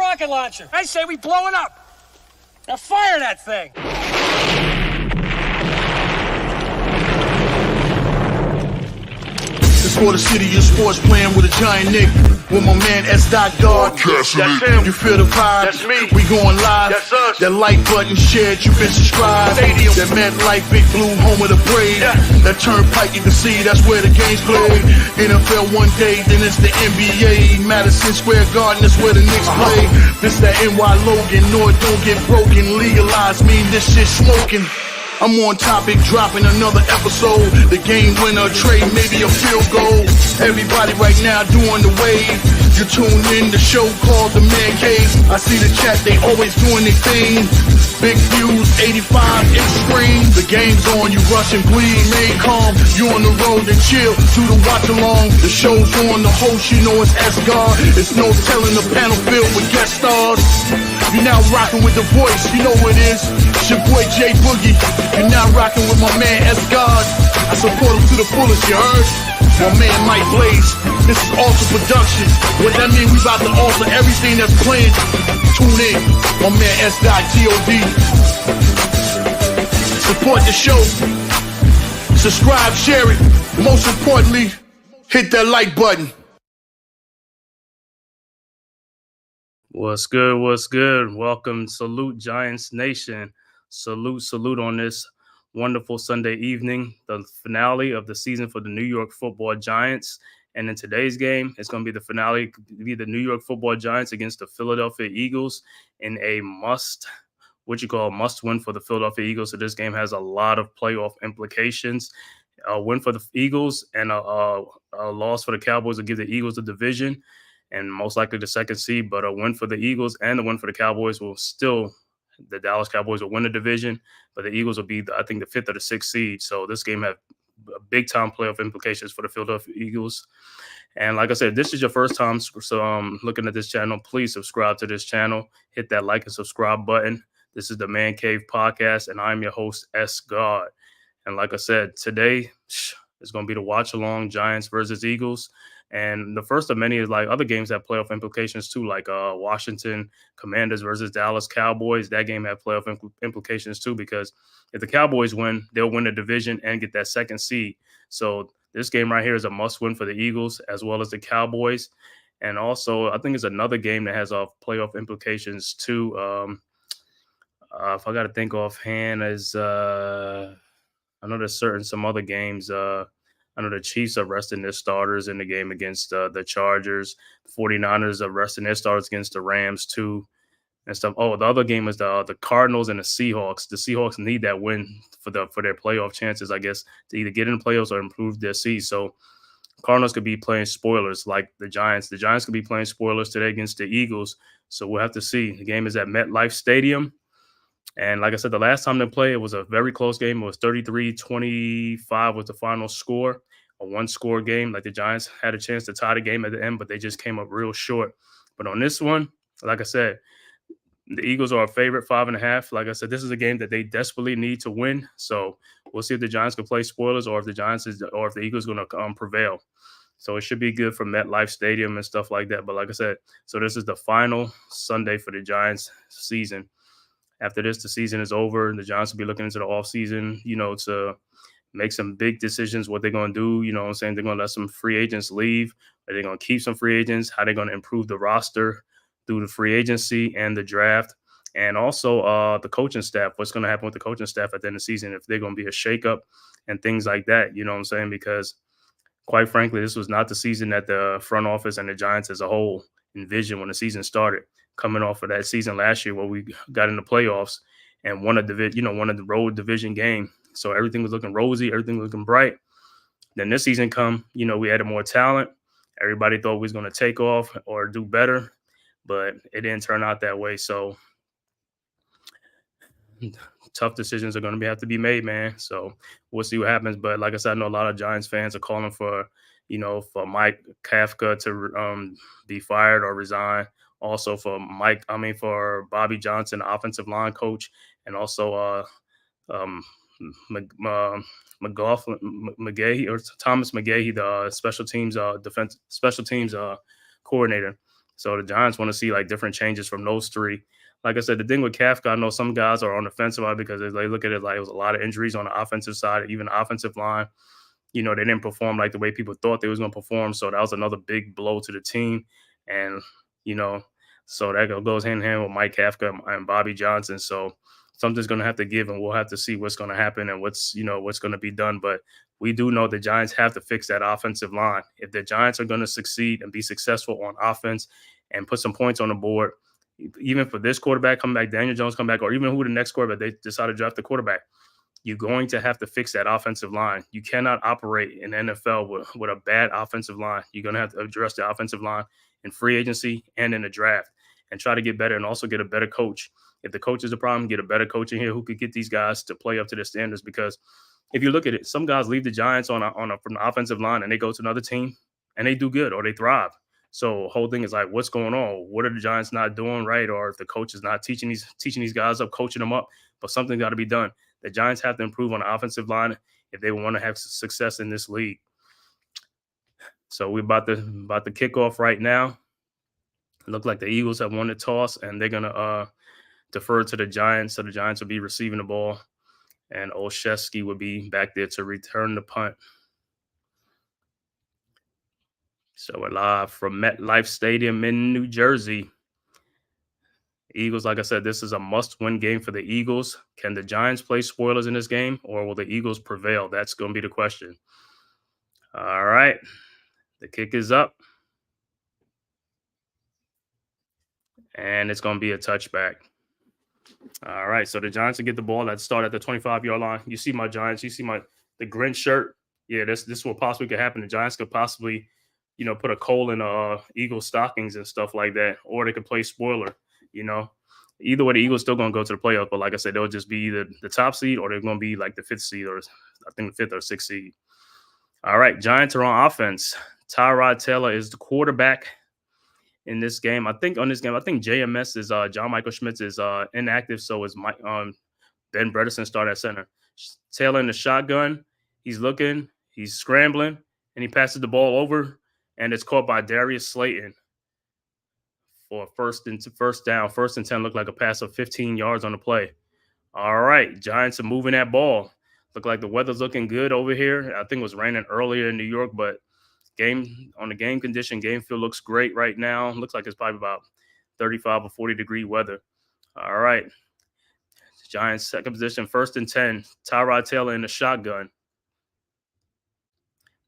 rocket launcher. I say we blow it up. Now fire that thing. It's for the city of sports, playing with a giant Nick. With my man S. God. That's him. You feel the vibe? That's me. We going live. That's us. That like button shared, you been subscribed. Stadium. That MetLife, Big Blue, home of the Braves. Yeah. That turnpike, you can see that's where the game's played. NFL one day, then it's the NBA. Madison Square Garden, that's where the Knicks play. This that NY Logan, no it don't get broken. Legalized, mean this shit smoking. I'm on topic, dropping another episode. The game winner, trade, maybe a field goal. Everybody right now doing the wave. You tune in, the show called TheMan-Cave. I see the chat, they always doing their thing. Big views, 85 inch screen. The game's on, you rush and bleed. Remain calm, you on the road and chill. Do the watch along, the show's on. The host, you know it's S-God. It's no telling the panel filled with guest stars. You're now rocking with the voice, you know what it is. It's your boy J Boogie. You're now rocking with my man S-God. I support him to the fullest, you heard? My man Mike Blaze. This is Alter Production. What that mean? We about to alter everything that's playing. Tune in. My man S.God. Support the show. Subscribe, share it. Most importantly, hit that like button. What's good? What's good? Welcome, salute Giants Nation. Salute on this wonderful Sunday evening, the finale of the season for the New York Football Giants. And in today's game, it's going to be the finale, be the New York Football Giants against the Philadelphia Eagles in a must win for the Philadelphia Eagles. So this game has a lot of playoff implications. A win for the Eagles and a loss for the Cowboys will give the Eagles the division and most likely the second seed. But a win for the Eagles and a win for the Cowboys will still, the Dallas Cowboys will win the division, but the Eagles will be, I think, the fifth or the sixth seed. So this game has big-time playoff implications for the Philadelphia Eagles. And like I said, this is your first time looking at this channel, please subscribe to this channel. Hit that like and subscribe button. This is the Man Cave Podcast, and I'm your host, S. God. And like I said, today is going to be the watch-along Giants versus Eagles. And the first of many is like other games have playoff implications too, like Washington Commanders versus Dallas Cowboys. That game had playoff implications too, because if the Cowboys win, they'll win the division and get that second seed. So this game right here is a must win for the Eagles as well as the Cowboys. And also, I think it's another game that has playoff implications too. If I got to think offhand, is I know there's some other games. I know the Chiefs are resting their starters in the game against the Chargers. The 49ers are resting their starters against the Rams too and stuff. Oh, the other game is the Cardinals and the Seahawks. The Seahawks need that win for their playoff chances, I guess, to either get in the playoffs or improve their seed. So Cardinals could be playing spoilers like the Giants. The Giants could be playing spoilers today against the Eagles. So we'll have to see. The game is at MetLife Stadium. And like I said, the last time they played, it was a very close game. It was 33-25 was the final score, a one-score game. Like the Giants had a chance to tie the game at the end, but they just came up real short. But on this one, like I said, the Eagles are a favorite, 5.5. Like I said, this is a game that they desperately need to win. So we'll see if the Giants can play spoilers or if the Eagles are going to prevail. So it should be good for MetLife Stadium and stuff like that. But like I said, so this is the final Sunday for the Giants season. After this, the season is over. The Giants will be looking into the offseason, to make some big decisions, what they're going to do. You know what I'm saying? They're going to let some free agents leave. Are they going to keep some free agents? How are they going to improve the roster through the free agency and the draft? And also the coaching staff. What's going to happen with the coaching staff at the end of the season if they're going to be a shakeup and things like that. You know what I'm saying? Because quite frankly, this was not the season that the front office and the Giants as a whole envisioned when the season started. Coming off of that season last year where we got in the playoffs and won the road division game. So everything was looking rosy, everything was looking bright. Then this season we added more talent. Everybody thought we was going to take off or do better, but it didn't turn out that way. So tough decisions are going to have to be made, man. So we'll see what happens. But like I said, I know a lot of Giants fans are calling for Mike Kafka to be fired or resign. Also for Bobby Johnson, the offensive line coach, and also McGahee or Thomas McGahee, the special teams coordinator. So the Giants want to see like different changes from those three. Like I said, the thing with Kafka, I know some guys are on the fence about it because they look at it like it was a lot of injuries on the offensive side, even the offensive line. They didn't perform like the way people thought they was going to perform. So that was another big blow to the team. And, you know, so that goes hand in hand with Mike Kafka and Bobby Johnson. So something's going to have to give, and we'll have to see what's going to happen and what's going to be done. But we do know the Giants have to fix that offensive line. If the Giants are going to succeed and be successful on offense and put some points on the board, even for this quarterback come back, Daniel Jones come back, or even who the next quarterback, they decide to draft the quarterback, you're going to have to fix that offensive line. You cannot operate in the NFL with a bad offensive line. You're going to have to address the offensive line in free agency and in the draft and try to get better and also get a better coach. If the coach is a problem, get a better coach in here who could get these guys to play up to their standards. Because if you look at it, some guys leave the Giants from the offensive line and they go to another team and they do good or they thrive. So the whole thing is like, what's going on? What are the Giants not doing right? Or if the coach is not teaching these guys up, coaching them up, but something got to be done. The Giants have to improve on the offensive line if they want to have success in this league. So we're about to kick off right now. It looks like the Eagles have won the toss, and they're gonna defer to the Giants. So the Giants will be receiving the ball, and Olszewski will be back there to return the punt. So we're live from MetLife Stadium in New Jersey. Eagles, like I said, this is a must-win game for the Eagles. Can the Giants play spoilers in this game, or will the Eagles prevail? That's going to be the question. All right. The kick is up. And it's going to be a touchback. All right. So the Giants will get the ball. Let's start at the 25-yard line. You see my Giants. You see the Grinch shirt. Yeah, this is what possibly could happen. The Giants could possibly, put a coal in Eagles stockings and stuff like that, or they could play spoiler. Either way, the Eagles still going to go to the playoffs. But like I said, they'll just be either the top seed or they're going to be like the 5th seed, or I think the 5th or 6th seed. All right, Giants are on offense. Tyrod Taylor is the quarterback in this game. I think JMS is John Michael Schmitz is inactive, so is Ben Bredesen start at center. Taylor in the shotgun. He's looking, he's scrambling, and he passes the ball over, and it's caught by Darius Slayton for first and 10. First and 10 looked like a pass of 15 yards on the play. All right, Giants are moving that ball. Look like the weather's looking good over here. I think it was raining earlier in New York, but game condition, game field looks great right now. Looks like it's probably about 35 or 40 degree weather. All right. Giants second position, first and 10. Tyrod Taylor in the shotgun.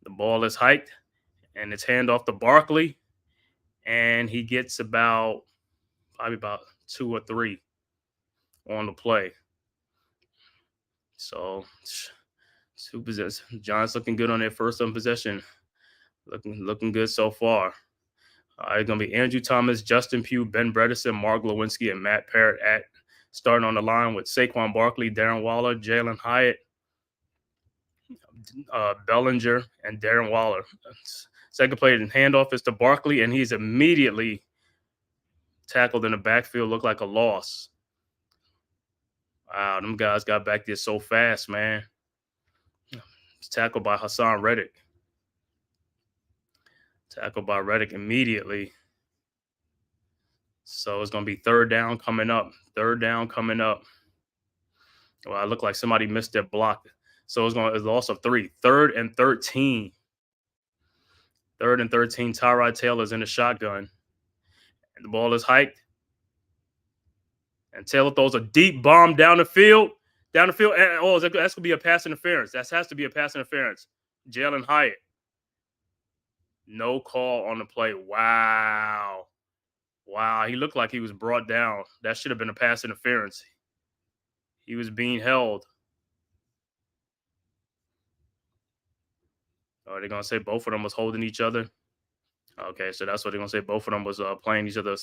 The ball is hiked, and it's handoff to Barkley, and he gets probably about 2 or 3 on the play. So 2 possessions. Giants looking good on their first possession. Looking good so far. It's going to be Andrew Thomas, Justin Pugh, Ben Bredesen, Mark Lewinsky, and Matt Parrott starting on the line with Saquon Barkley, Darren Waller, Jalen Hyatt, Bellinger, and Darren Waller. Second play and handoff is to Barkley, and he's immediately tackled in the backfield. Looked like a loss. Wow, them guys got back there so fast, man. It's tackled by Hassan Reddick. Tackled by Reddick immediately. So it's going to be third down coming up. Well, it looked like somebody missed their block. So it's a loss of 3. 3rd and 13. 3rd and 13. Tyrod Taylor's in the shotgun. And the ball is hiked. And Taylor throws a deep bomb down the field. And, that's going to be a pass interference. That has to be a pass interference. Jalen Hyatt. No call on the play. Wow. He looked like he was brought down. That should have been a pass interference. He was being held. Are they going to say both of them was holding each other? Okay, so that's what they're going to say. Both of them was playing each other.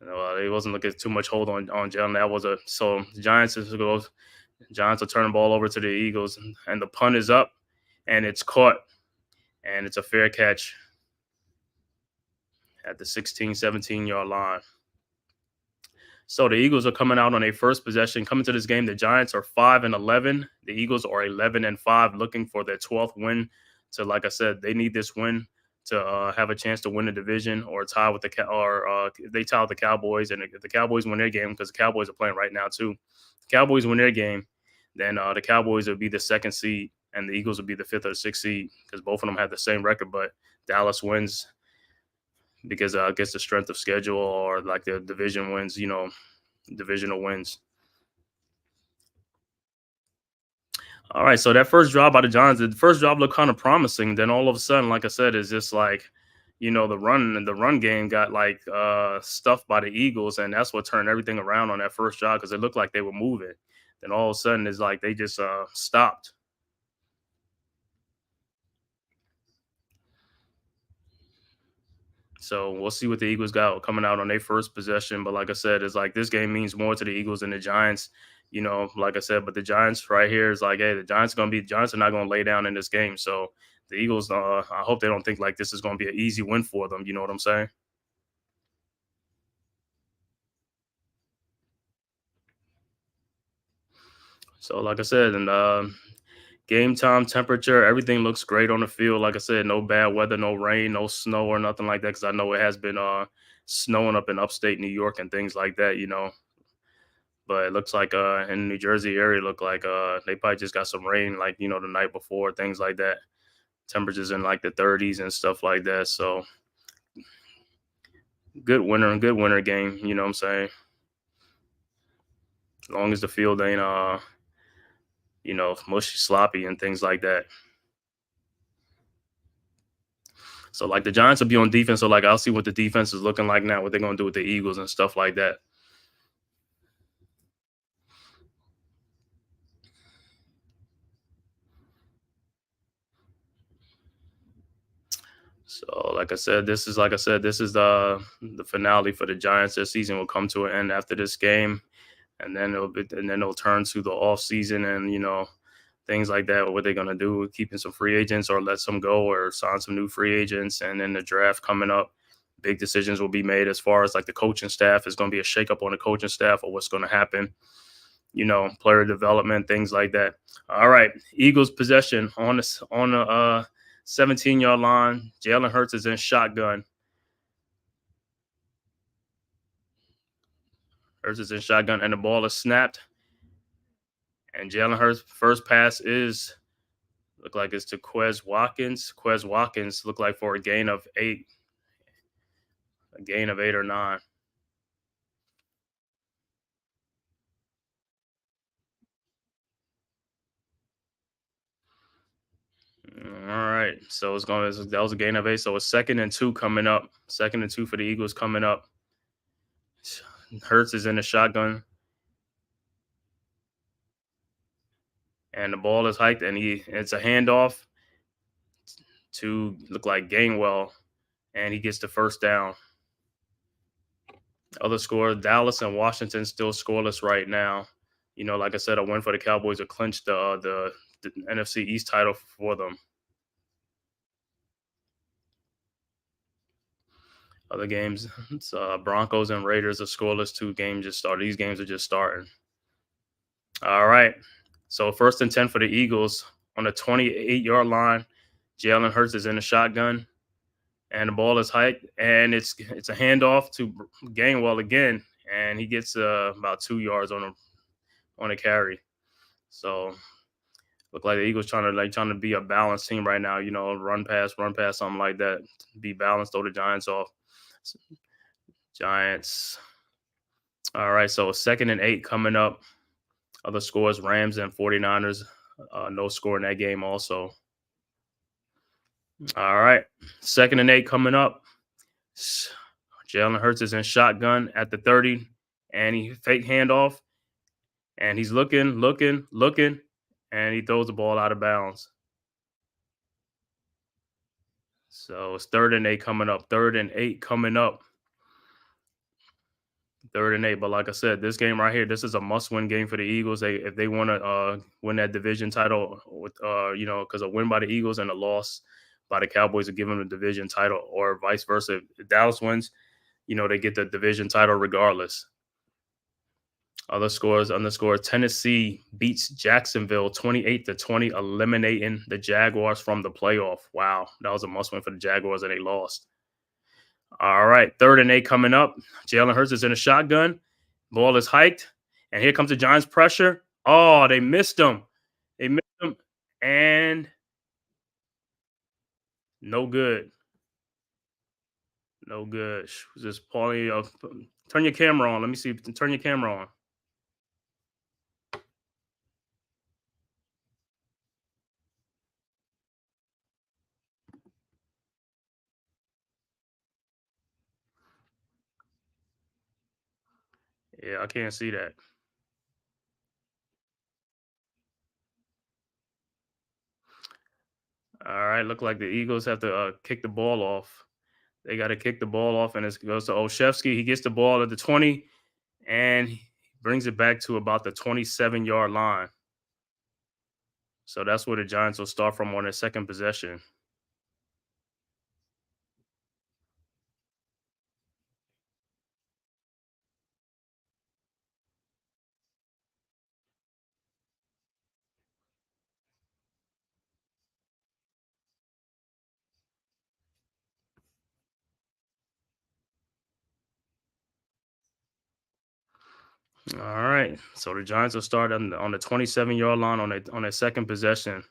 They wasn't looking too much hold on Jalen. So the Giants will turn the ball over to the Eagles, and the punt is up, and it's caught, and it's a fair catch at the 16, 17-yard line. So the Eagles are coming out on a first possession. Coming to this game, the Giants are 5-11. The Eagles are 11-5, looking for their 12th win. So, like I said, they need this win to have a chance to win the division or tie with if they tie with the Cowboys, and if the Cowboys win their game, because the Cowboys are playing right now too. The Cowboys win their game, then the Cowboys would be the 2nd seed, and the Eagles would be the 5th or 6th seed, because both of them have the same record. But Dallas wins because I guess the strength of schedule, or like the division wins, divisional wins. All right, so that first drive by the Giants, the first drive looked kind of promising. Then all of a sudden, like I said, it's just like, the run game got like stuffed by the Eagles, and that's what turned everything around on that first drive, because it looked like they were moving. Then all of a sudden, it's like they just stopped. So we'll see what the Eagles got coming out on their first possession. But like I said, it's like this game means more to the Eagles than the Giants. Like I said, but the Giants right here is like, hey, the Giants are not going to lay down in this game. So the Eagles, I hope they don't think like this is going to be an easy win for them. You know what I'm saying? So like I said, and game time, temperature, everything looks great on the field. Like I said, no bad weather, no rain, no snow or nothing like that, because I know it has been snowing up in upstate New York and things like that. But it looks like in New Jersey area, look like they probably just got some rain, like the night before, things like that. Temperatures in like the 30s and stuff like that. So good winter game. You know what I'm saying? As long as the field ain't mushy, sloppy, and things like that. So like the Giants will be on defense. So like I'll see what the defense is looking like now, what they're gonna do with the Eagles and stuff like that. So like I said, this is the finale for the Giants. Their season will come to an end after this game, and then it'll turn to the off season, and things like that. What they're gonna do, keeping some free agents or let some go or sign some new free agents, and then the draft coming up. Big decisions will be made as far as like the coaching staff. Is going to be a shakeup on the coaching staff, or what's going to happen. Player development, things like that. All right, Eagles possession on the 17-yard line. Jalen Hurts is in shotgun. Hurts is in shotgun, and the ball is snapped. And Jalen Hurts' first pass look like it's to Quez Watkins. Quez Watkins looked like for a gain of 8 or 9. All right, so that was a gain of 8. So it's 2nd and 2 coming up. 2nd and 2 for the Eagles coming up. Hurts is in the shotgun, and the ball is hiked, and it's a handoff to look like Gainwell, and he gets the first down. Other score, Dallas and Washington still scoreless right now. Like I said, a win for the Cowboys will clinch the NFC East title for them. Other games, it's Broncos and Raiders are scoreless. 2 games just started. These games are just starting. All right. So 1st and 10 for the Eagles on the 28-yard line. Jalen Hurts is in the shotgun, and the ball is hiked, and it's a handoff to Gainwell again, and he gets about 2 yards on a carry. So look like the Eagles trying to be a balanced team right now. Run pass, something like that. Be balanced, throw the Giants off. Giants. All right, so 2nd and 8 coming up. Other scores, Rams and 49ers. No score in that game also. All right, 2nd and 8 coming up. Jalen Hurts is in shotgun at the 30, and he fake handoff, and he's looking, and he throws the ball out of bounds. So it's 3rd and 8 coming up. 3rd and 8 coming up. 3rd and 8. But like I said, this game right here, this is a must-win game for the Eagles. If they want to win that division title, with because a win by the Eagles and a loss by the Cowboys will give them the division title, or vice versa. If Dallas wins, they get the division title regardless. Other scores, underscore Tennessee beats Jacksonville 28-20, eliminating the Jaguars from the playoff. Wow, that was a must win for the Jaguars and they lost. All right, 3rd and 8 coming up. Jalen Hurts is in a shotgun. Ball is hiked, and here comes the Giants' pressure. Oh, they missed him. They missed him, and no good. No good. Just Paulie, turn your camera on. Let me see. Turn your camera on. Yeah, I can't see that. All right, look like the Eagles have to kick the ball off. They got to kick the ball off, and it goes to Olszewski. He gets the ball at the 20, and he brings it back to about the 27-yard line. So that's where the Giants will start from on their second possession. All right, so the Giants will start on the 27-yard line on their second possession.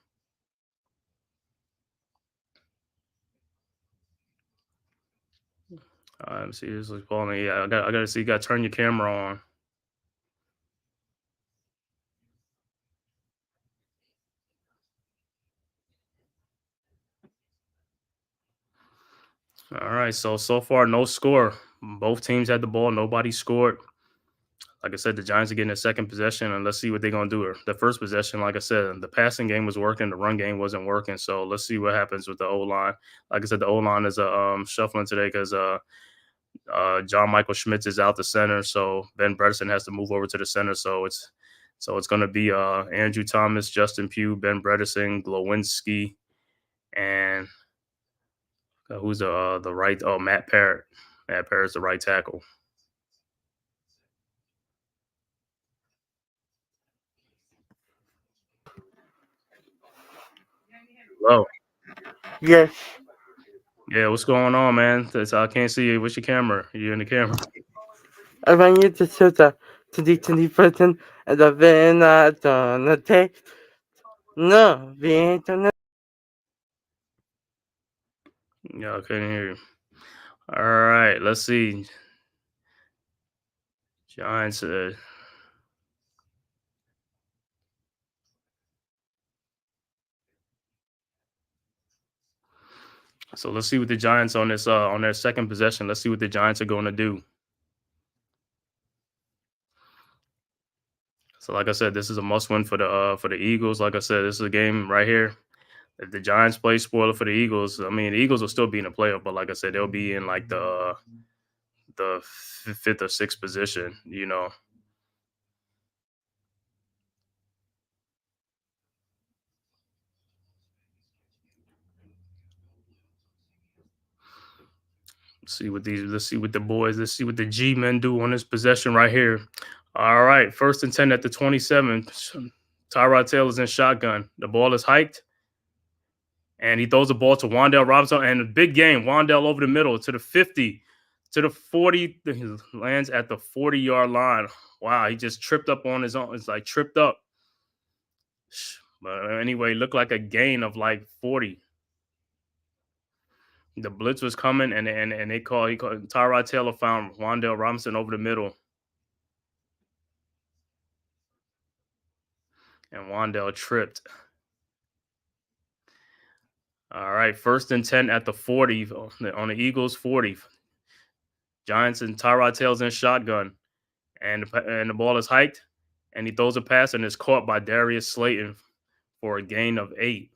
Let me see. This is calling. Yeah, I got to see. You got to turn your camera on. All right. So far, no score. Both teams had the ball. Nobody scored. Like I said, the Giants are getting a second possession, and let's see what they're gonna do. The first possession, like I said, the passing game was working, the run game wasn't working. So let's see what happens with the O line. Like I said, the O line is shuffling today because John Michael Schmitz is out the center, so Ben Bredesen has to move over to the center. So it's going to be Andrew Thomas, Justin Pugh, Ben Bredesen, Glowinski, and who's the right? Oh, Matt Parrott. Matt Parrott's the right tackle. Hello. Yes, Yeah, what's going on, man? I can't see you. What's your camera? You in the camera? I want you to show the 20% and the Venadonate. No, Venadonate. Yeah, I couldn't hear you. All right, let's see. Giants. So let's see what the Giants on their second possession. Let's see what the Giants are going to do. So like I said, this is a must win for the Eagles. Like I said, this is a game right here. If the Giants play spoiler for the Eagles, I mean the Eagles will still be in the playoff, but like I said, they'll be in like the fifth or sixth position. Let's see what the boys, let's see what the G men do on this possession right here. All right, 1st and 10 at the 27. Tyrod Taylor's in shotgun. The ball is hiked, and he throws the ball to Wan'Dale Robinson, and a big game. Wan'Dale over the middle to the 50, to the 40. He lands at the 40-yard line. Wow, he just tripped up on his own. It's like tripped up. But anyway, looked like a gain of like 40. The blitz was coming, and he called Tyrod Taylor found Wan'Dale Robinson over the middle, and Wan'Dale tripped. All right, 1st and 10 at the 40 on the Eagles 40. Giants and Tyrod Taylor's in shotgun, and the ball is hiked, and he throws a pass and is caught by Darius Slayton for a gain of 8.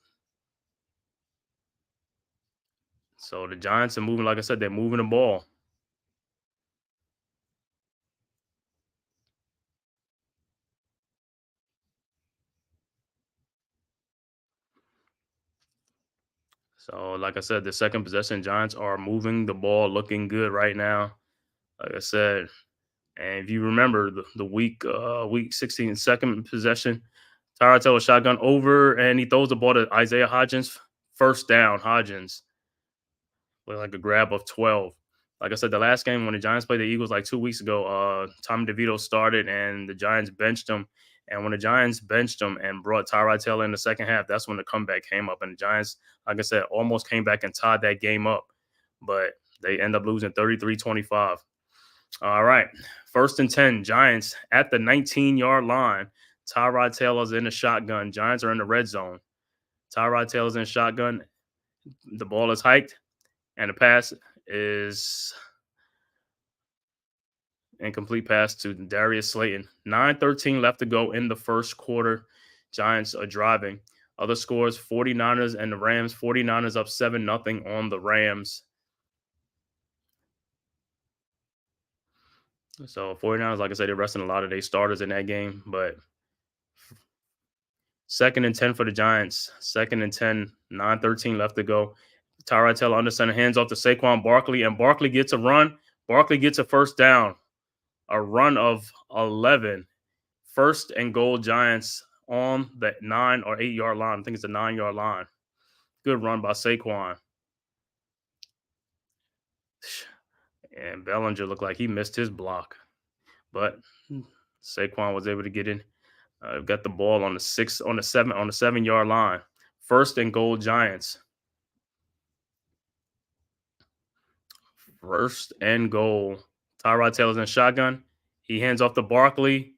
So the Giants are moving, like I said, they're moving the ball. So, like I said, the second possession Giants are moving the ball, looking good right now. Like I said, And if you remember the week 16 second possession, Tyrod Taylor shotgun over, and he throws the ball to Isaiah Hodgins. First down, Hodgins with like a grab of 12. Like I said, the last game when the Giants played the Eagles like 2 weeks ago, Tommy DeVito started and the Giants benched him. And when the Giants benched him and brought Tyrod Taylor in the second half, that's when the comeback came up. And the Giants, like I said, almost came back and tied that game up. But they end up losing 33-25. All right. 1st and 10, Giants at the 19-yard line. Tyrod Taylor's in the shotgun. Giants are in the red zone. Tyrod Taylor's in shotgun. The ball is hiked, and the pass is incomplete pass to Darius Slayton. 9:13 left to go in the first quarter. Giants are driving. Other scores, 49ers and the Rams. 49ers up 7-0 on the Rams. So 49ers, like I said, they're resting a lot of their starters in that game. But 2nd and 10 for the Giants. 2nd and 10, 9:13 left to go. Tyrod Taylor under center, hands off to Saquon Barkley, and Barkley gets a run. Barkley gets a first down. A run of 11. 1st and goal, Giants on the 9 or 8 yard line. I think it's a 9-yard line. Good run by Saquon. And Bellinger looked like he missed his block. But Saquon was able to get in. Got the ball on the 7-yard line. 1st and goal, Giants. 1st and goal. Tyrod Taylor's in shotgun. He hands off to Barkley,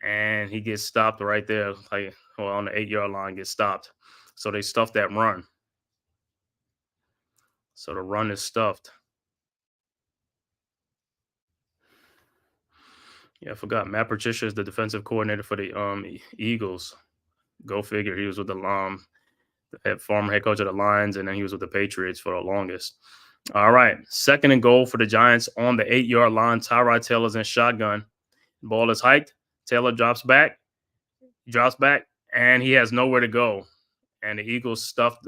and he gets stopped right there. On the 8-yard line, gets stopped. So they stuffed that run. So the run is stuffed. Yeah, I forgot. Matt Patricia is the defensive coordinator for the Eagles. Go figure. He was with the former head coach of the Lions, and then he was with the Patriots for the longest. All right. 2nd and goal for the Giants on the 8-yard line. Tyrod Taylor's in shotgun. Ball is hiked. Taylor drops back, and he has nowhere to go. And the Eagles stuff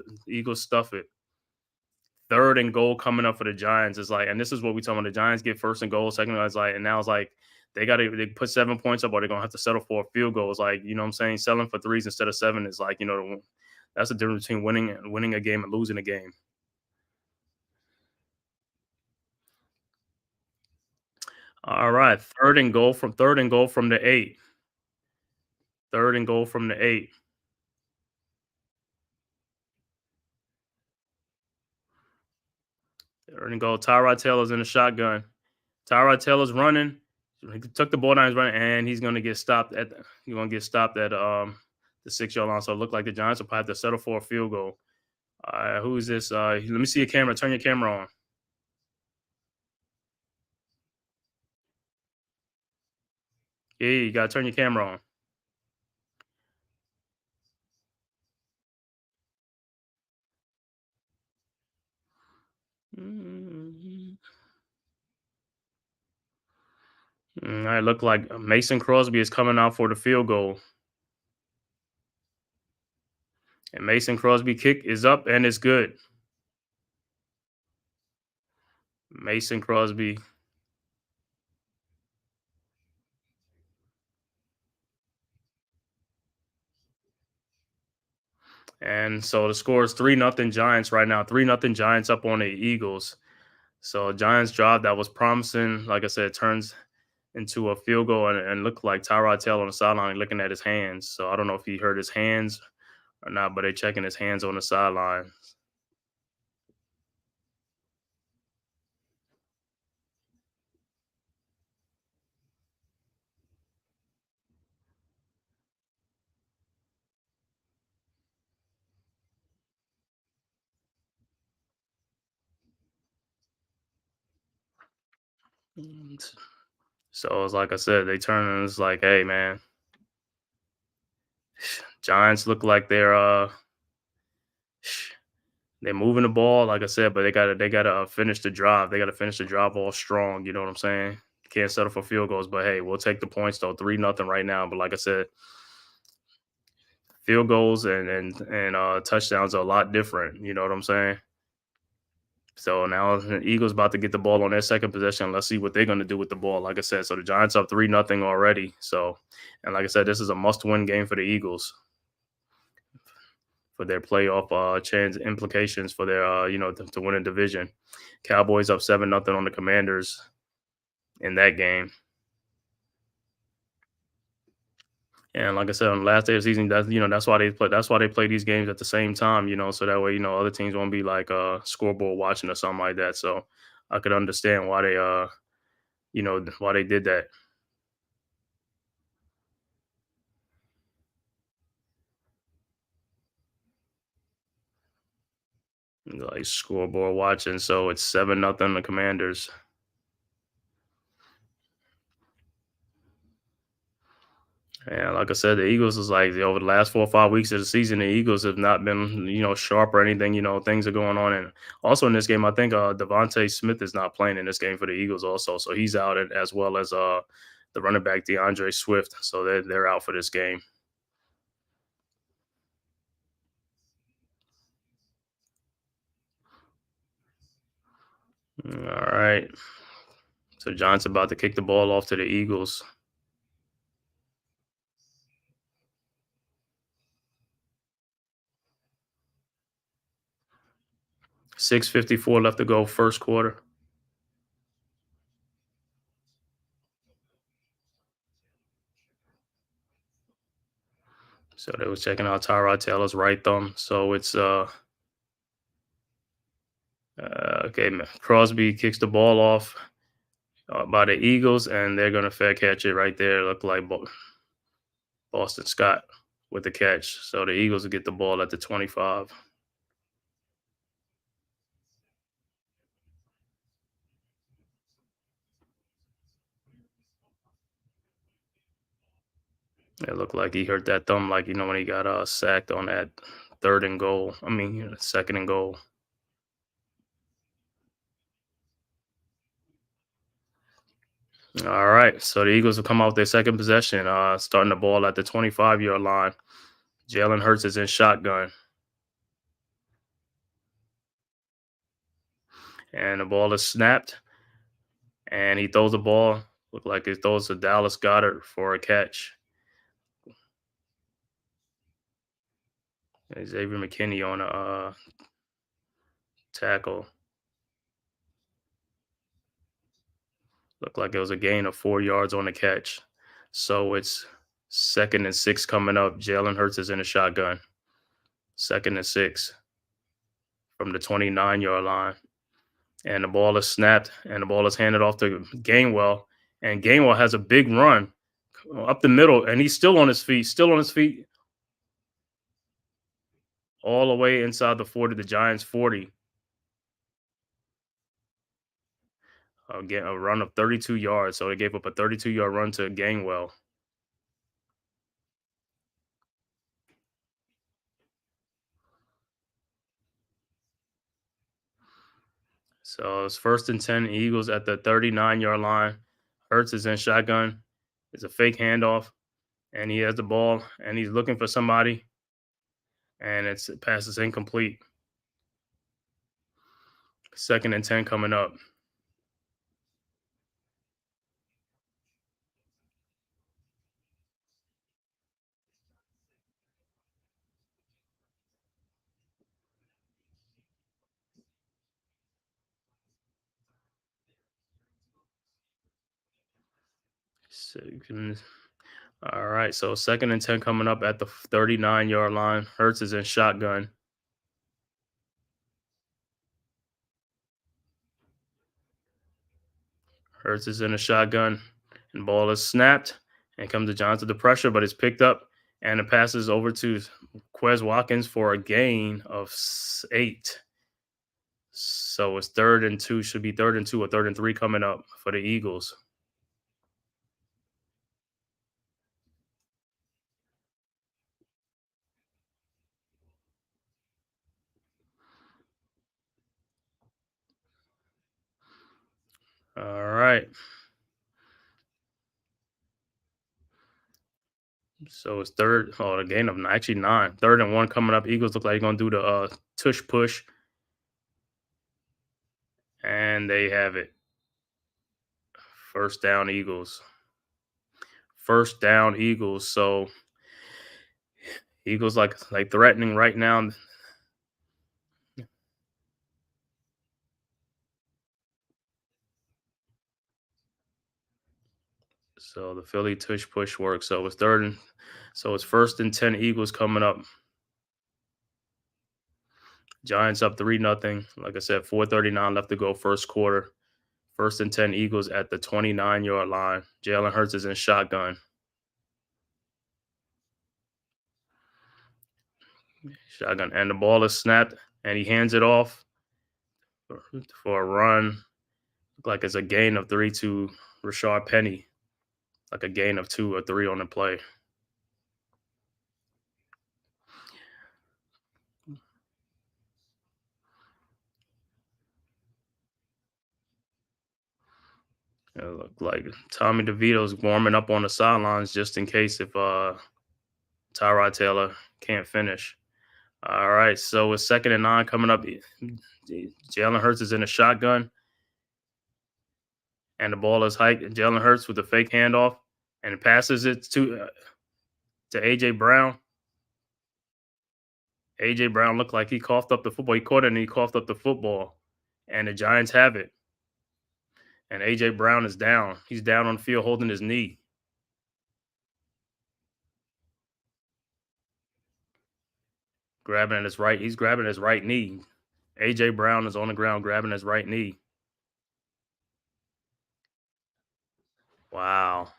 it. 3rd and goal coming up for the Giants. It's like, and this is what we talking about. The Giants get 1st and goal, 2nd and like, and now it's like they put 7 points up, or they're gonna have to settle for a field goal. It's like, you know what I'm saying? Selling for 3s instead of 7 is like, that's the difference between winning a game and losing a game. All right, 3rd and goal from the 8. 3rd and goal from the 8. Third and goal. Tyrod Taylor's in the shotgun. Tyrod Taylor's running. He took the ball down, he's running, and he's going to get stopped at the 6-yard line. So it looked like the Giants will probably have to settle for a field goal. Who is this? Let me see your camera. Turn your camera on. Yeah, you got to turn your camera on. It looked like Mason Crosby is coming out for the field goal. And Mason Crosby kick is up and it's good. Mason Crosby. And so the score is 3-0 Giants right now. 3-0 Giants up on the Eagles. So Giants drive that was promising, like I said, turns into a field goal and looked like Tyrod Taylor on the sideline looking at his hands. So I don't know if he hurt his hands or not, but they're checking his hands on the sideline. So it's like I said, they turn and it's like, hey man, Giants look like they're moving the ball, like I said, but they gotta finish the drive. They gotta finish the drive all strong. You know what I'm saying? Can't settle for field goals, but hey, we'll take the points though. 3-0 right now. But like I said, field goals and touchdowns are a lot different. You know what I'm saying? So now the Eagles about to get the ball on their second possession. Let's see what they're going to do with the ball. Like I said, so the Giants up 3-0 already. So, and like I said, this is a must-win game for the Eagles for their playoff chance implications for their to win a division. Cowboys up 7-0 on the Commanders in that game. And like I said, on the last day of the season, that's why they play. That's why they play these games at the same time. So that way other teams won't be like scoreboard watching or something like that. So I could understand why they why they did that. Like scoreboard watching. So it's 7-0 the Commanders. And like I said, the Eagles is like over the last 4 or 5 weeks of the season, the Eagles have not been, sharp or anything. Things are going on. And also in this game, I think Devontae Smith is not playing in this game for the Eagles also. So he's out as well as the running back DeAndre Swift. So they're out for this game. All right. So Giants about to kick the ball off to the Eagles. $6:54 left to go, first quarter. So they was checking out Tyrod Taylor's right thumb. So it's okay. Crosby kicks the ball off by the Eagles, and they're gonna fair catch it right there. Look like Boston Scott with the catch. So the Eagles will get the ball at the 25. It looked like he hurt that thumb, like when he got sacked on that third and goal. I mean, second and goal. All right, so the Eagles will come out with their second possession, starting the ball at the 25-yard line. Jalen Hurts is in shotgun. And the ball is snapped. And he throws the ball. Look like he throws to Dallas Goedert for a catch. And Xavier McKinney on a tackle. Looked like it was a gain of 4 yards on the catch. So it's 2nd and 6 coming up. Jalen Hurts is in a shotgun. 2nd and 6 from the 29-yard line. And the ball is snapped, and the ball is handed off to Gainwell. And Gainwell has a big run up the middle, and he's still on his feet, all the way inside the 40, the Giants 40. Get a run of 32 yards. So they gave up a 32-yard run to Gainwell. So it's 1st and 10, Eagles at the 39-yard line. Hurts is in shotgun. It's a fake handoff, and he has the ball, and he's looking for somebody, and it passes incomplete. 2nd and 10 coming up. All right, so 2nd and 10 coming up at the 39-yard line. Hurts is in shotgun. Hurts is in a shotgun, and ball is snapped, and comes to Johnson the pressure, but it's picked up, and it passes over to Quez Watkins for a gain of 8. So it's 3rd and 2, should be 3rd and 2 or 3rd and 3 coming up for the Eagles. All right. So it's a gain of actually 9. 3rd and 1 coming up. Eagles look like they're going to do the tush push. And they have it. First down, Eagles. First down, Eagles. So Eagles like threatening right now. So the Philly tush push works. So it's it's 1st and 10 Eagles coming up. Giants up 3-0. Like I said, 4:39 left to go first quarter. 1st and 10 Eagles at the 29-yard line. Jalen Hurts is in shotgun. Shotgun. And the ball is snapped and he hands it off for a run. Like it's a gain of 3 to Rashard Penny. Like a gain of 2 or 3 on the play. It looked like Tommy DeVito's warming up on the sidelines just in case if Tyrod Taylor can't finish. All right, so it's 2nd and 9 coming up. Jalen Hurts is in a shotgun, and the ball is hiked. Jalen Hurts with a fake handoff, and passes it to A.J. Brown. A.J. Brown looked like he coughed up the football. He caught it, and he coughed up the football, and the Giants have it. And A.J. Brown is down. He's down on the field holding his knee. Grabbing at his right. He's grabbing his right knee. A.J. Brown is on the ground grabbing his right knee. Wow.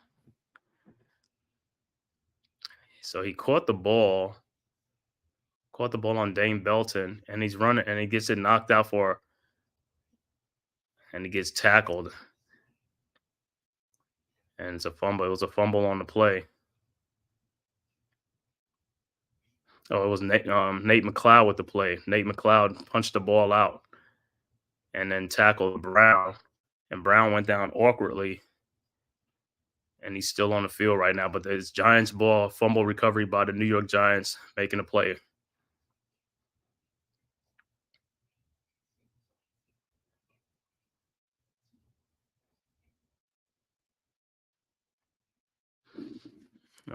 So he caught the ball on Dane Belton, and he's running, and he gets it knocked out and he gets tackled. And it's a fumble. It was a fumble on the play. Oh, it was Nate McLeod with the play. Nate McLeod punched the ball out and then tackled Brown. And Brown went down awkwardly. And he's still on the field right now. But it's Giants ball, fumble recovery by the New York Giants making a play.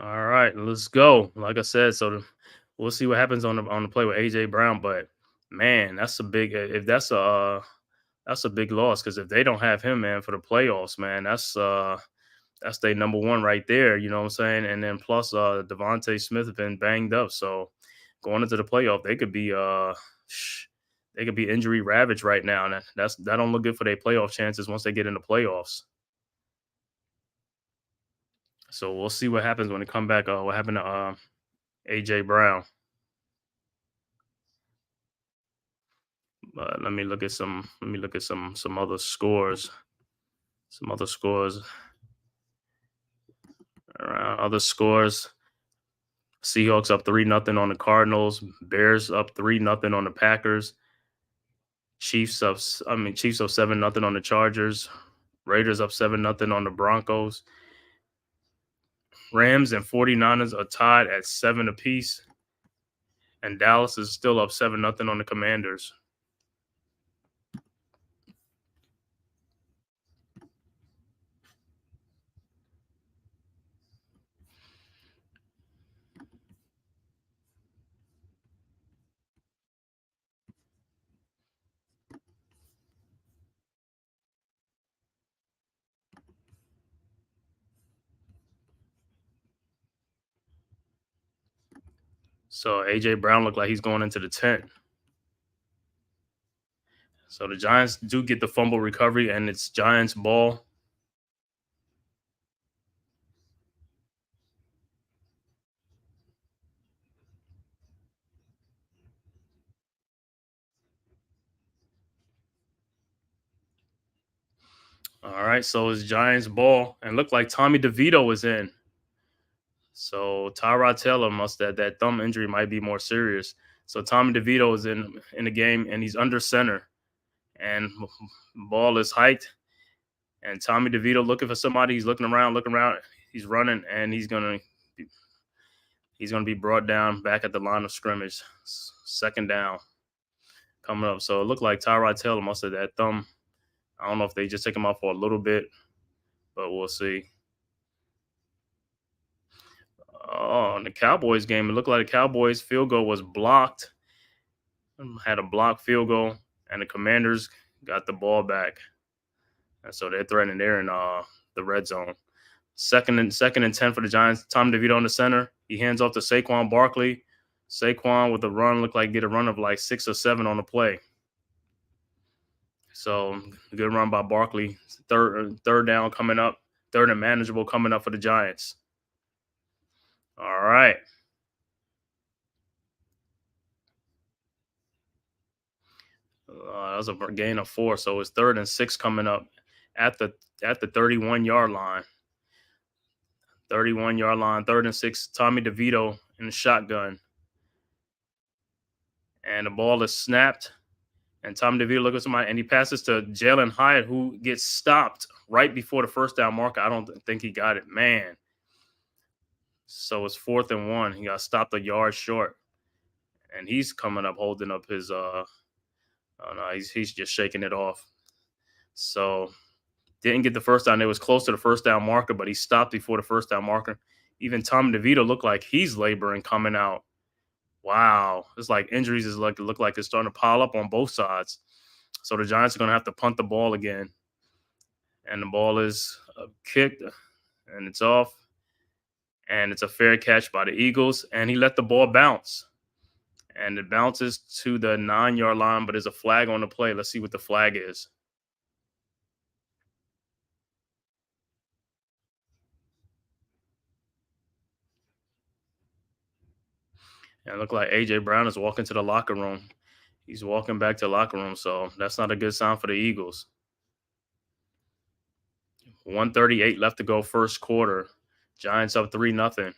All right, let's go. Like I said, we'll see what happens on the play with A.J. Brown. But man, that's a big that's a big loss because if they don't have him, man, for the playoffs, man, that's their number one right there. You know what I'm saying? And then plus Devontae Smith has been banged up, so going into the playoff, they could be injury ravaged right now, and that don't look good for their playoff chances once they get in the playoffs. So we'll see what happens when they come back. What happened to A.J. Brown? Let me look at some other scores. Some other scores. Other scores. Seahawks up 3-0 on the Cardinals. Bears up 3-0 on the Packers. Chiefs up 7-0 on the Chargers. Raiders up 7-0 on the Broncos. Rams and 49ers are tied at 7 apiece. And Dallas is still up 7-0 on the Commanders. So A.J. Brown looked like he's going into the tent. So the Giants do get the fumble recovery, and it's Giants ball. All right, so it's Giants ball, and looked like Tommy DeVito was in. So Tyrod Taylor that thumb injury might be more serious. So Tommy DeVito is in the game, and he's under center, and ball is hiked, and Tommy DeVito looking for somebody. He's looking around. He's running, and he's gonna be brought down back at the line of scrimmage. 2nd down coming up. So it looked like Tyrod Taylor must have that thumb I don't know if they just take him out for a little bit, but we'll see. Oh, in the Cowboys game, it looked like the Cowboys field goal was blocked. Had a blocked field goal, and the Commanders got the ball back. And so they're threatening there in the red zone. Second and 10 for the Giants. Tom DeVito in the center. He hands off to Saquon Barkley. Saquon with a run looked like get a run of like 6 or 7 on the play. So good run by Barkley. Third down coming up. Third and manageable coming up for the Giants. All right. That was a gain of 4. So it's 3rd and 6 coming up at the 31-yard line. 31-yard line, 3rd and 6. Tommy DeVito in the shotgun. And the ball is snapped. And Tommy DeVito looks at somebody, and he passes to Jalen Hyatt, who gets stopped right before the first down marker. I don't think he got it, man. So it's 4th and 1. He got stopped a yard short, and he's coming up holding up his. Oh no, he's just shaking it off. So didn't get the first down. It was close to the first down marker, but he stopped before the first down marker. Even Tommy DeVito looked like he's laboring coming out. Wow, it's like injuries look like it's starting to pile up on both sides. So the Giants are going to have to punt the ball again. And the ball is kicked, and it's off. And it's a fair catch by the Eagles. And he let the ball bounce. And it bounces to the 9-yard line, but there's a flag on the play. Let's see what the flag is. And it looked like A.J. Brown is walking to the locker room. He's walking back to the locker room, so that's not a good sign for the Eagles. 1:38 left to go first quarter. Giants up 3-0.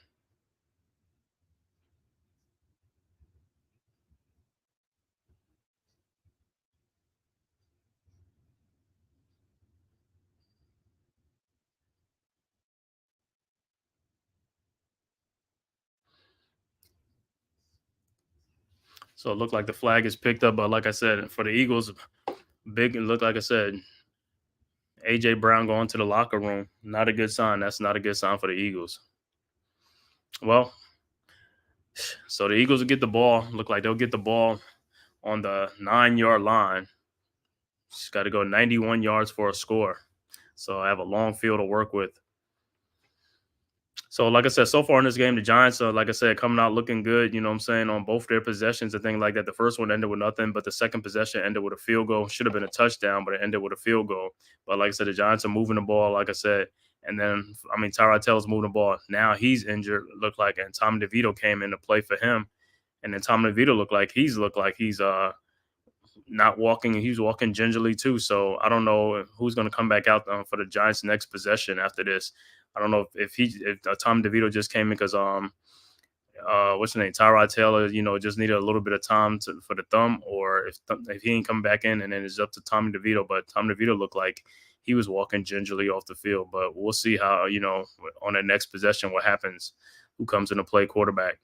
So it looked like the flag is picked up, but like I said, for the Eagles, big. It looked like I said, A.J. Brown going to the locker room. Not a good sign. That's not a good sign for the Eagles. Well, so the Eagles will get the ball. Look like they'll get the ball on the 9-yard line. Just got to go 91 yards for a score. So I have a long field to work with. So, like I said, so far in this game, the Giants are, like I said, coming out looking good, you know what I'm saying, on both their possessions and things like that. The first one ended with nothing, but the second possession ended with a field goal. Should have been a touchdown, but it ended with a field goal. But like I said, the Giants are moving the ball, like I said. And then, Tyrod Taylor's moving the ball. Now he's injured, looked like, and Tom DeVito came in to play for him. And then Tom DeVito looked like he's not walking. He's walking gingerly too. So I don't know who's going to come back out for the Giants' next possession after this. I don't know if Tom DeVito just came in because what's his name, Tyrod Taylor, just needed a little bit of time for the thumb, or if he ain't come back in, and then it's up to Tommy DeVito. But Tom DeVito looked like he was walking gingerly off the field. But we'll see how on the next possession what happens, who comes in to play quarterback.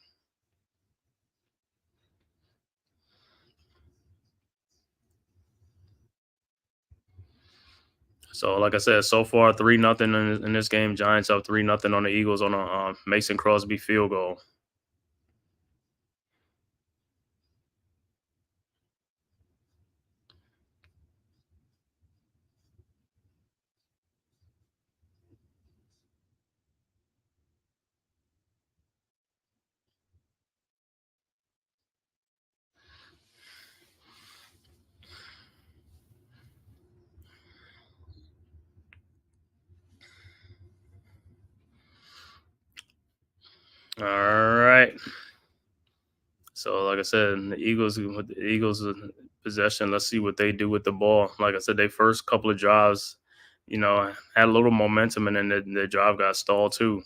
So, like I said, so far 3-0 in this game. Giants up 3-0 on the Eagles on a Mason Crosby field goal. All right. So, like I said, the Eagles possession. Let's see what they do with the ball. Like I said, their first couple of drives, had a little momentum, and then their drive got stalled too.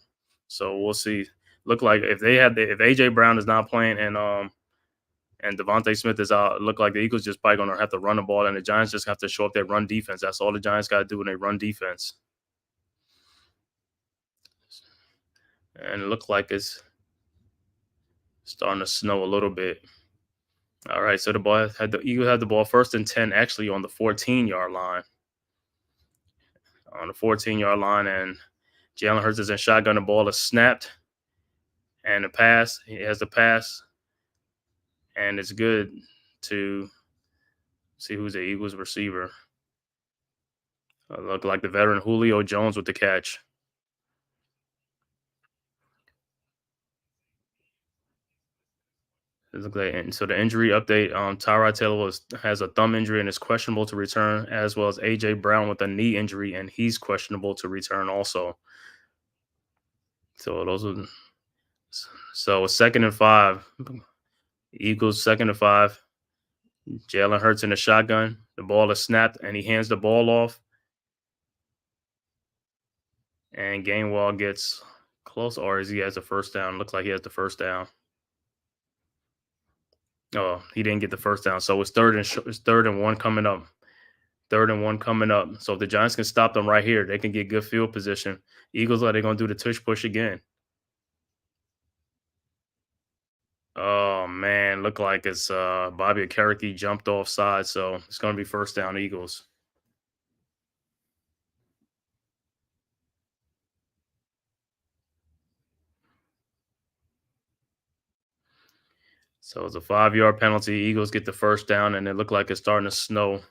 So we'll see. Look like if AJ Brown is not playing and Devontae Smith is out, look like the Eagles just probably gonna have to run the ball, and the Giants just have to show up their run defense. That's all the Giants got to do in their run defense. And it looked like it's starting to snow a little bit. All right, so the Eagles had the ball 1st and 10, actually on the 14-yard line. on the 14-yard line, and Jalen Hurts is in shotgun. The ball is snapped, and the pass, he has the pass, and it's good to see who's the Eagles receiver. Look like the veteran Julio Jones with the catch. And so the injury update: Tyrod Taylor has a thumb injury and is questionable to return, as well as AJ Brown with a knee injury, and he's questionable to return also. So those are so 2nd and 5. Eagles 2nd and 5. Jalen Hurts in the shotgun. The ball is snapped, and he hands the ball off. And Gainwell gets close, or he has the first down. Looks like he has the first down. Oh, he didn't get the first down. So it's 3rd and 1 coming up. 3rd and 1 coming up. So if the Giants can stop them right here, they can get good field position. Eagles, are they going to do the tush push again? Oh, man. Look like it's Bobby Okereke jumped offside. So it's going to be first down Eagles. So it's a 5-yard penalty. Eagles get the first down, and it looked like it's starting to snow.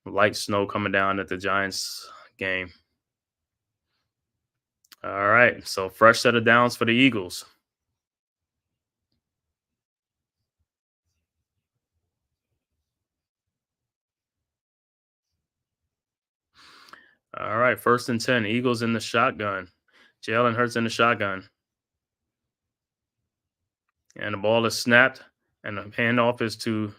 Light snow coming down at the Giants game. All right. So fresh set of downs for the Eagles. All right. 1st and 10. Eagles in the shotgun. Jalen Hurts in the shotgun. And the ball is snapped, and the handoff is to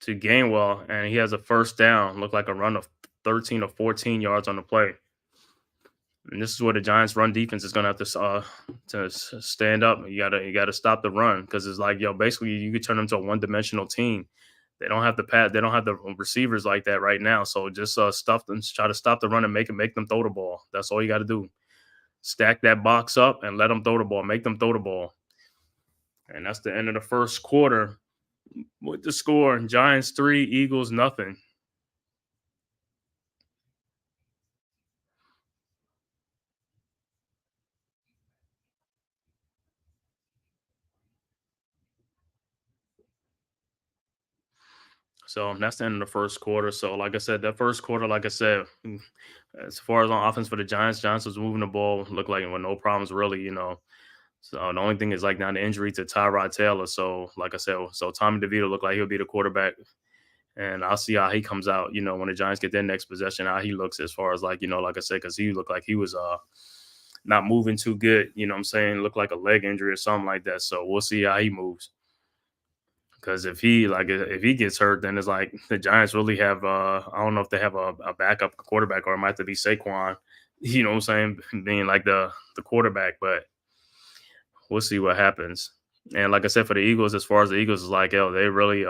Gainwell, and he has a first down. Look like a run of 13 or 14 yards on the play. And this is where the Giants' run defense is going to have to stand up. You gotta stop the run, because it's like, basically you could turn them to a one-dimensional team. They don't have the pad. They don't have the receivers like that right now. So just stuff them, try to stop the run and make them throw the ball. That's all you got to do. Stack that box up and let them throw the ball. Make them throw the ball. And that's the end of the first quarter with the score: Giants 3, Eagles nothing. So that's the end of the first quarter. So like I said, that first quarter, as far as on offense for the Giants was moving the ball, looked like with no problems really, So the only thing is, like, now the injury to Tyrod Taylor. So like I said, so Tommy DeVito looked like he'll be the quarterback. And I'll see how he comes out, when the Giants get their next possession, how he looks, as far as, like I said, because he looked like he was not moving too good. You know what I'm saying? Looked like a leg injury or something like that. So we'll see how he moves. Because if he gets hurt, then it's like the Giants really have I don't know if they have a backup quarterback, or it might have to be Saquon, you know what I'm saying, being like the quarterback, but we'll see what happens. And like I said, for the Eagles, as far as the Eagles is like, they really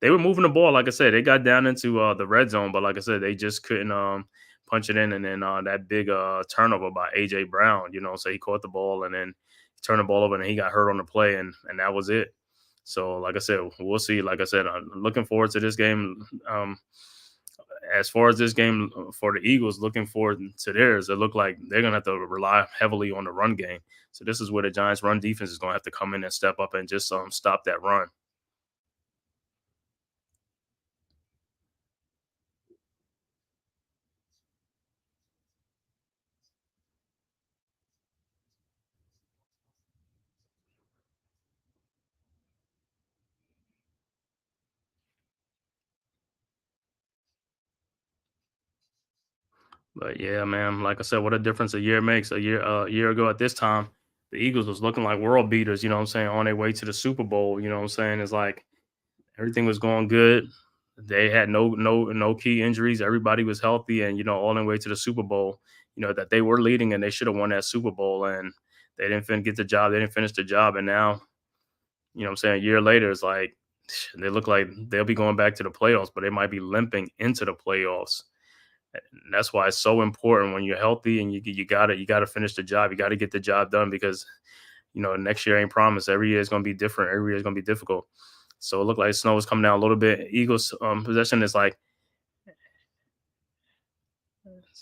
they were moving the ball. Like I said, they got down into the red zone, but like I said, they just couldn't punch it in. And then that big turnover by AJ Brown, so he caught the ball and then turned the ball over, and he got hurt on the play, and that was it. So like I said, we'll see. Like I said, I'm looking forward to this game. As far as this game for the Eagles, looking forward to theirs, it looked like they're going to have to rely heavily on the run game. So this is where the Giants' run defense is going to have to come in and step up and just stop that run. But yeah, man, like I said, what a difference a year makes. A year ago at this time, the Eagles was looking like world beaters, you know what I'm saying, on their way to the Super Bowl. You know what I'm saying? It's like everything was going good. They had no key injuries. Everybody was healthy, and all the way to the Super Bowl. That they were leading, and they should have won that Super Bowl, and they didn't get the job. They didn't finish the job, and now, what I'm saying, a year later, it's like they look like they'll be going back to the playoffs, but they might be limping into the playoffs. And that's why it's so important when you're healthy and you gotta finish the job. You got to get the job done, because next year ain't promised. Every year is going to be different. Every year is going to be difficult. So it looked like snow is coming down a little bit. Eagles possession is like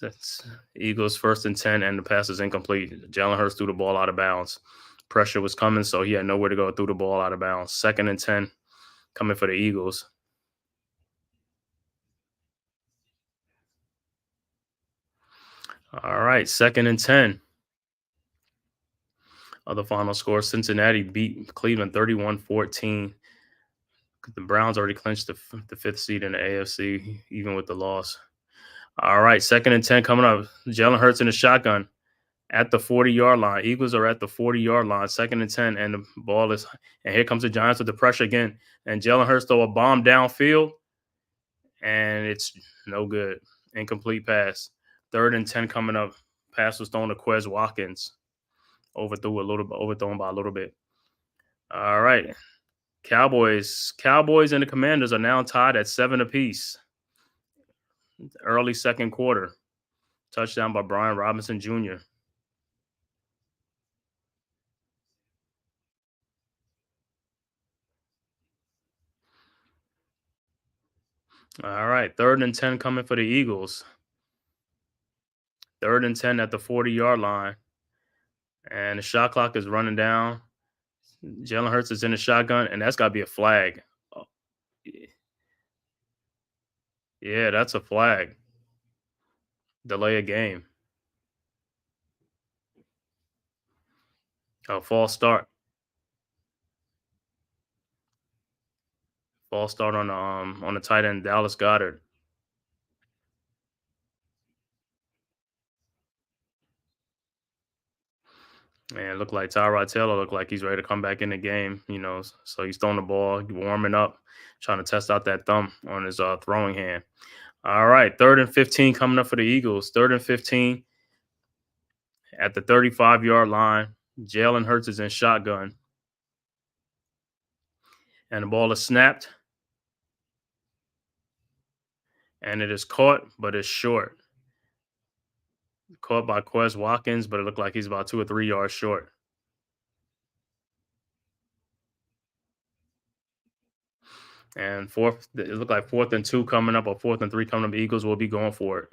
That's Eagles 1st and 10, and the pass is incomplete. Jalen Hurts threw the ball out of bounds. Pressure was coming, so he had nowhere to go. Threw the ball out of bounds. 2nd and 10 coming for the Eagles. All right, 2nd and 10. Other final score, Cincinnati beat Cleveland 31-14. The Browns already clinched the fifth seed in the AFC, even with the loss. All right, 2nd and 10 coming up. Jalen Hurts in the shotgun at the 40-yard line. Eagles are at the 40-yard line, 2nd and 10, and the ball is. And here comes the Giants with the pressure again. And Jalen Hurts throw a bomb downfield, and it's no good. Incomplete pass. 3rd and 10 coming up. Pass was thrown to Quez Watkins. Overthrown by a little bit. All right. Cowboys and the Commanders are now tied at 7 apiece. Early second quarter. Touchdown by Brian Robinson Jr. All right. 3rd and 10 coming for the Eagles. 3rd and 10 at the 40-yard line. And the shot clock is running down. Jalen Hurts is in the shotgun, and that's got to be a flag. Oh, yeah, that's a flag. Delay a game. Oh, false start. False start on the tight end, Dallas Goedert. And it looked like Tyrod Taylor looked like he's ready to come back in the game, So he's throwing the ball, warming up, trying to test out that thumb on his throwing hand. All right, 3rd and 15 coming up for the Eagles. 3rd and 15 at the 35-yard line. Jalen Hurts is in shotgun. And the ball is snapped. And it is caught, but it's short. Caught by Quez Watkins, but it looked like he's about 2 or 3 yards short. And it looked like 4th and 2 coming up, or 4th and 3 coming up. The Eagles will be going for it.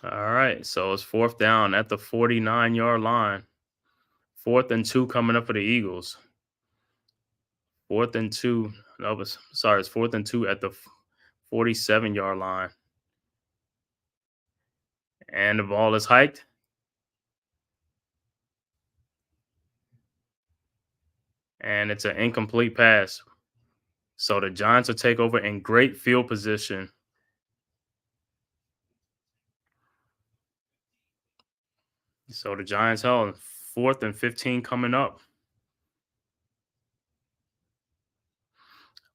All right, so it's 4th down at the 49-yard line. 4th and 2 coming up for the Eagles. 4th and 2. No, it's 4th and 2 at the 47-yard line. And the ball is hiked. And it's an incomplete pass. So the Giants will take over in great field position. So the Giants held 4th and 15 coming up.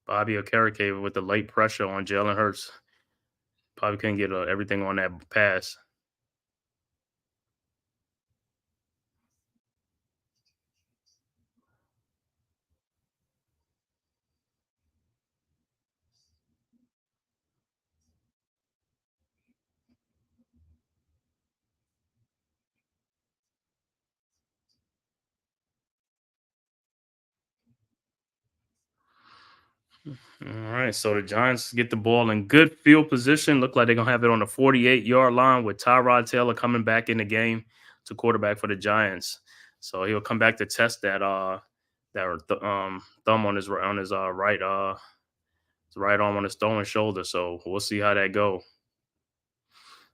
Bobby Okereke with the late pressure on Jalen Hurts. Probably couldn't get everything on that pass. All right, so the Giants get the ball in good field position. Look like they're going to have it on the 48-yard line with Tyrod Taylor coming back in the game to quarterback for the Giants. So he'll come back to test that thumb on his right arm on his throwing shoulder. So we'll see how that go.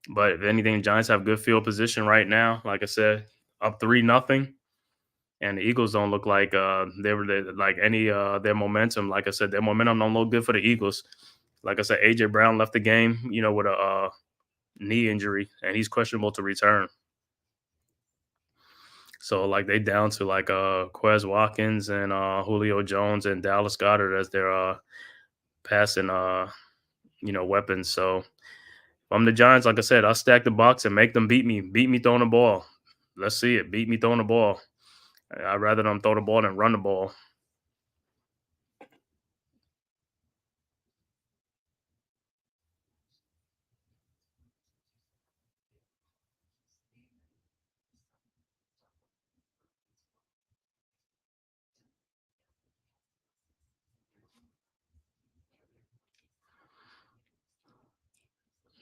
But if anything, the Giants have good field position right now. Like I said, up 3-0. And the Eagles don't look like their momentum. Like I said, their momentum don't look good for the Eagles. Like I said, AJ Brown left the game, with a knee injury, and he's questionable to return. So like they down to like Quez Watkins and Julio Jones and Dallas Goedert as their passing weapons. So if I'm the Giants, like I said, I'll stack the box and make them beat me throwing the ball. Let's see it. Beat me throwing the ball. I'd rather them throw the ball than run the ball.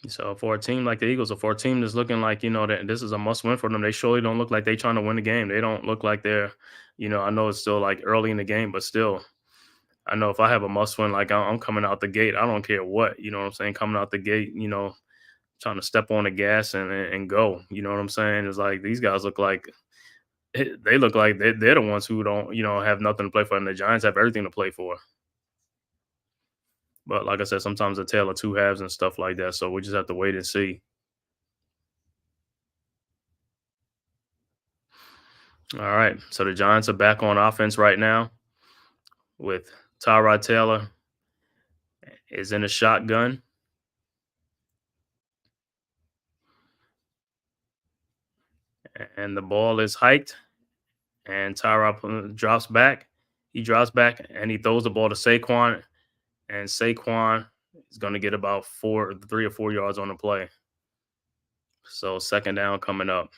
So for a team like the Eagles, or for a team that's looking like, that this is a must win for them, they surely don't look like they're trying to win the game. They don't look like they're, I know it's still like early in the game, but still, I know if I have a must win, like I'm coming out the gate, I don't care what, you know what I'm saying? Coming out the gate, trying to step on the gas and go, you know what I'm saying? It's like these guys look like they look like they're the ones who don't, have nothing to play for, and the Giants have everything to play for. But like I said, sometimes a tale of two halves and stuff like that. So we just have to wait and see. All right. So the Giants are back on offense right now with Tyrod Taylor is in a shotgun. And the ball is hiked. And Tyrod drops back. He drops back and he throws the ball to Saquon. And Saquon is going to get about 3 or 4 yards on the play. So second down coming up.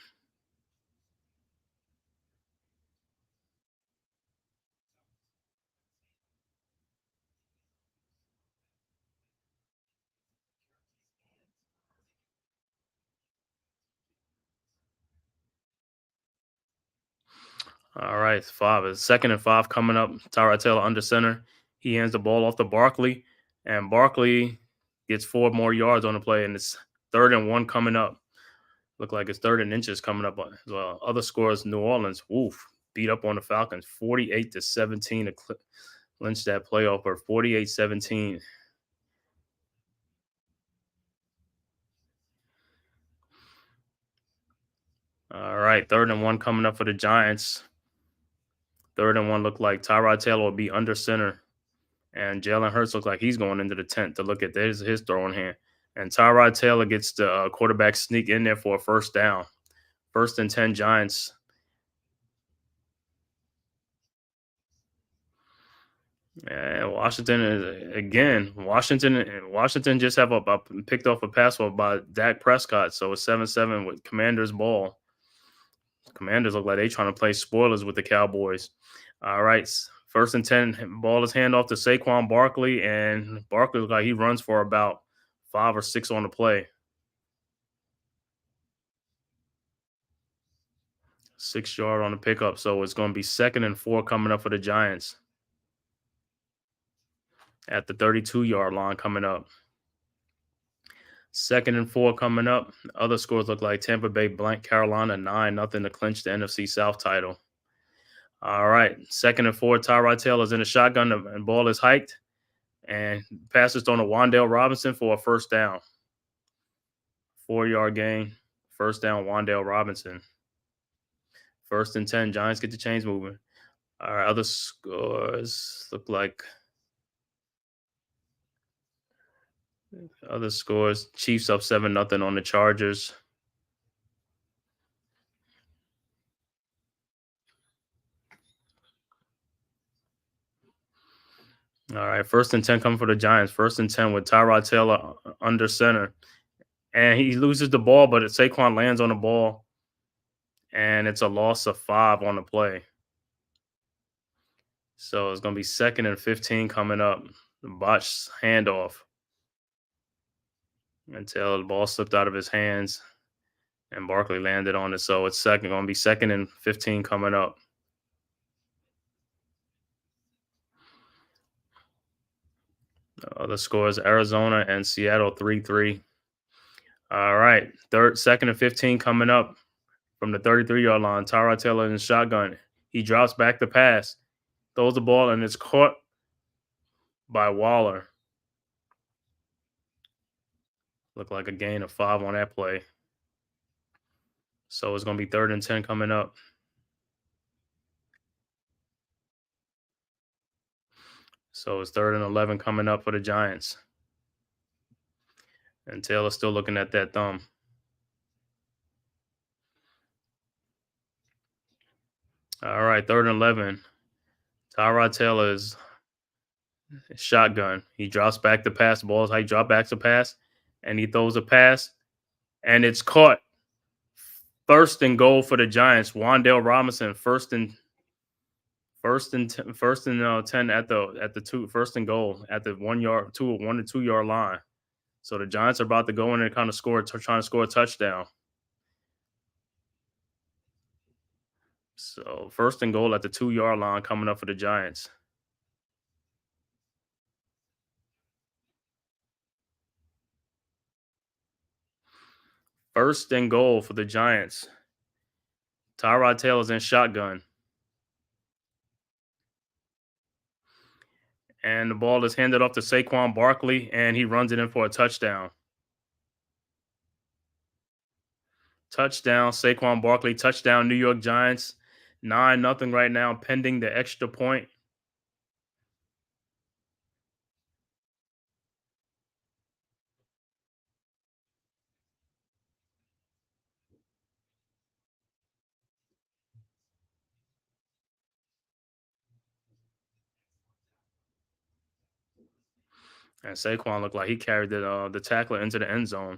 All right, 5 is 2nd and 5 coming up. Tyrod Taylor under center. He hands the ball off to Barkley, and Barkley gets 4 more yards on the play, and it's 3rd and 1 coming up. Look like it's 3rd and inches coming up as well. Other scores: New Orleans, beat up on the Falcons, 48-17 to clinch that playoff, or 48-17. All right, 3rd and 1 coming up for the Giants. 3rd and 1 look like Tyrod Taylor will be under center. And Jalen Hurts looks like he's going into the tent to look at his throwing hand. And Tyrod Taylor gets the quarterback sneak in there for a first down. 1st and 10 Giants. And Washington just have picked off a pass by Dak Prescott. So it's 7-7 with Commanders ball. Commanders look like they trying to play spoilers with the Cowboys. All right. 1st and 10, ball is hand off to Saquon Barkley, and Barkley looks like he runs for about 5 or 6 on the play. 6 yard on the pickup. So it's going to be 2nd and 4 coming up for the Giants at the 32-yard line coming up. 2nd and 4 coming up. Other scores look like Tampa Bay blank Carolina 9-0 to clinch the NFC South title. All right. 2nd and 4. Tyrod Taylor's in a shotgun and ball is hiked. And passes thrown to Wan'Dale Robinson for a first down. 4-yard gain. First down, Wan'Dale Robinson. 1st and 10. Giants get the chains moving. All right. Other scores look like Chiefs up 7-0 on the Chargers. All right, 1st and 10 coming for the Giants. 1st and 10 with Tyrod Taylor under center. And he loses the ball, but Saquon lands on the ball. And it's a loss of 5 on the play. So it's going to be 2nd and 15 coming up. The botched handoff. Until the ball slipped out of his hands. And Barkley landed on it. So it's going to be 2nd and 15 coming up. Other scores: Arizona and Seattle 3-3. All right, 2nd and 15 coming up from the 33-yard line. Tyrod Taylor in the shotgun. He drops back to pass, throws the ball, and it's caught by Waller. Looked like a gain of 5 on that play. So it's going to be 3rd and 10 coming up. So it's 3rd and 11 coming up for the Giants. And Taylor's still looking at that thumb. All right, 3rd and 11. Tyrod Taylor is shotgun. He drops back to pass. The ball is high. He drops back to pass, and he throws a pass, and it's caught. 1st and goal for the Giants. Wan'Dale Robinson, 1st and 10 at the 1st and goal at the 1 to 2 yard line. So the Giants are about to go in and kind of trying to score a touchdown. So 1st and goal at the 2-yard line coming up for the Giants. First and goal for the Giants. Tyrod Taylor's in shotgun. And the ball is handed off to Saquon Barkley, and he runs it in for a touchdown. Touchdown, Saquon Barkley. Touchdown, New York Giants. 9-0 right now, pending the extra point. And Saquon looked like he carried the tackler into the end zone.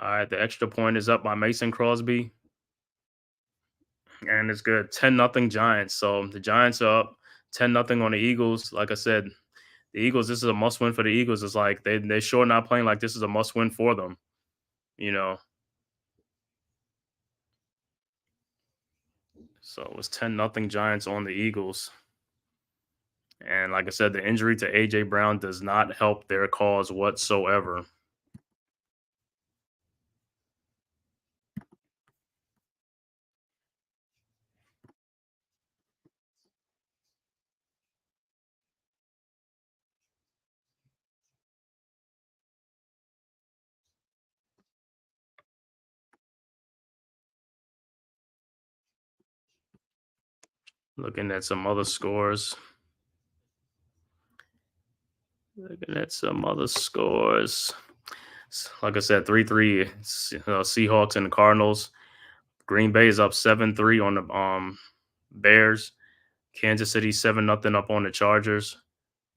All right, the extra point is up by Mason Crosby. And it's good. 10-0 Giants. So the Giants are up 10-0 on the Eagles. Like I said, the Eagles, this is a must win for the Eagles. It's like they're sure not playing like this is a must win for them. You know. So it was 10-0 Giants on the Eagles. And like I said, the injury to A.J. Brown does not help their cause whatsoever. Looking at some other scores. Like I said, 3-3 Seahawks and the Cardinals. Green Bay is up 7-3 on the Bears. Kansas City 7-0 up on the Chargers.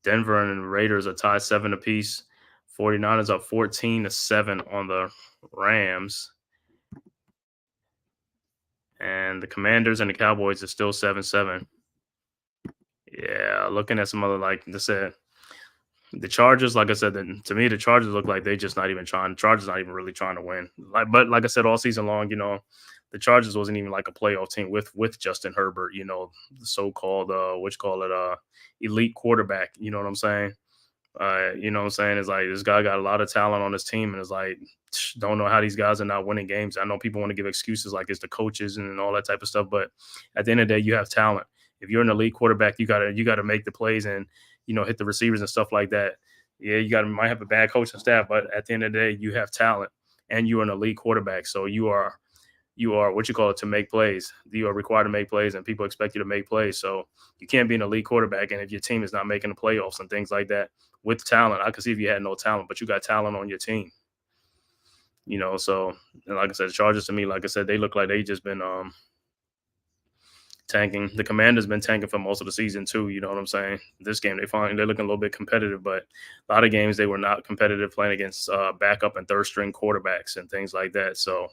Denver and the Raiders are tied 7 apiece. 49ers up 14-7 on the Rams. And the Commanders and the Cowboys are still 7-7. Yeah, looking at some other, like I said, the Chargers, like I said, to me, the Chargers look like they're just not even trying. The Chargers not even really trying to win. But like I said, all season long, the Chargers wasn't even like a playoff team with Justin Herbert, the so-called elite quarterback. You know what I'm saying? It's like this guy got a lot of talent on his team, and it's like don't know how these guys are not winning games. I know people want to give excuses like it's the coaches and all that type of stuff, but at the end of the day, you have talent. If you're an elite quarterback, you gotta make the plays and hit the receivers and stuff like that. Yeah, might have a bad coaching staff, but at the end of the day, you have talent and you're an elite quarterback. So you are to make plays. You are required to make plays, and people expect you to make plays. So you can't be an elite quarterback, and if your team is not making the playoffs and things like that with talent, I could see if you had no talent, but you got talent on your team. So and like I said, the Chargers to me, like I said, they look like they just been tanking. The Commanders been tanking for most of the season too. You know what I'm saying? This game they're looking a little bit competitive, but a lot of games they were not competitive playing against backup and third string quarterbacks and things like that. So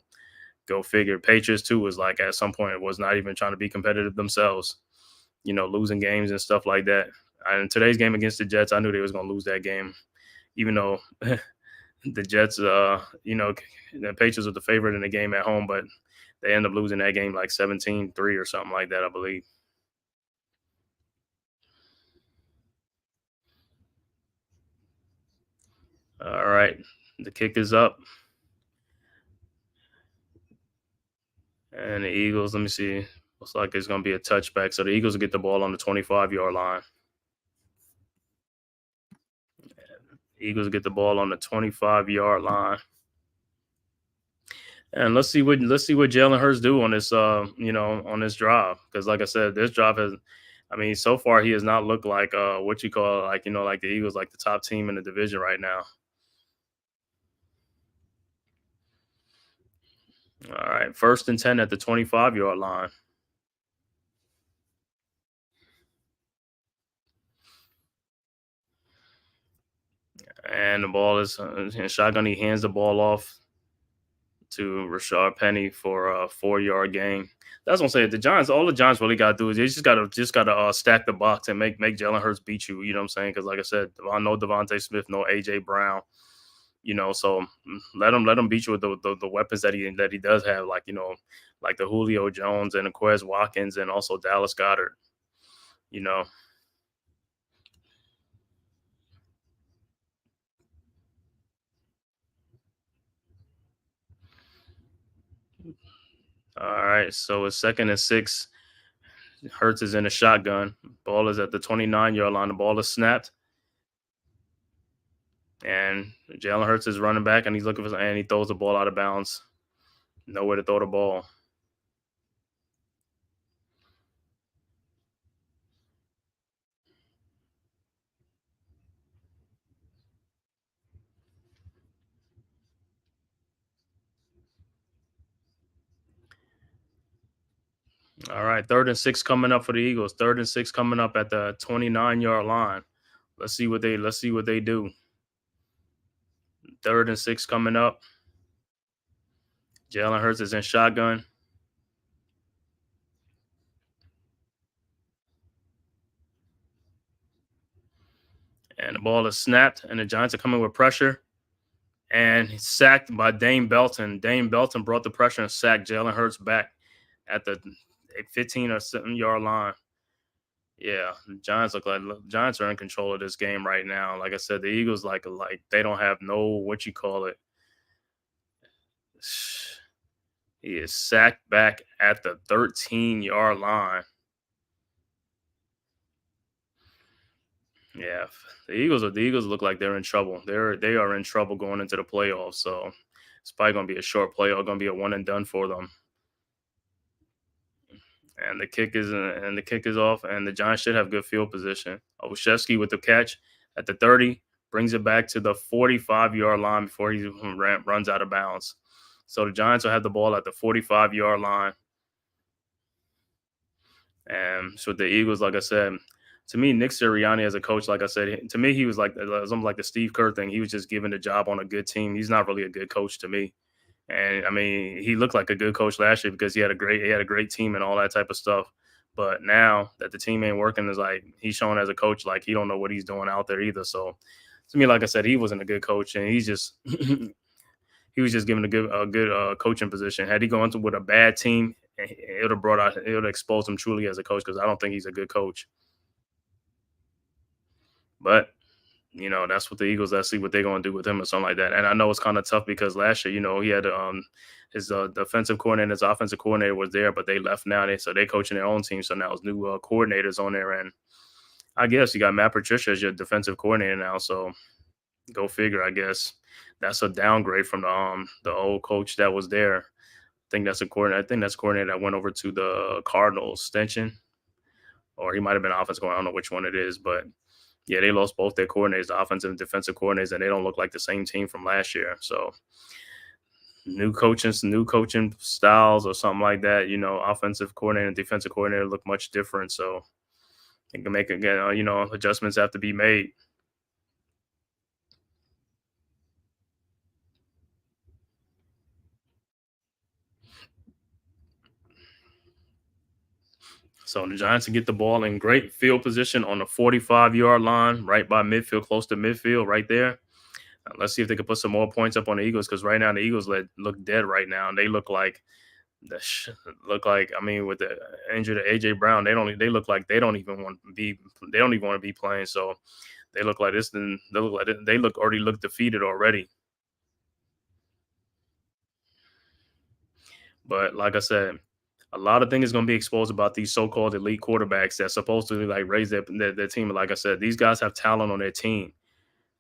go figure. Patriots too was like at some point was not even trying to be competitive themselves. Losing games and stuff like that. And today's game against the Jets, I knew they was going to lose that game, even though the Jets, the Patriots were the favorite in the game at home, but they end up losing that game like 17-3 or something like that, I believe. All right. The kick is up. And the Eagles, let me see. Looks like it's going to be a touchback. So the Eagles will get the ball on the 25-yard line. Eagles get the ball on the 25-yard line. And let's see what Jalen Hurts do on this on this drive, because like I said, this drive so far he has not looked like like the Eagles, like the top team in the division right now. All right, 1st and 10 at the 25-yard line. And the ball is in shotgun. He hands the ball off to Rashard Penny for a 4-yard gain. That's what I'm saying. All the Giants really got to do is they just gotta stack the box and make Jalen Hurts beat you. You know what I'm saying? Because like I said, no Devontae Smith, no AJ Brown. So let him beat you with the weapons that he does have, like like the Julio Jones and Quez Watkins and also Dallas Goddard. You know. All right, so it's 2nd and 6. Hurts is in a shotgun. Ball is at the 29-yard line. The ball is snapped, and Jalen Hurts is running back, and he's looking for, and he throws the ball out of bounds. Nowhere to throw the ball. All right, 3rd and 6 coming up for the Eagles. 3rd and 6 coming up at the 29-yard line. Let's see what they do. 3rd and 6 coming up. Jalen Hurts is in shotgun. And the ball is snapped, and the Giants are coming with pressure. And he's sacked by Dane Belton. Dane Belton brought the pressure and sacked Jalen Hurts back at the 15 or 7-yard line. Yeah, the Giants are in control of this game right now. Like I said, the Eagles like they don't have no what you call it. He is sacked back at the 13-yard line. Yeah, the Eagles look like they're in trouble. They are in trouble going into the playoffs. So it's probably going to be a short playoff, going to be a one and done for them. And the kick is off, and the Giants should have good field position. Olszewski with the catch at the 30 brings it back to the 45-yard line before he runs out of bounds. So the Giants will have the ball at the 45-yard line. And so the Eagles, like I said, to me, Nick Sirianni as a coach, like I said, to me, he was like something like the Steve Kerr thing. He was just giving the job on a good team. He's not really a good coach to me. And I mean, he looked like a good coach last year because he had a great team and all that type of stuff. But now that the team ain't working, is like he's showing as a coach like he don't know what he's doing out there either. So to me, like I said, he wasn't a good coach, and he's just he was just given a good coaching position. Had he gone to with a bad team, it would have exposed him truly as a coach, because I don't think he's a good coach. But that's what the Eagles. Let's see what they're going to do with him or something like that. And I know it's kind of tough because last year, he had his defensive coordinator, his offensive coordinator was there, but they left now. So they're coaching their own team. So now it's new coordinators on there. And I guess you got Matt Patricia as your defensive coordinator now. So go figure, I guess. That's a downgrade from the old coach that was there. I think that's a coordinator that went over to the Cardinals, Stenchen. Or he might have been offensive coordinator. I don't know which one it is, but yeah, they lost both their coordinators, the offensive and defensive coordinators, and they don't look like the same team from last year. So new coaching styles or something like that, offensive coordinator and defensive coordinator look much different. So it can make, again, adjustments have to be made. So the Giants can get the ball in great field position on the 45-yard line, right by midfield, close to midfield, right there. Let's see if they can put some more points up on the Eagles, because right now the Eagles look dead right now, and they look like I mean, with the injury to AJ Brown, they look like they don't even want to be playing. So they look like this. Then they already look defeated already. But like I said, a lot of things is going to be exposed about these so-called elite quarterbacks that's supposed to like raise their team. Like I said, these guys have talent on their team,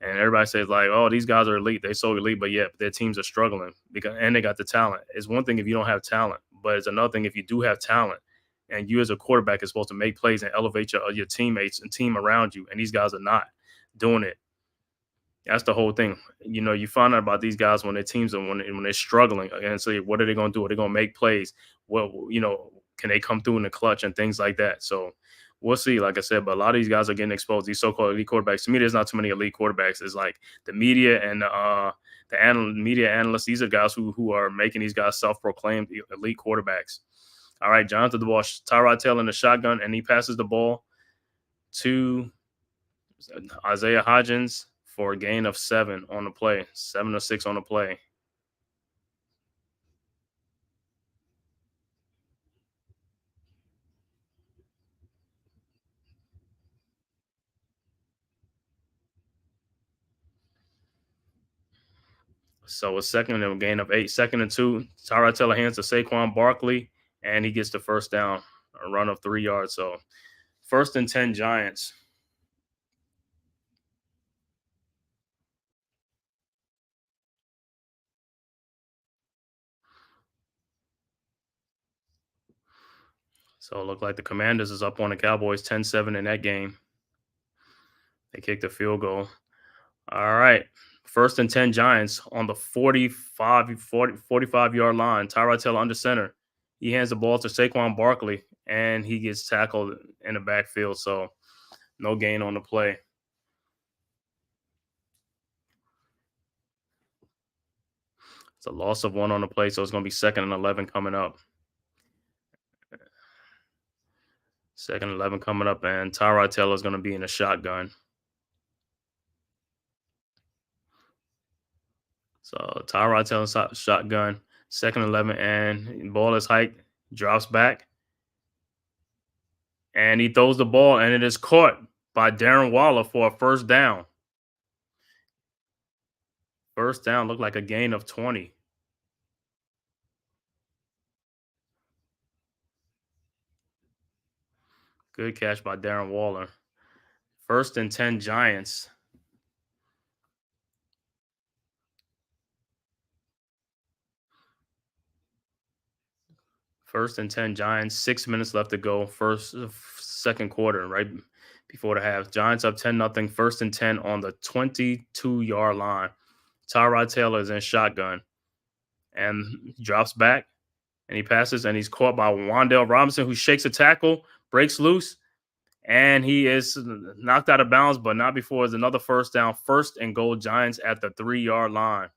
and everybody says like, "Oh, these guys are elite. They're so elite," but yeah, their teams are struggling and they got the talent. It's one thing if you don't have talent, but it's another thing if you do have talent, and you as a quarterback is supposed to make plays and elevate your teammates and team around you, and these guys are not doing it. That's the whole thing. You find out about these guys when their teams are when they're struggling, and say, what are they going to do? Are they going to make plays? Well, can they come through in the clutch and things like that? So we'll see. Like I said, but a lot of these guys are getting exposed. These so-called elite quarterbacks. To me, there's not too many elite quarterbacks. It's like the media and media analysts. These are guys who are making these guys self-proclaimed elite quarterbacks. All right, Jonathan the ball. Tyrod Taylor in the shotgun, and he passes the ball to Isaiah Hodgins for a gain of 7 on the play. 7 or 6 on the play. So a second and a gain of 8. 2nd and 2. Tyrod Taylor hands to Saquon Barkley, and he gets the first down, a run of 3 yards. So 1st and 10 Giants. So it looked like the Commanders is up on the Cowboys 10-7 in that game. They kicked a field goal. All right. 1st and 10 Giants on the 45-yard line. Tyrod Taylor under center. He hands the ball to Saquon Barkley, and he gets tackled in the backfield. So no gain on the play. It's a loss of 1 on the play, so it's going to be 2nd and 11 coming up. 2nd and 11 coming up, and Tyrod Taylor is going to be in a shotgun. So Tyrod Taylor shotgun, 2nd and 11, and ball is hiked, drops back, and he throws the ball, and it is caught by Darren Waller for a first down. First down looked like a gain of 20. Good catch by Darren Waller. 1st and 10 Giants. First and 10 Giants. 6 minutes left to go. Second quarter, right before the half. Giants up 10-0. 1st and 10 on the 22-yard line. Tyrod Taylor is in shotgun and drops back, and he passes, and he's caught by Wan'Dale Robinson, who shakes a tackle, breaks loose, and he is knocked out of bounds, but not before it's another first down. 1st and goal, Giants at the 3-yard line.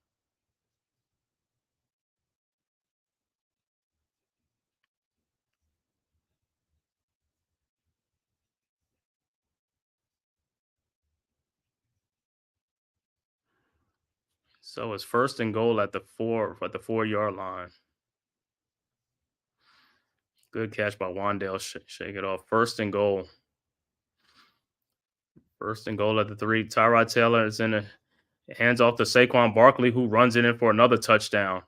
So it's 1st and goal at the 4-yard line. Good catch by Wan'Dale. Shake it off. 1st and goal. 1st and goal at the 3. Tyrod Taylor is in a hands off to Saquon Barkley, who runs it in for another touchdown.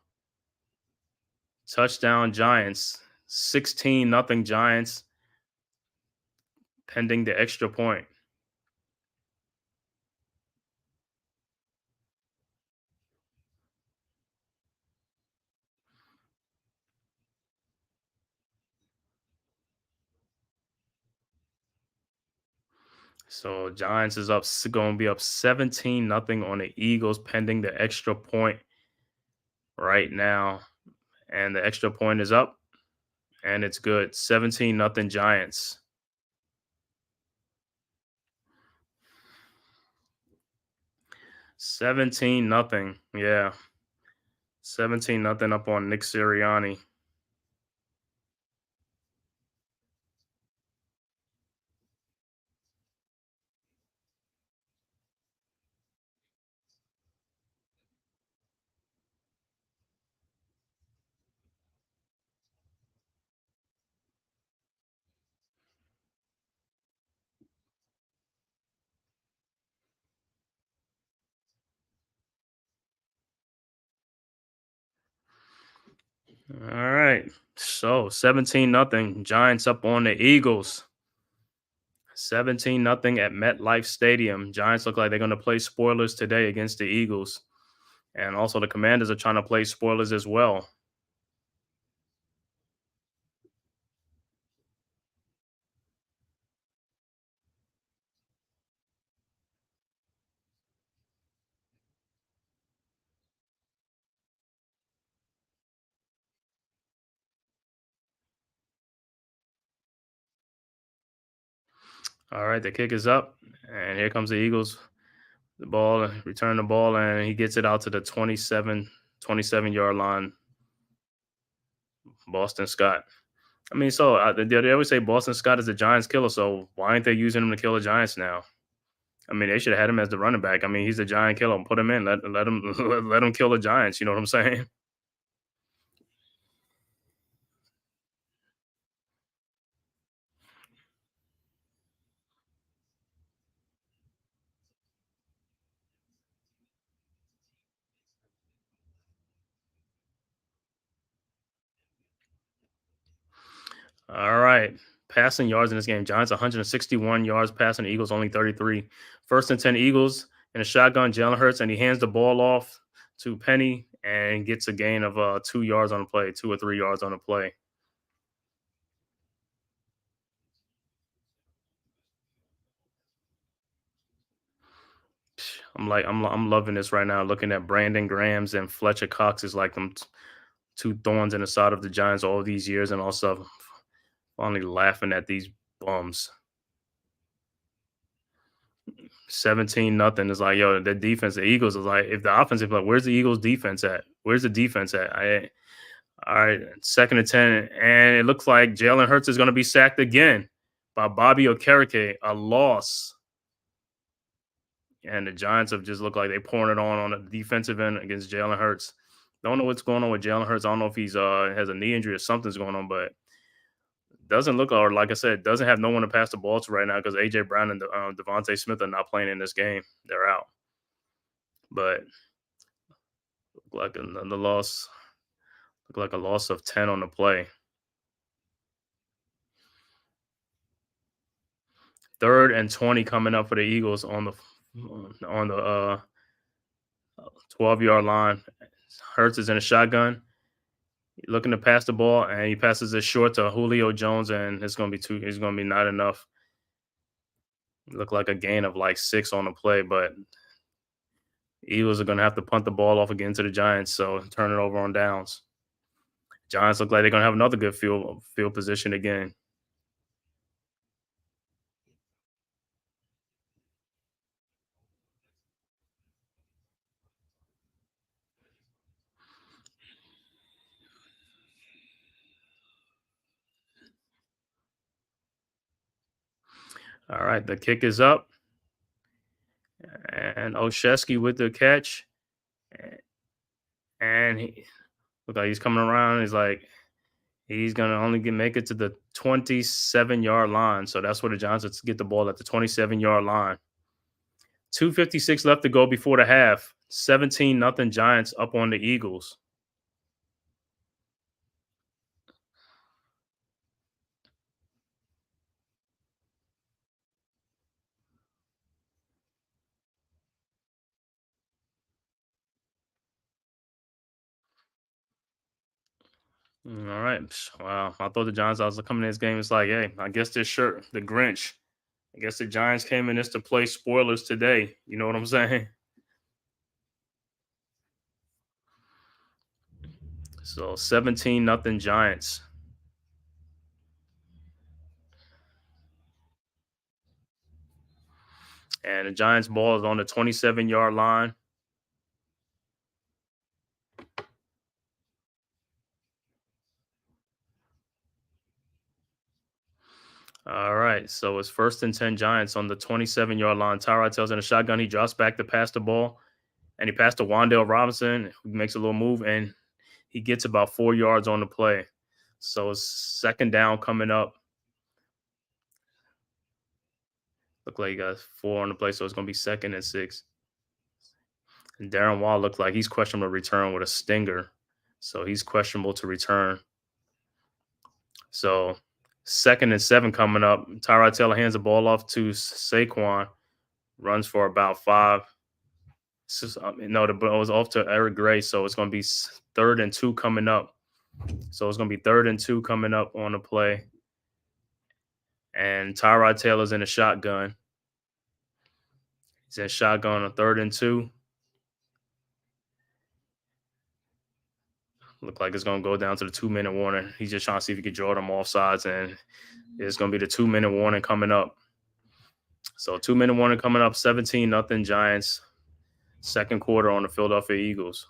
Touchdown Giants. 16-0 Giants, pending the extra point. So Giants is going to be up 17-0 on the Eagles, pending the extra point right now. And the extra point is up, and it's good. 17-0 Giants. $17-0. Yeah. 17-0 up on Nick Sirianni. All right. So 17-0. Giants up on the Eagles. 17-0 at MetLife Stadium. Giants look like they're going to play spoilers today against the Eagles. And also the Commanders are trying to play spoilers as well. All right, the kick is up, and here comes the Eagles. The ball, return the ball, and he gets it out to the 27-yard line. Boston Scott. I mean, so they always say Boston Scott is the Giants killer, so why aren't they using him to kill the Giants now? I mean, they should have had him as the running back. I mean, he's a giant killer. Put him in. Let him let him kill the Giants. You know what I'm saying? All right. Passing yards in this game. Giants 161 yards passing. The Eagles only 33. First and 10 Eagles in a shotgun. Jalen Hurts, and he hands the ball off to Penny and gets a gain of 2 yards on the play, 2 or 3 yards on the play. I'm loving this right now. Looking at Brandon Grahams and Fletcher Cox is like them two thorns in the side of the Giants all these years, and also finally laughing at these bums. 17-0 is like, yo, the defense, the Eagles is like, if the offense is like, where's the Eagles defense at? Where's the defense at? All right, second and 10. And it looks like Jalen Hurts is going to be sacked again by Bobby Okereke, a loss. And the Giants have just looked like they pouring it on the defensive end against Jalen Hurts. Don't know what's going on with Jalen Hurts. I don't know if he's has a knee injury or something's going on, but doesn't look, or like I said, doesn't have no one to pass the ball to right now because AJ Brown and Devontae Smith are not playing in this game. They're out. But look like another loss. Look like a loss of 10 on the play. Third and 20 coming up for the Eagles on the 12-yard line. Hurts is in a shotgun, looking to pass the ball, and he passes it short to Julio Jones, and it's gonna be not enough. Look like a gain of like 6 on the play, but Eagles are gonna have to punt the ball off again to the Giants, so turn it over on downs. Giants look like they're gonna have another good field position again. All right, the kick is up, and Oshesky with the catch, and he look like he's coming around. He's gonna only make it to the 27-yard line, so that's where the Giants get the ball at the 27-yard line. 2:56 left to go before the half. 17-0 Giants up on the Eagles. All right. Wow. I thought the Giants, I was coming in this game. It's like, hey, I guess this shirt, the Grinch. I guess the Giants came in this to play spoilers today. You know what I'm saying? So 17-0 Giants. And the Giants ball is on the 27-yard line. All right. So it's first and 10 Giants on the 27-yard line. Tyrod Taylor's in a shotgun. He drops back to pass the ball. And he passed to Wan'Dale Robinson, who makes a little move, and he gets about 4 yards on the play. So it's second down coming up. Look like he got 4 on the play, so it's going to be second and 6. And Darren Wall looked like he's questionable to return with a stinger. So he's questionable to return. So second and 7 coming up. Tyrod Taylor hands the ball off to Saquon, runs for about 5. No, the ball was off to Eric Gray, so it's going to be third and 2 coming up. So it's going to be third and 2 coming up on the play. And Tyrod Taylor's in a shotgun. He's in shotgun on third and 2. Look like it's going to go down to the 2-minute warning. He's just trying to see if he can draw them off sides, and it's going to be the 2-minute warning coming up. So 2-minute warning coming up, 17-0 Giants. Second quarter on the Philadelphia Eagles.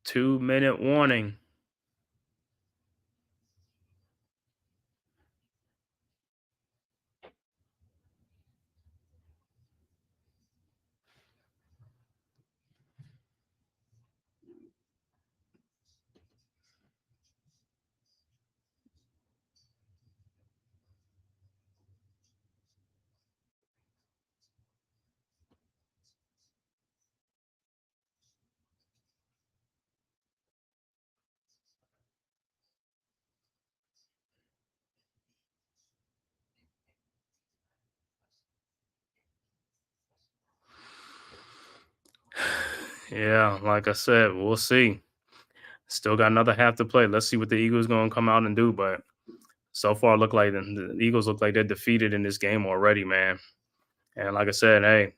Two-minute warning. Yeah, like I said, we'll see. Still got another half to play. Let's see what the Eagles going to come out and do. But so far, look like the Eagles look like they're defeated in this game already, man. And like I said, hey,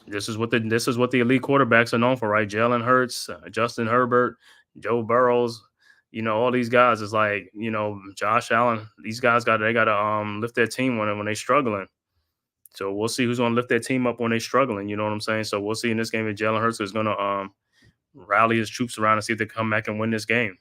this is what the elite quarterbacks are known for, right? Jalen Hurts, Justin Herbert, Joe Burrows. All these guys is like, Josh Allen. These guys got to lift their team when they're struggling. So we'll see who's going to lift their team up when they're struggling. You know what I'm saying? So we'll see in this game if Jalen Hurts is going to rally his troops around and see if they come back and win this game.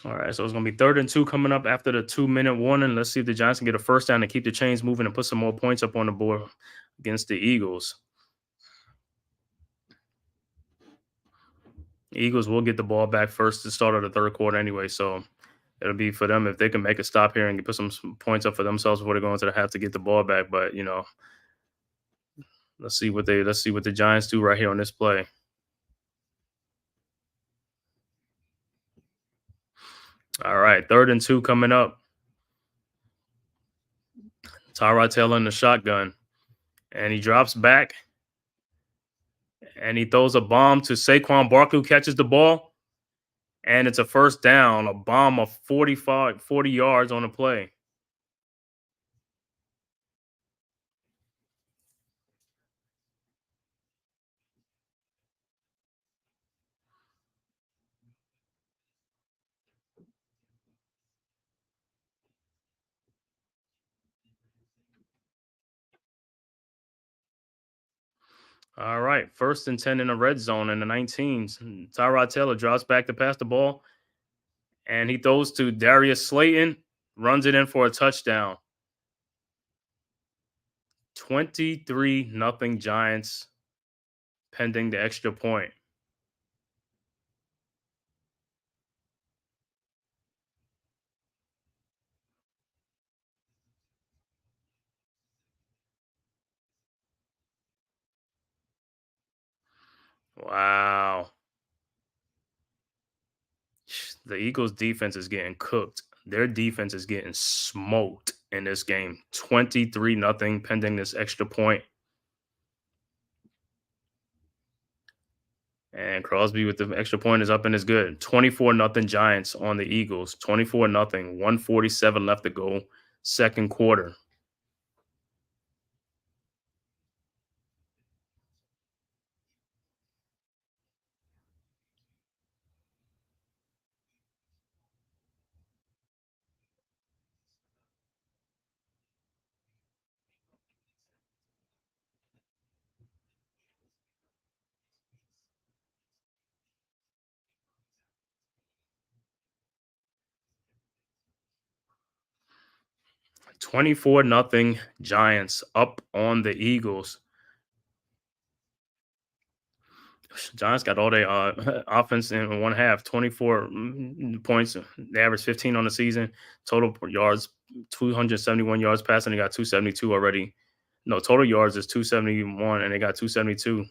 All right, so it's gonna be 3rd and 2 coming up after the 2-minute warning. Let's see if the Giants can get a first down and keep the chains moving and put some more points up on the board against the Eagles. The Eagles will get the ball back first to start of the third quarter anyway, so it'll be for them if they can make a stop here and put some points up for themselves before they go into the half to get the ball back. But let's see what the Giants do right here on this play. All right, 3rd and 2 coming up. Tyrod Taylor in the shotgun, and he drops back and he throws a bomb to Saquon Barkley, who catches the ball, and it's a first down, a bomb of 40 yards on the play. All right, 1st and 10 in the red zone in the 19s. Tyrod Taylor drops back to pass the ball, and he throws to Darius Slayton, runs it in for a touchdown. 23-0 Giants, pending the extra point. Wow. The Eagles defense is getting cooked. Their defense is getting smoked in this game. 23-0 pending this extra point. And Crosby with the extra point is up and is good. 24-0 Giants on the Eagles. 24-0. 147 left to go. Second quarter. $24-0 Giants up on the Eagles. Giants got all their offense in one half. 24 points. They averaged 15 on the season. Total yards, 271 yards passing. They got 272 already. No, total yards is 271, and they got 272.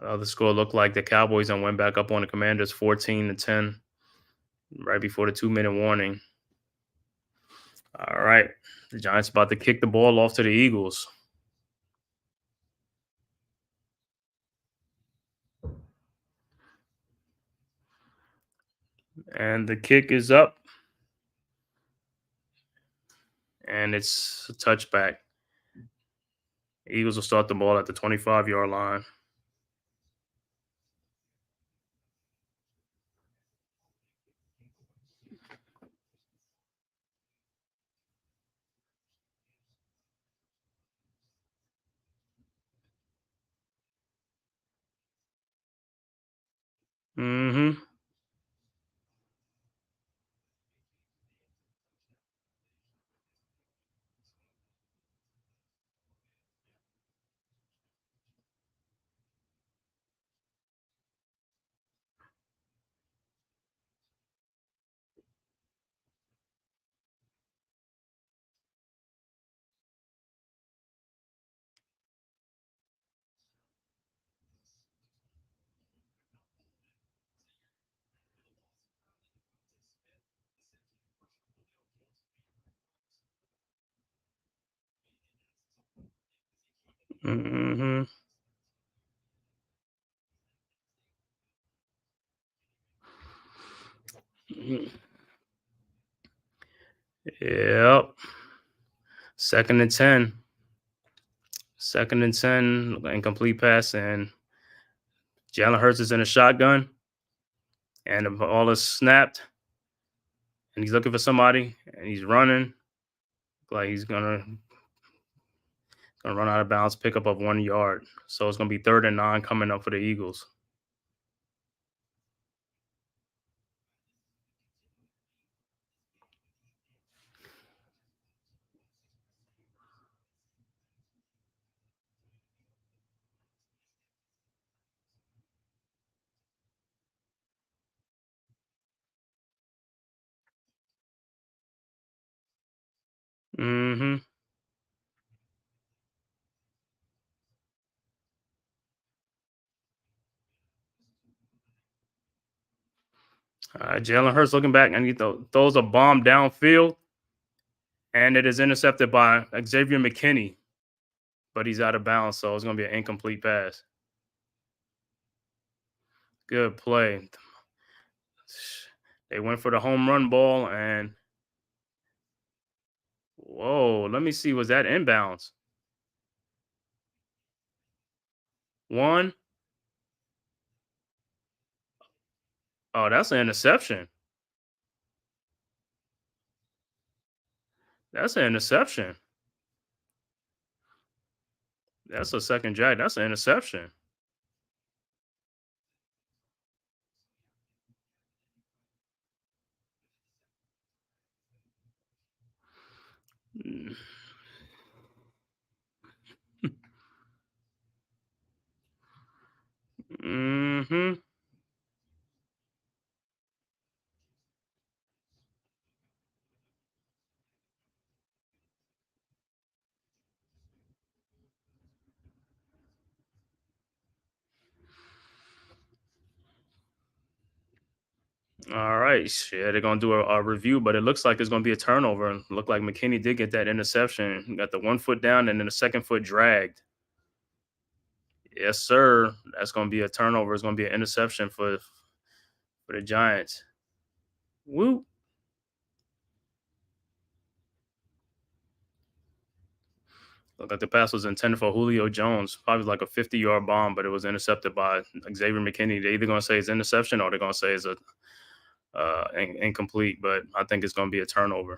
The score looked like the Cowboys and went back up on the Commanders 14-10 right before the 2-minute warning. All right. The Giants about to kick the ball off to the Eagles. And the kick is up. And it's a touchback. Eagles will start the ball at the 25-yard line. Mm-hmm. Mm-hmm. Yep. 2nd and 10. 2nd and 10. Incomplete pass, and Jalen Hurts is in a shotgun, and the ball is snapped, and he's looking for somebody, and he's running like he's gonna run out of bounds, pick up of 1 yard. So it's gonna be 3rd and 9 coming up for the Eagles. Mm-hmm. Jalen Hurts looking back, and he throws a bomb downfield, and it is intercepted by Xavier McKinney, but he's out of bounds, so it's going to be an incomplete pass. Good play. They went for the home run ball, and whoa, let me see. Was that inbounds? One. Oh, that's an interception. That's an interception. That's a second jack. That's an interception. Mm-hmm. All right. Yeah, they're gonna do a review, but it looks like it's gonna be a turnover. And look like McKinney did get that interception. He got the 1 foot down and then the 2nd foot dragged. Yes, sir. That's gonna be a turnover. It's gonna be an interception for the Giants. Woo. Look like the pass was intended for Julio Jones, probably like a 50-yard bomb, but it was intercepted by Xavier McKinney. They're either gonna say it's interception or they're gonna say it's a incomplete. But I think it's gonna be a turnover.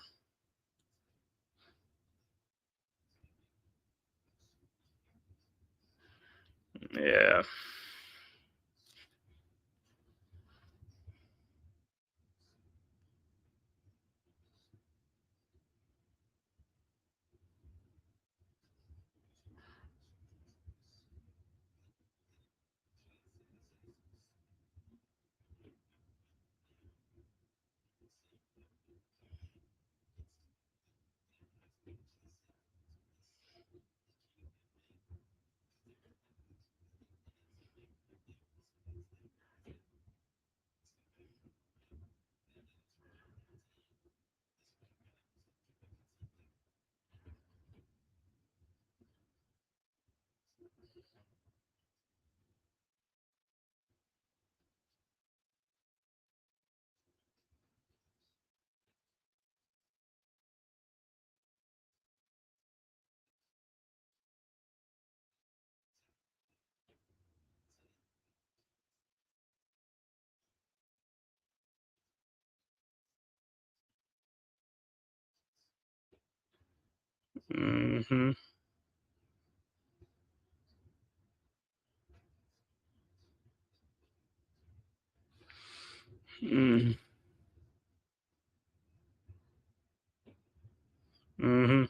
Yeah. Mm-hmm. Mm-hmm. Mm-hmm.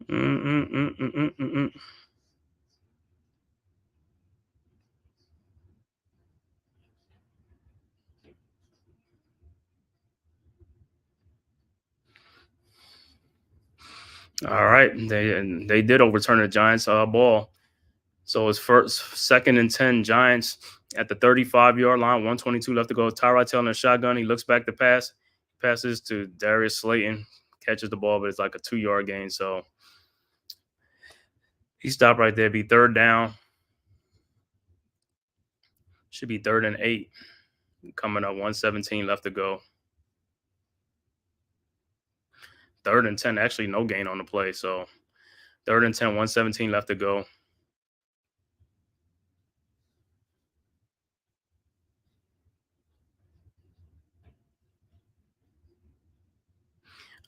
Mm-hmm. All right, they did overturn the Giants ball. So it's second and 10 Giants at the 35-yard line, 122 left to go. Tyrod Taylor in a shotgun. He looks back to pass, passes to Darius Slayton, catches the ball, but it's like a 2-yard gain. So he stopped right there. Be third down. Should be 3rd and 8. Coming up, 117 left to go. 3rd and 10, actually no gain on the play. So 3rd and 10, 117 left to go.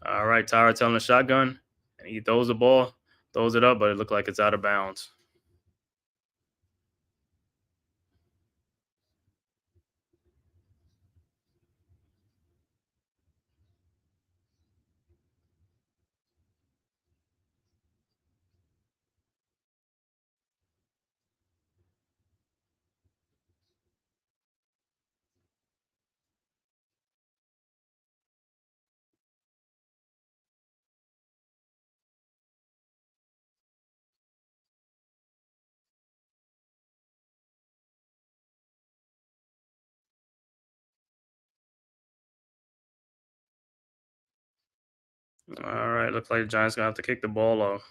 All right, Tyrod Taylor in the shotgun, and he throws the ball, throws it up, but it looked like it's out of bounds. All right, looks like the Giants gonna have to kick the ball off.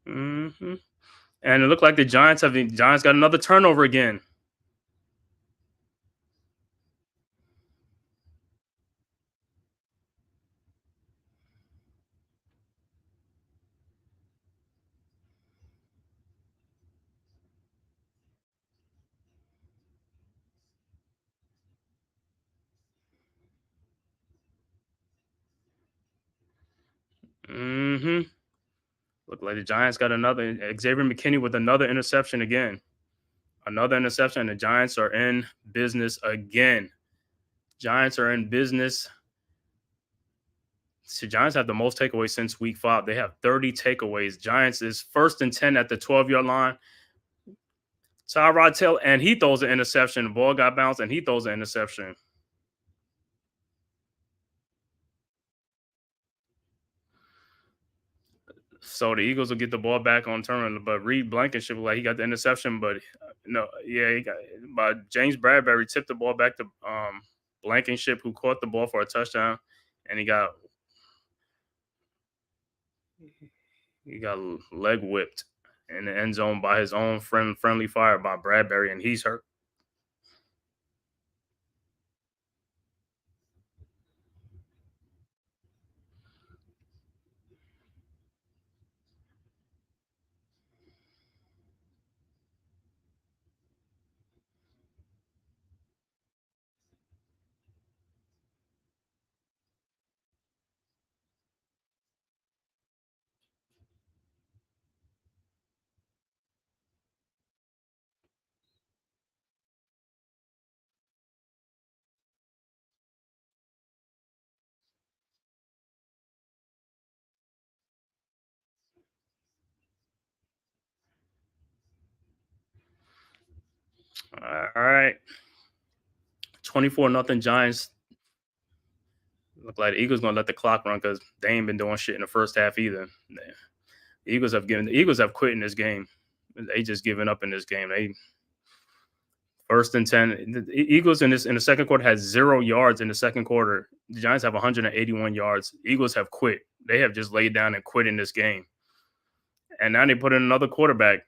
Mm-hmm. And it looked like the Giants got another turnover again. Mm-hmm. Look like the Giants got another Xavier McKinney with another interception again. Another interception. The Giants are in business again. Giants are in business. The Giants have the most takeaways since week 5. They have 30 takeaways. Giants is 1st and 10 at the 12-yard line. Tyrod Taylor, and he throws an interception. The ball got bounced, and he throws an interception. So the Eagles will get the ball back on turn, but Reed Blankenship, like, he got the interception, but no, yeah, but James Bradbury tipped the ball back to Blankenship, who caught the ball for a touchdown, and he got leg whipped in the end zone by his own friendly fire by Bradbury, and he's hurt. All right, 24-0 Giants. Look like the Eagles gonna let the clock run because they ain't been doing shit in the first half either. The Eagles have quit in this game. They just given up in this game. They 1st and 10. The Eagles in the second quarter had 0 yards in the second quarter. The Giants have 181 yards. Eagles have quit. They have just laid down and quit in this game. And now they put in another quarterback.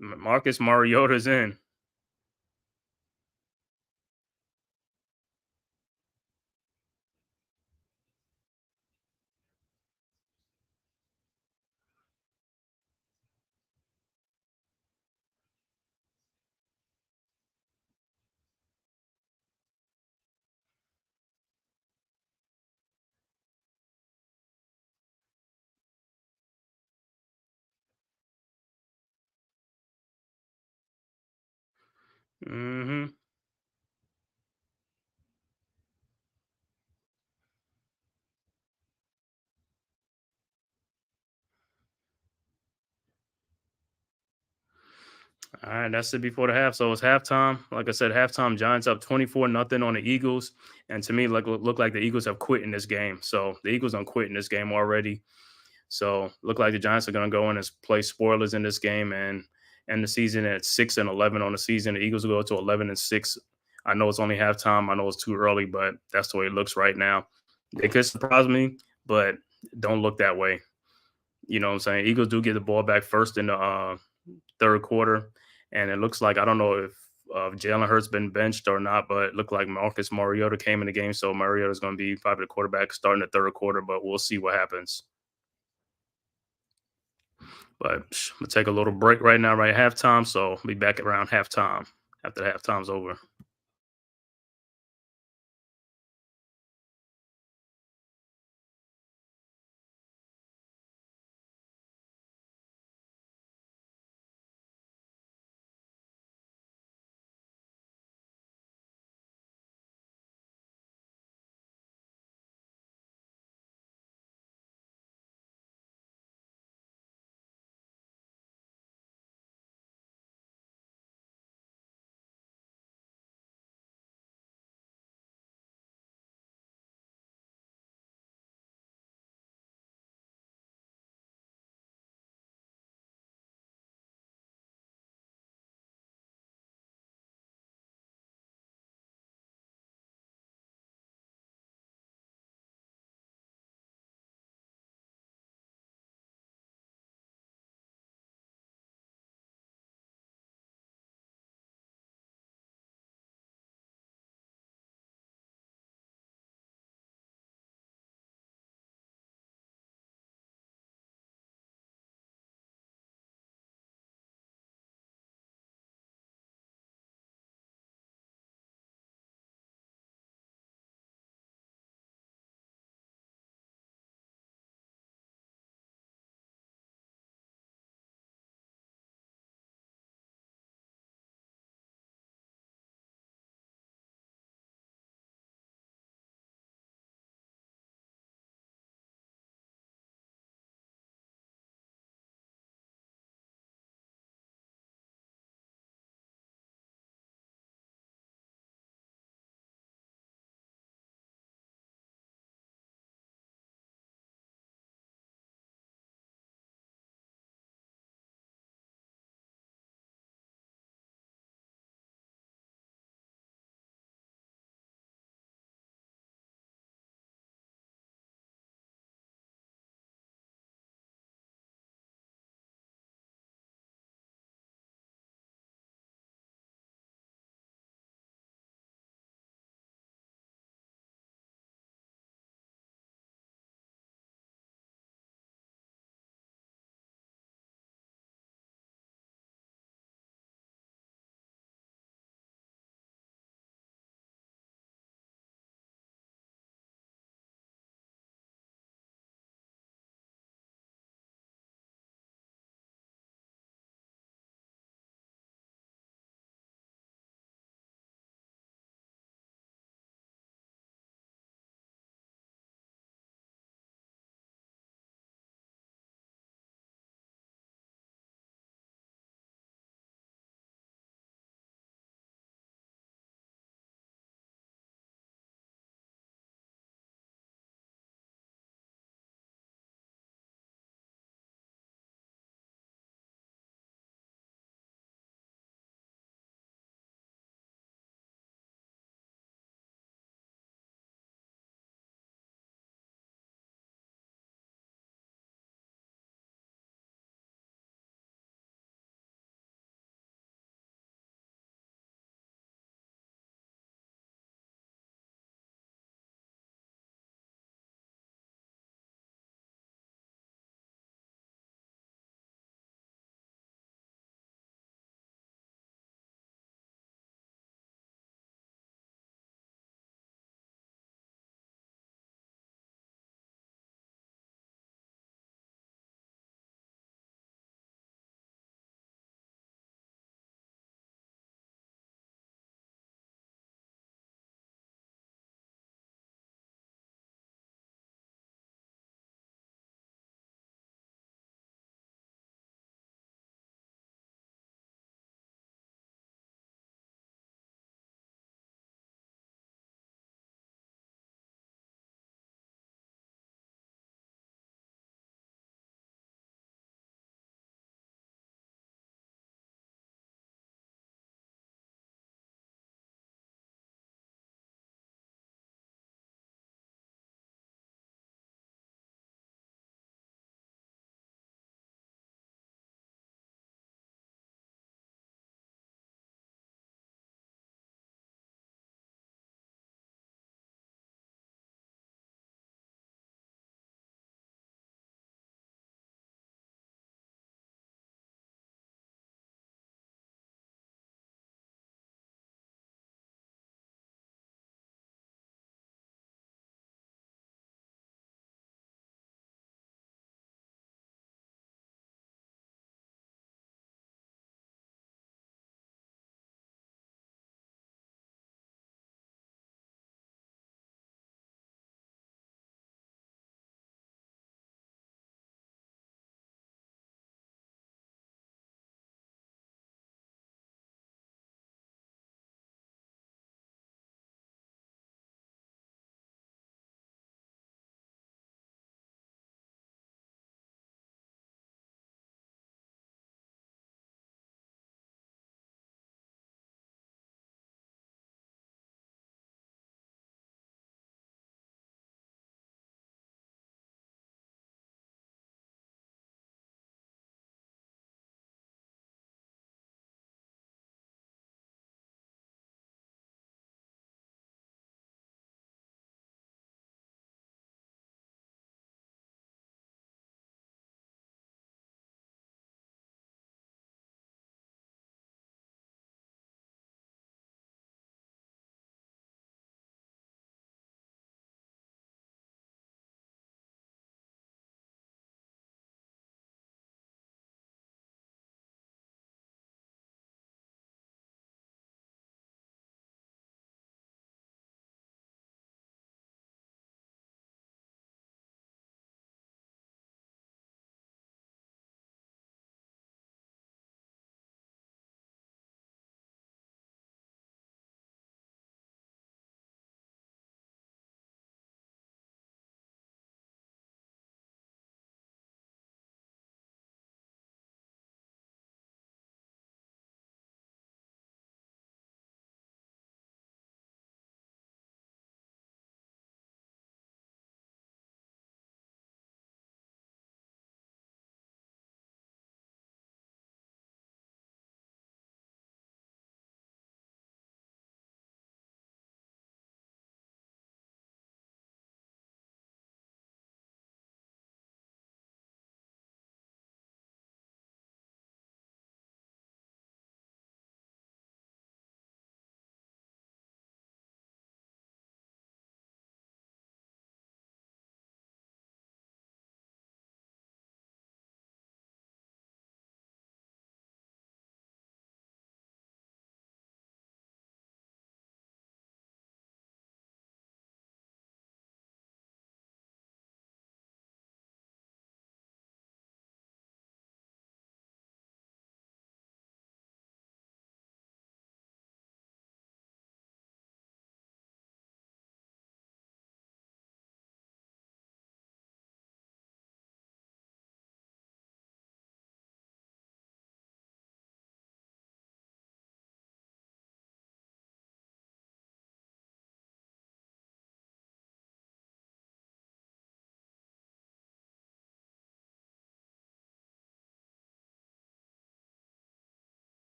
Marcus Mariota's in. Mm-hmm. All right, that's it before the half. So it's halftime. Like I said, halftime. Giants up 24-0 on the Eagles, and to me, look like the Eagles have quit in this game. So the Eagles don't quit in this game already. So look like the Giants are going to go in as play spoilers in this game and end the season at 6-11 on the season. The Eagles will go to 11-6. I know it's only halftime. I know it's too early, but that's the way it looks right now. They could surprise me, but don't look that way. You know what I'm saying? Eagles do get the ball back first in the third quarter, and it looks like I don't know if Jalen Hurts been benched or not, but it looked like Marcus Mariota came in the game, so Mariota is going to be probably the quarterback starting the third quarter, but we'll see what happens. But I'm gonna take a little break right now, right at halftime. So I'll be back around halftime after the halftime's over.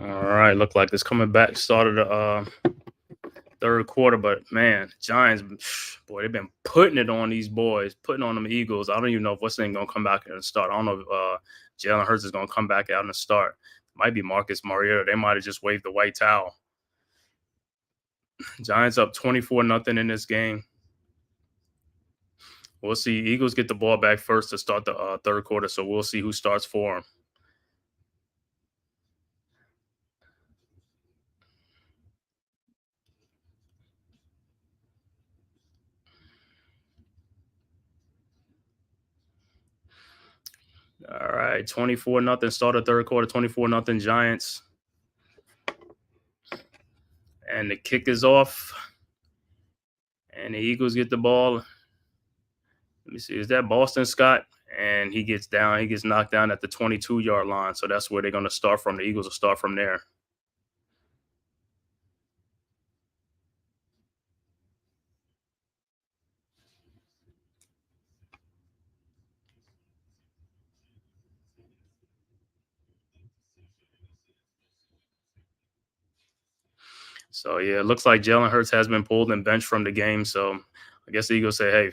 All right, look like it's coming back. Started the third quarter, but man, Giants, boy, they've been putting it on these boys, putting on them Eagles. I don't even know if what's going to come back and start. I don't know if Jalen Hurts is going to come back out and start. Might be Marcus Mariota. They might have just waved the white towel. Giants up 24-0 in this game. We'll see. Eagles get the ball back first to start the third quarter, so we'll see who starts for them. All right, 24-0. Start the third quarter, 24-0 Giants. And the kick is off. And the Eagles get the ball. Let me see. Is that Boston Scott? And he gets down. He gets knocked down at the 22-yard line. So that's where they're going to start from. The Eagles will start from there. So, yeah, it looks like Jalen Hurts has been pulled and benched from the game. So I guess the Eagles say, hey,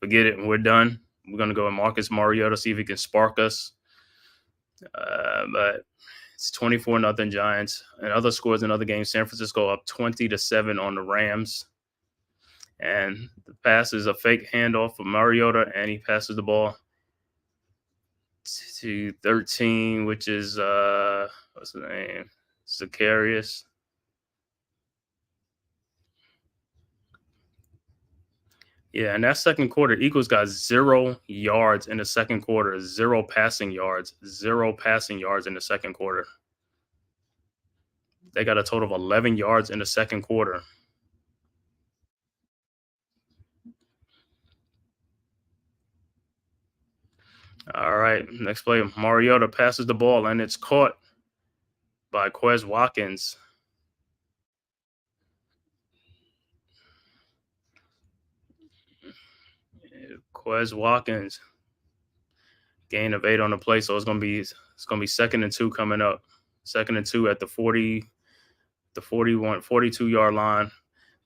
forget it. We're done. We're going to go with Marcus Mariota, see if he can spark us. But it's 24-0 Giants. And other scores in other games, San Francisco up 20-7 on the Rams. And the pass is a fake handoff for Mariota, and he passes the ball to 13, which is, what's his name? Zacharias. Yeah, in that second quarter, Eagles got 0 yards in the second quarter, 0 passing yards in the second quarter. They got a total of 11 yards in the second quarter. All right, next play, Mariota passes the ball, and it's caught by Quez Watkins. Quez Watkins, gain of 8 on the play, so it's gonna be 2nd and 2 coming up. 2nd and 2 at the 42-yard line.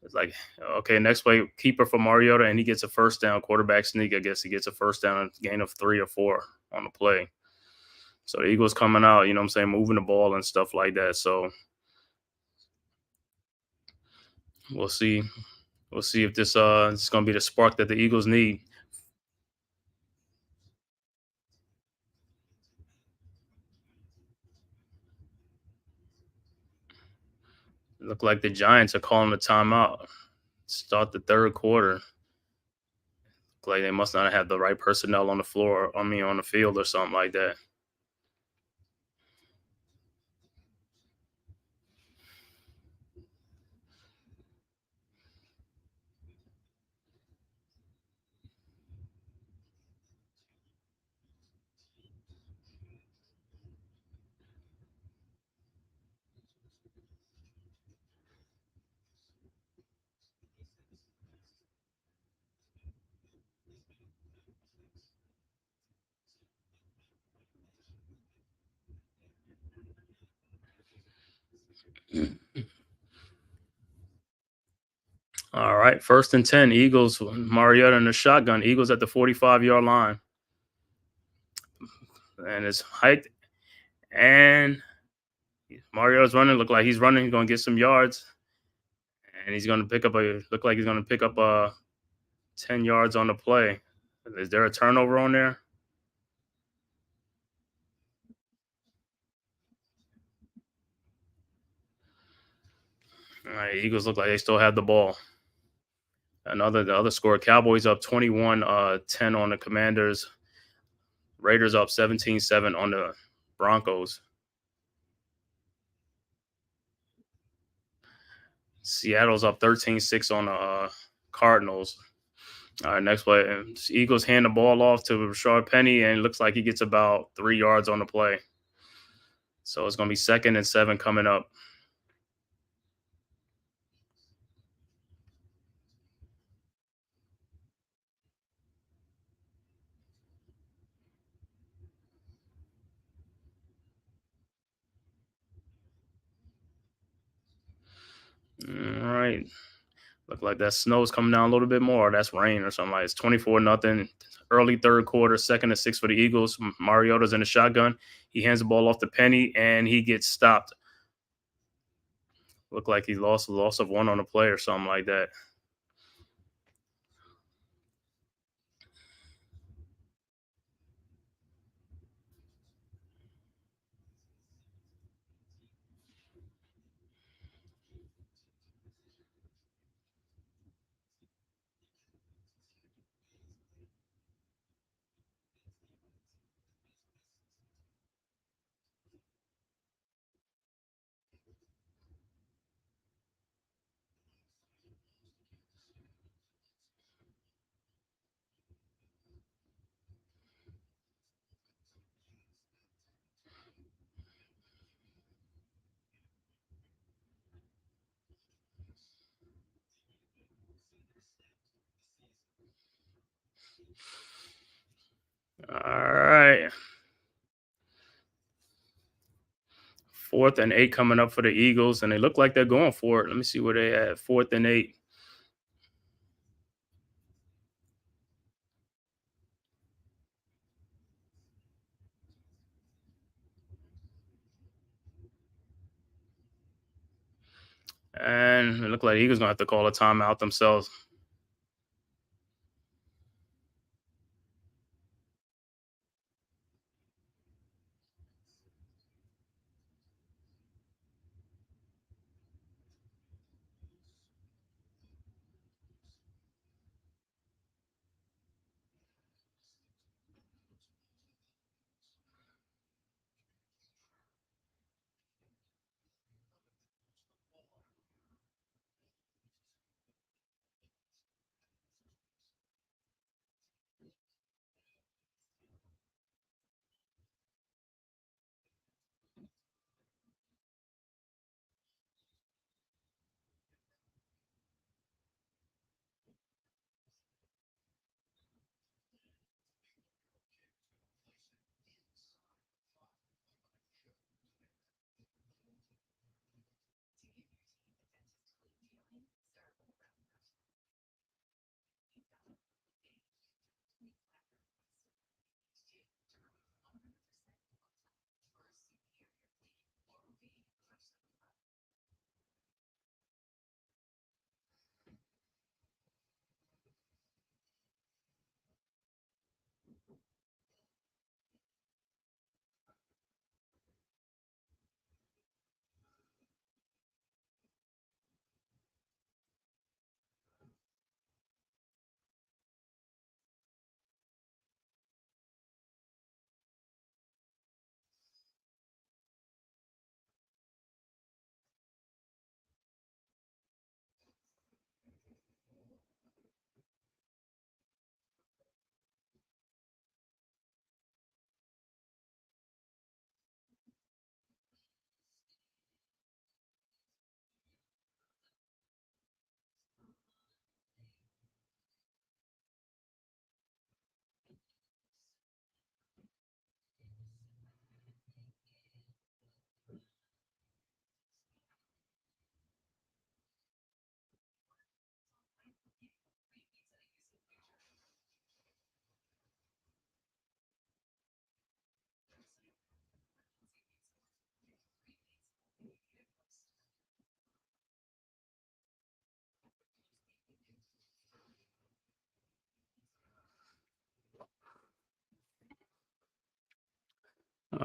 It's like, okay, next play, keeper for Mariota, and he gets a first down. Quarterback sneak, I guess he gets a first down, gain of 3 or 4 on the play. So the Eagles coming out, you know what I'm saying, moving the ball and stuff like that. So we'll see. We'll see if this is going to be the spark that the Eagles need. Look like the Giants are calling the timeout. Start the third quarter. Look like they must not have the right personnel on the floor. On the field or something like that. All right, 1st and 10. Eagles, Mariota in the shotgun. Eagles at the 45-yard line. And it's hiked. And Mariota's running. Look like he's running. He's going to get some yards. And he's going to pick up 10 yards on the play. Is there a turnover on there? All right, Eagles look like they still have the ball. The other score, Cowboys up 21-10 on the Commanders. Raiders up 17-7 on the Broncos. Seattle's up 13-6 on the Cardinals. All right, next play. Eagles hand the ball off to Rashard Penny, and it looks like he gets about 3 yards on the play. So it's going to be 2nd and 7 coming up. All right. Look like that snow's coming down a little bit more. That's rain or something like it's 24-0. Early third quarter, 2nd and 6 for the Eagles. Mariota's in the shotgun. He hands the ball off to Penny and he gets stopped. Look like he lost of one on a play or something like that. All right. 4th and 8 coming up for the Eagles, and they look like they're going for it. Let me see where they at. 4th and 8. And it looked like the Eagles gonna have to call a timeout themselves.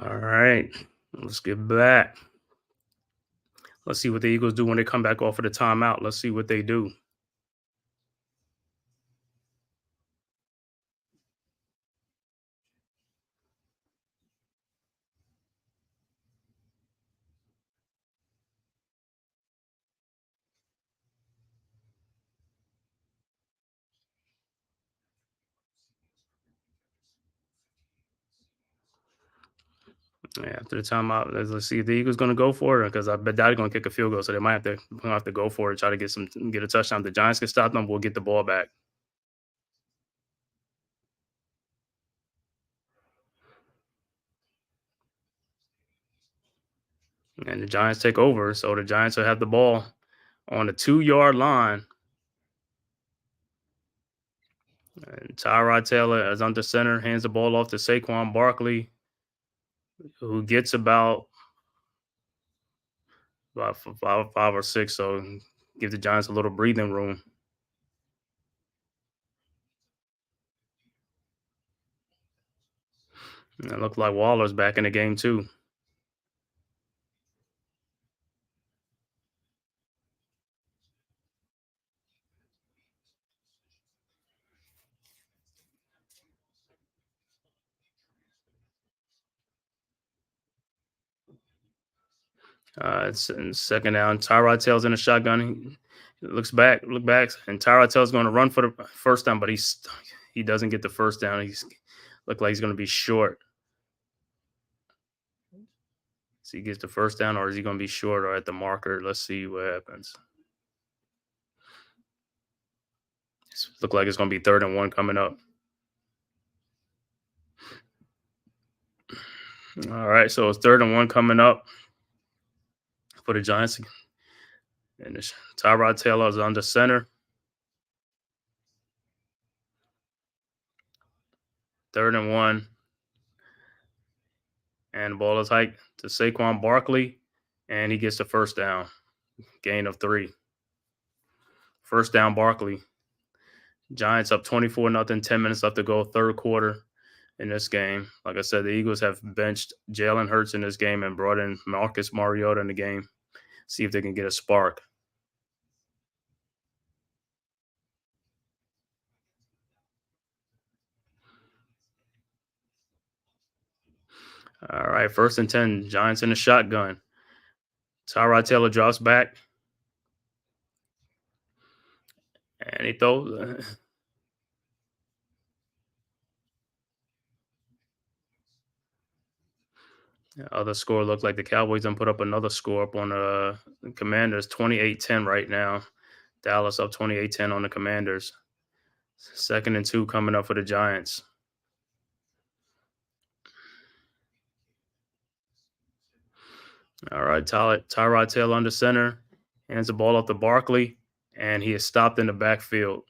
All right. Let's get back. Let's see what the Eagles do when they come back off of the timeout. Let's see what they do. Yeah, after the timeout, let's see if the Eagles going to go for it because I bet they're going to kick a field goal, so they might have to go for it, try to get a touchdown. The Giants can stop them. We'll get the ball back, and the Giants take over. So the Giants will have the ball on the 2-yard line. And Tyrod Taylor is under center, hands the ball off to Saquon Barkley, who gets about five or six, so give the Giants a little breathing room. And it looked like Waller's back in the game too. It's in second down. Tyrod Taylor's in the shotgun. He looks back, and Tyrod Taylor's going to run for the first down, but he doesn't get the first down. He's look like he's going to be short. So he gets the first down, or is he going to be short or at the marker? Let's see what happens. Look like it's going to be 3rd and 1 coming up. All right, so it's 3rd and 1 coming up for the Giants. And Tyrod Taylor is under center. 3rd and 1. And the ball is hiked to Saquon Barkley, and he gets the first down. Gain of 3. First down, Barkley. Giants up 24-0, 10 minutes left to go, 3rd quarter in this game. Like I said, the Eagles have benched Jalen Hurts in this game and brought in Marcus Mariota in the game. See if they can get a spark. All right, 1st and 10, Giants in the shotgun. Tyrod Taylor drops back. And he throws. Other score looked like the Cowboys done put up another score up on the Commanders, 28-10 right now. Dallas up 28-10 on the Commanders. 2nd and 2 coming up for the Giants. All right, Tyrod Taylor under center. Hands the ball off to Barkley, and he is stopped in the backfield.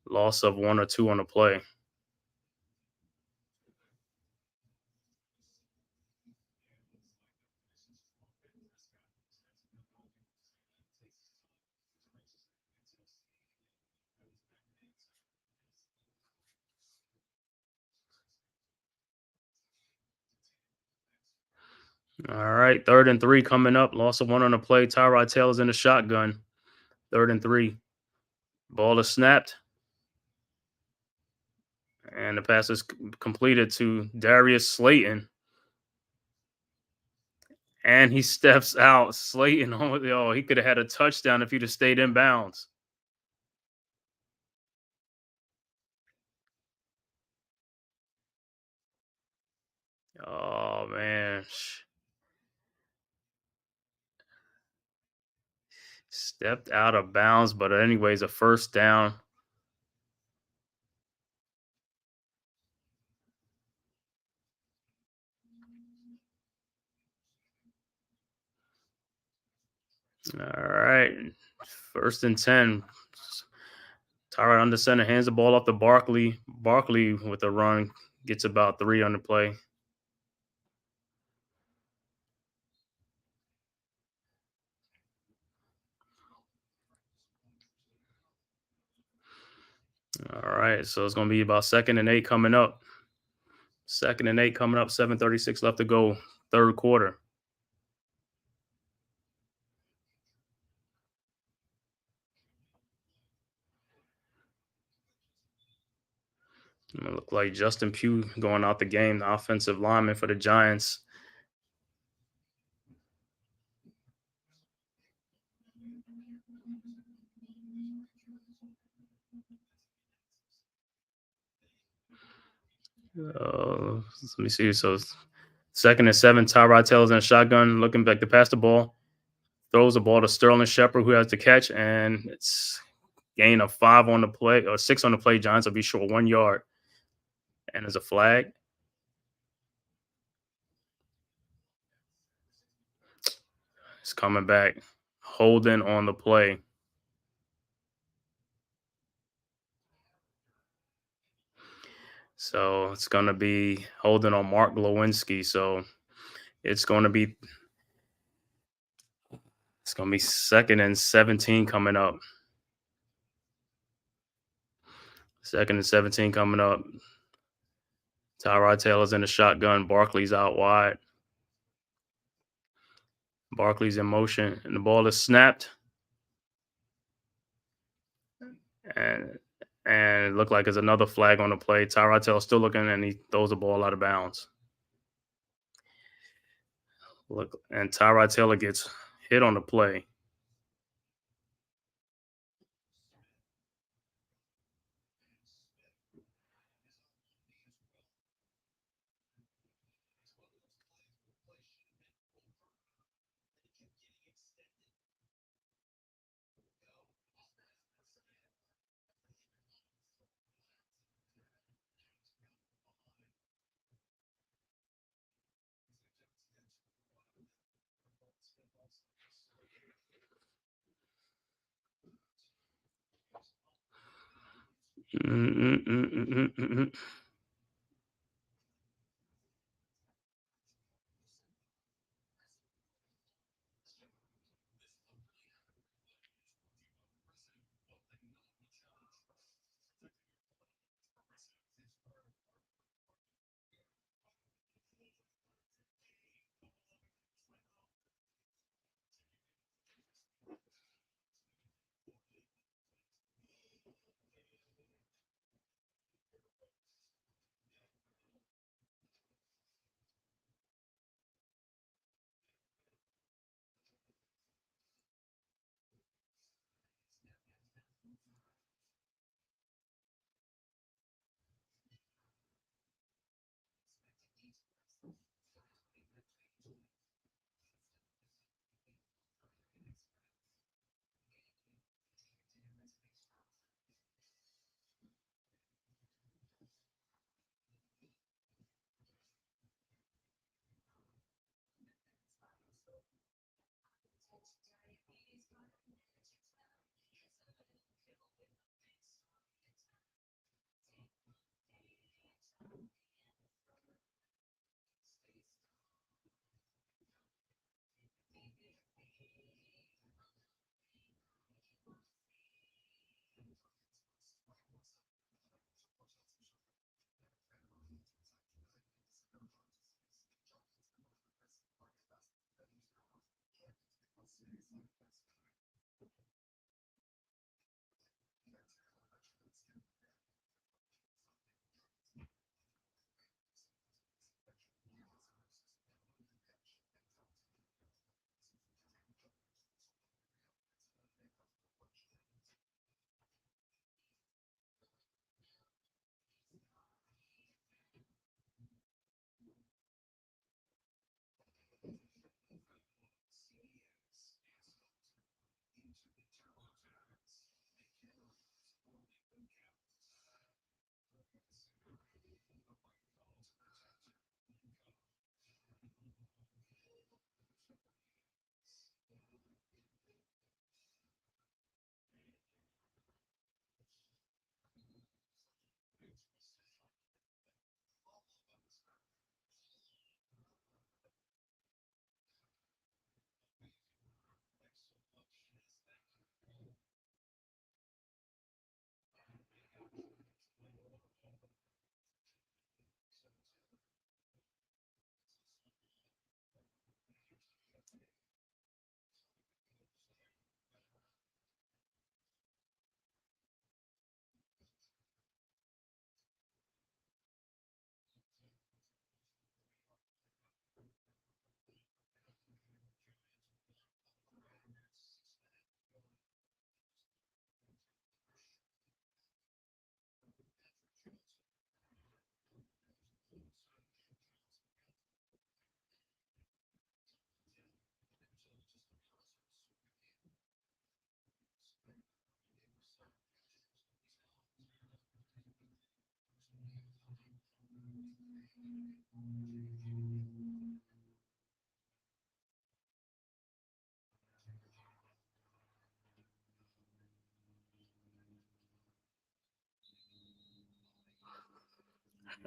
Loss of 1 or 2 on the play. All right, 3rd and 3 coming up. Loss of 1 on the play. Tyrod Taylor's in the shotgun. 3rd and 3. Ball is snapped. And the pass is completed to Darius Slayton. And he steps out. Slayton, he could have had a touchdown if he'd have stayed in bounds. Oh, man. Stepped out of bounds, but anyways, a first down. All right. 1st and 10. Tyrod under center, hands the ball off to Barkley. Barkley with a run gets about 3 on the play. All right, so it's going to be about 2nd and 8 coming up. 2nd and 8 coming up, 7:36 left to go, 3rd quarter. It look like Justin Pugh going out the game, the offensive lineman for the Giants. Let me see. So 2nd and 7, Tyrod Taylor's in a shotgun, looking back to pass the ball. Throws the ball to Sterling Shepard, who has the catch, and it's gain of 5 on the play, or 6 on the play. Giants will be short 1 yard. And there's a flag. It's coming back. holding on the play. So it's going to be holding on Mark Glowinski. So it's going to be 2nd and 17 coming up. 2nd and 17 coming up. Tyrod Taylor's in the shotgun. Barkley's out wide. Barkley's in motion, and the ball is snapped. And it looked like there's another flag on the play. Tyrod Taylor's still looking, and he throws the ball out of bounds. Look, and Tyrod Taylor gets hit on the play. Mm-mm-mm-mm-mm-mm.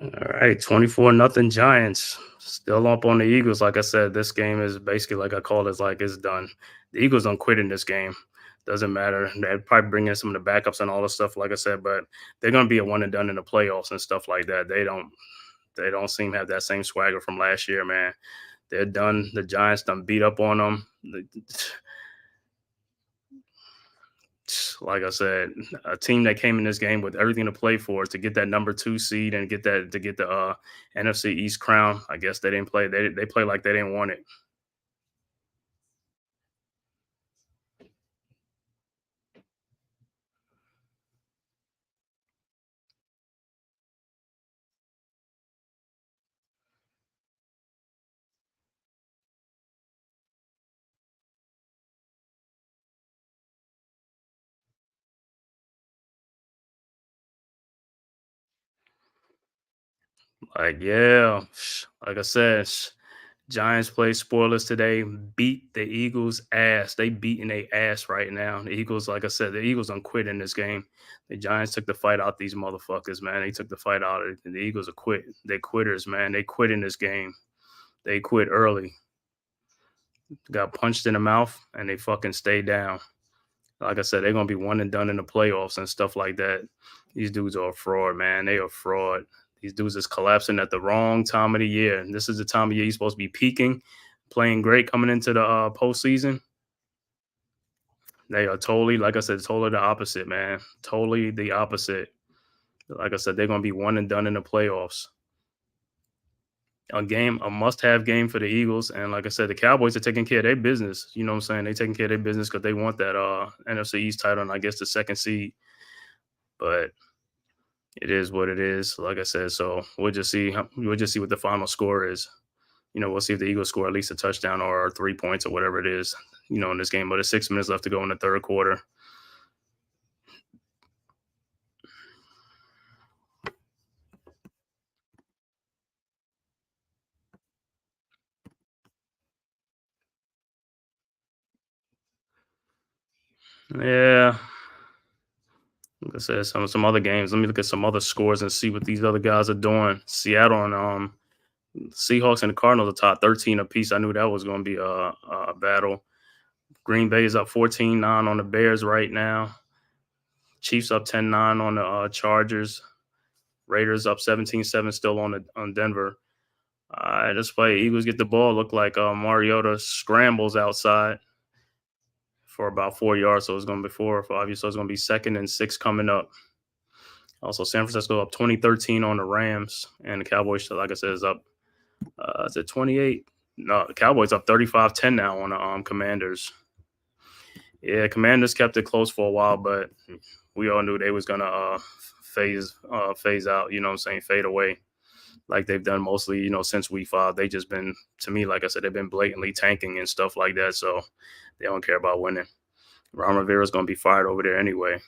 All right, 24-0 Giants. Still up on the Eagles. Like I said, this game is basically like I call it, like it's done. The Eagles don't quit in this game. Doesn't matter. They'd probably bring in some of the backups and all the stuff, like I said, but they're gonna be a one and done in the playoffs and stuff like that. They don't seem to have that same swagger from last year, man. They're done. The Giants done beat up on them. Like I said, a team that came in this game with everything to play for to get that number 2 seed and get the NFC East crown. I guess they didn't play. They play like they didn't want it. Like, yeah, like I said, Giants play spoilers today, beat the Eagles' ass. They beating their ass right now. The Eagles, like I said, the Eagles don't quit in this game. The Giants took the fight out these motherfuckers, man. They took the fight out. The Eagles are quit. They quitters, man. They quit in this game. They quit early. Got punched in the mouth, and they fucking stayed down. Like I said, they're gonna be one and done in the playoffs and stuff like that. These dudes are a fraud, man. They are fraud. These dudes is collapsing at the wrong time of the year. And this is the time of year you're supposed to be peaking, playing great coming into the postseason. They are totally, like I said, totally the opposite, man. Totally the opposite. Like I said, they're gonna be one and done in the playoffs. A must-have game for the Eagles. And like I said, the Cowboys are taking care of their business. You know what I'm saying? They're taking care of their business because they want that NFC East title and I guess the second seed. But it is what it is. Like I said, so we'll just see what the final score is. We'll see if the Eagles score at least a touchdown or 3 points or whatever it is, in this game. But there's 6 minutes left to go in the third quarter. Yeah. Like I said, some other games. Let me look at some other scores and see what these other guys are doing. Seattle and Seahawks and the Cardinals are top 13 apiece. I knew that was going to be a battle. Green Bay is up 14-9 on the Bears right now. Chiefs up 10-9 on the Chargers. Raiders up 17-7 still on Denver. This play, Eagles get the ball. Look like Mariota scrambles outside for about 4 yards. So it's going to be 4 or 5. So it's going to be 2nd and 6 coming up. Also, San Francisco up 20-13 on the Rams. And the Cowboys, like I said, is up. Is it 28? No, the Cowboys up 35-10 now on the Commanders. Yeah, Commanders kept it close for a while, but we all knew they was going to phase out, you know what I'm saying, fade away like they've done mostly, since week 5. They just been, to me, like I said, they've been blatantly tanking and stuff like that, so they don't care about winning. Ron Rivera's going to be fired over there anyway.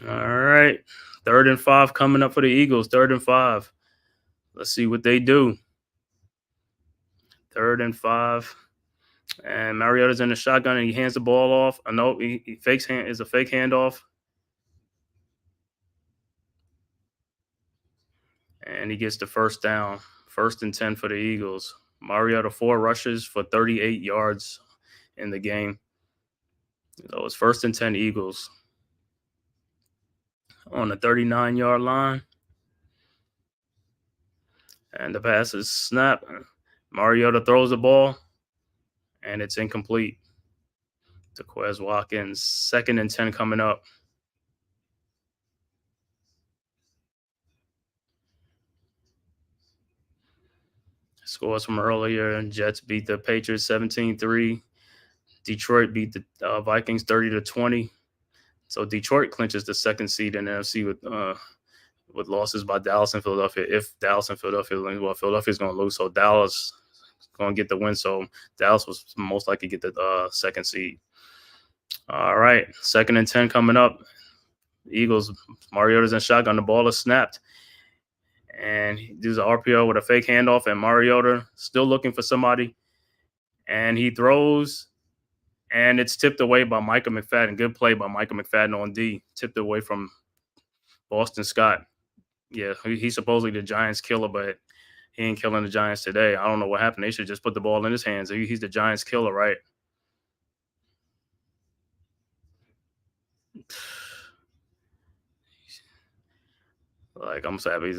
All right. 3rd and 5 coming up for the Eagles. 3rd and 5. Let's see what they do. 3rd and 5. And Mariota's in the shotgun and he hands the ball off. I know he fakes is a fake handoff. And he gets the first down. 1st and 10 for the Eagles. Mariota 4 rushes for 38 yards in the game. So it's 1st and 10 Eagles. On the 39-yard line. And the pass is snapped. Mariota throws the ball. And it's incomplete to Quez Watkins. 2nd and 10 coming up. Scores from earlier. Jets beat the Patriots 17-3. Detroit beat the Vikings 30-20. So Detroit clinches the 2nd seed in the NFC with losses by Dallas and Philadelphia. If Dallas and Philadelphia, well, Philadelphia's going to lose, so Dallas going to get the win. So Dallas was most likely get the second seed. All right, 2nd and 10 coming up. Eagles, Mariota's in shotgun. The ball is snapped. And he does an RPO with a fake handoff, and Mariota still looking for somebody. And he throws, and it's tipped away by Micah McFadden. Good play by Micah McFadden on D. Tipped away from Boston Scott. Yeah, he's supposedly the Giants killer, but he ain't killing the Giants today. I don't know what happened. They should just put the ball in his hands. He's the Giants killer, right? Like, I'm so happy.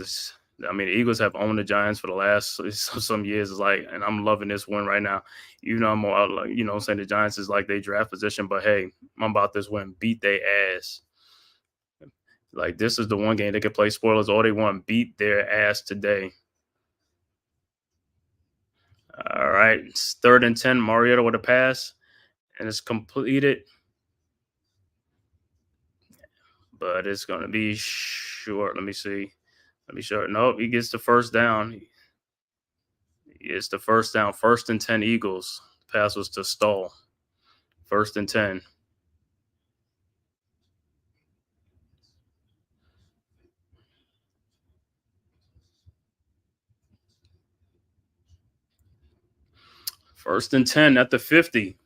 I mean, the Eagles have owned the Giants for the last some years. It's like, and I'm loving this win right now. You know, I'm more, like, you know, saying the Giants is like they draft position, but hey, I'm about this win. Beat their ass. Like, this is the one game they could play spoilers all they want. Beat their ass today. All right, it's 3rd and 10. Mariota with a pass, and it's completed. But it's going to be short. Let me see. Nope, he gets the first down. It's the first down. 1st and 10 Eagles. The pass was to Stoll. 1st and 10. First and 10 at the 50.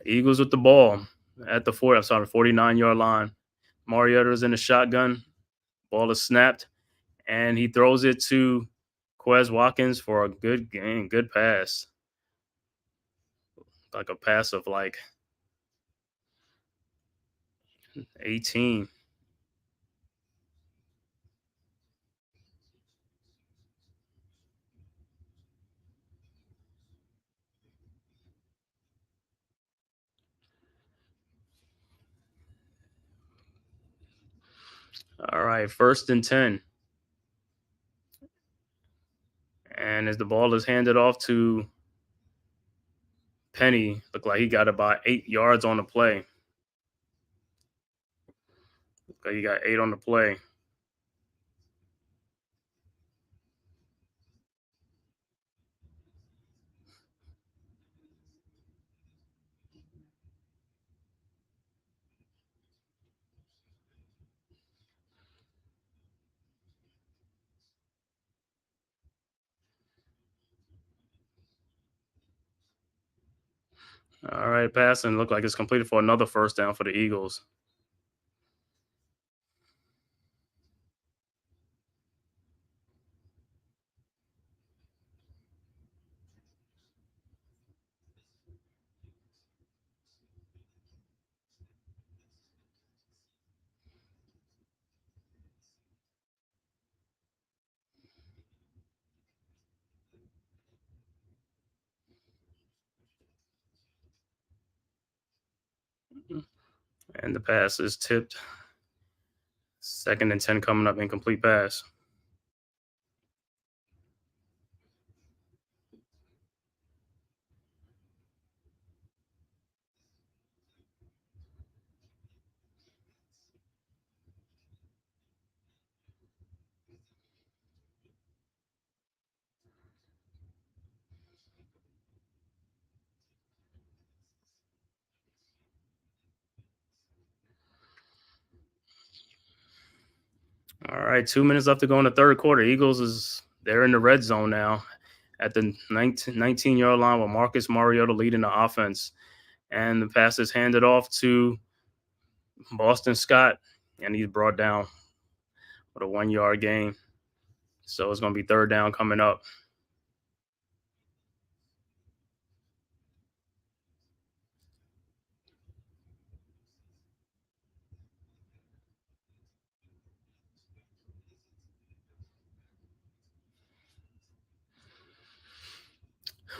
Eagles with the ball at the 49-yard line. Mariota's in the shotgun. Ball is snapped, and he throws it to Quez Watkins for a good game, good pass. Like a pass of like 18. All right, 1st and 10. And as the ball is handed off to Penny, looked like he got about 8 yards on the play. Looked like he got 8 on the play. All right, passing looked like it's completed for another first down for the Eagles. And the pass is tipped. 2nd and 10 coming up, incomplete pass. All right, 2 minutes left to go in the 3rd quarter. Eagles they're in the red zone now at the 19-yard line with Marcus Mariota leading the offense. And the pass is handed off to Boston Scott, and he's brought down with a 1-yard gain. So it's going to be 3rd down coming up.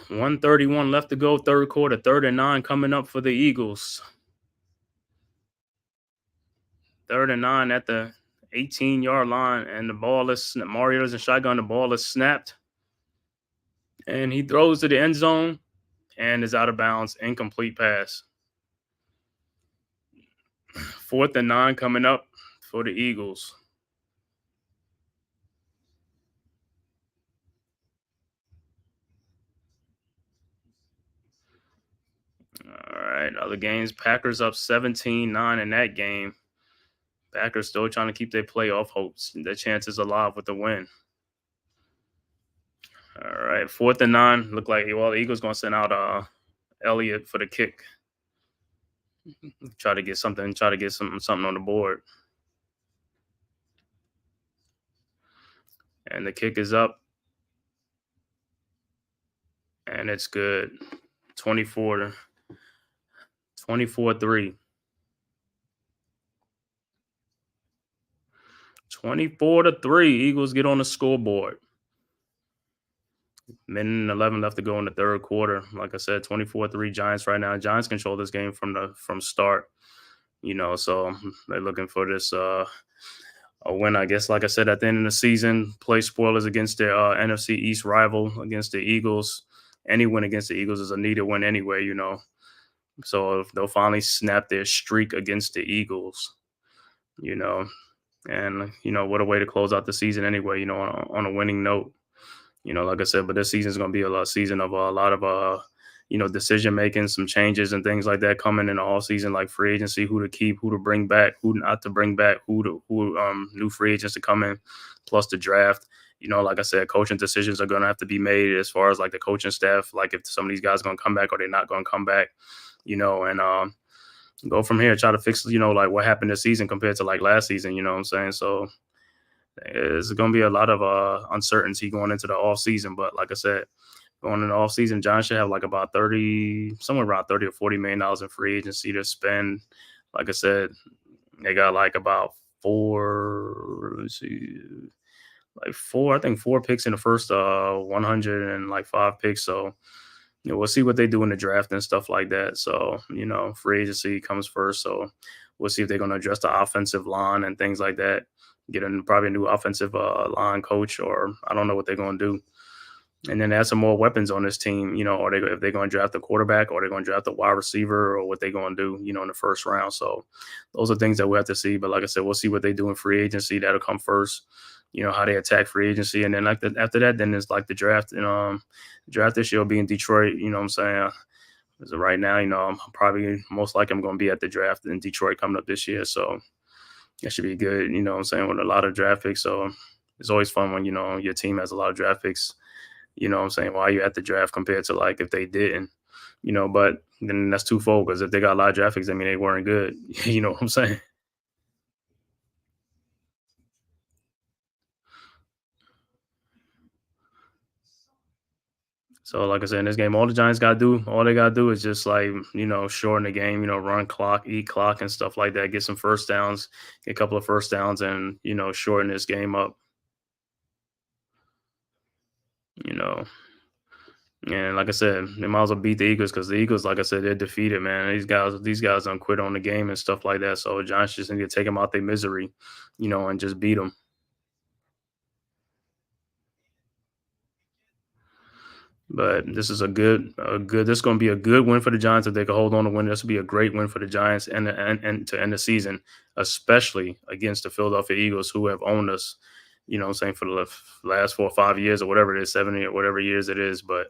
$1:31 left to go, 3rd quarter. 3rd and 9 coming up for the Eagles. 3rd and 9 at the 18-yard line, and the ball is Mariota's in shotgun. The ball is snapped, and he throws to the end zone and is out of bounds. Incomplete pass. 4th and 9 coming up for the Eagles. right, other games. Packers up 17-9 in that game. Packers still trying to keep their playoff hopes, their chances alive with the win. All right, 4th and 9. Look like the Eagles gonna send out Elliott for the kick. Try to get something on the board. And the kick is up. And it's good. 24-3. 24-3. Eagles get on the scoreboard. Minute and 11 left to go in the third quarter. Like I said, 24-3 Giants right now. Giants control this game from start. So they're looking for this a win, I guess. Like I said, at the end of the season, play spoilers against their NFC East rival, against the Eagles. Any win against the Eagles is a needed win anyway, So if they'll finally snap their streak against the Eagles, and what a way to close out the season anyway, on a winning note. Like I said, but this season is going to be a season of a lot of decision making, some changes and things like that coming in the all season, like free agency, who to keep, who to bring back, who not to bring back, who new free agents to come in, plus the draft. Like I said, coaching decisions are going to have to be made as far as like the coaching staff, like if some of these guys are going to come back or they're not going to come back, and go from here, try to fix, like what happened this season compared to like last season, what I'm saying? So it's going to be a lot of uncertainty going into the off season. But like I said, going into the off season, Giants should have like about somewhere around $30 or $40 million in free agency to spend. Like I said, they got like about four picks in the first 105 picks. So we'll see what they do in the draft and stuff like that. So, free agency comes first. So we'll see if they're going to address the offensive line and things like that. Get probably a new offensive line coach, or I don't know what they're going to do. And then add some more weapons on this team, or if they're going to draft a quarterback, or they're going to draft a wide receiver, or what they're going to do, in the first round. So those are things that we have to see. But like I said, we'll see what they do in free agency. That'll come first. How they attack free agency. And then after that, then it's like the draft. And draft this year will be in Detroit. What I'm saying? As of right now, I'm probably most likely I'm going to be at the draft in Detroit coming up this year. So that should be good. What I'm saying, with a lot of draft picks. So it's always fun when, your team has a lot of draft picks. What I'm saying, while you're at the draft compared to like if they didn't, but then that's twofold, because if they got a lot of draft picks, I mean, they weren't good. You know what I'm saying? So, like I said, in this game, all the Giants got to do is just like, shorten the game, run clock, eat clock and stuff like that, get some first downs, get a couple of first downs and, shorten this game up, And like I said, they might as well beat the Eagles, because the Eagles, like I said, they're defeated, man. These guys don't quit on the game and stuff like that. So Giants just need to take them out their misery, and just beat them. But this is this is going to be a good win for the Giants if they can hold on to win. This will be a great win for the Giants and to end the season, especially against the Philadelphia Eagles, who have owned us, I'm saying, for the last 4 or 5 years or whatever it is, 7 or whatever years it is. But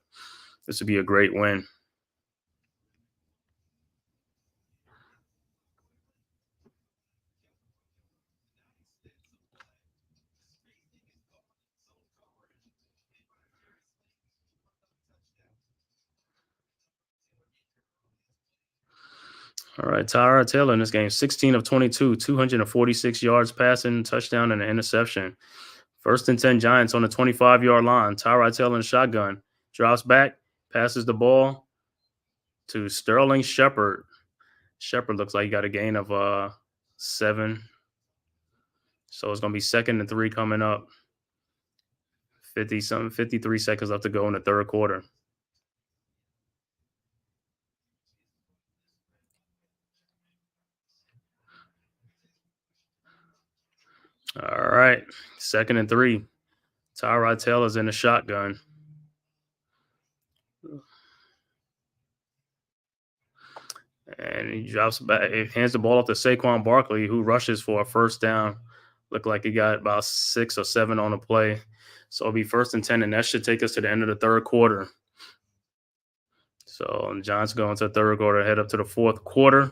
this would be a great win. All right, Tyrod Taylor in this game, 16 of 22, 246 yards passing, touchdown, and an interception. 1st and 10 Giants on the 25-yard line. Tyrod Taylor in shotgun. Drops back, passes the ball to Sterling Shepard. Shepard looks like he got a gain of 7. So it's going to be 2nd and 3 coming up. 53 seconds left to go in the third quarter. All right, 2nd and 3. Tyrod Taylor's in the shotgun. And he drops back, he hands the ball off to Saquon Barkley, who rushes for a first down. Looked like he got about 6 or 7 on the play. So it'll be 1st and 10, and that should take us to the end of the third quarter. So the Giants go into the third quarter, head up to the fourth quarter.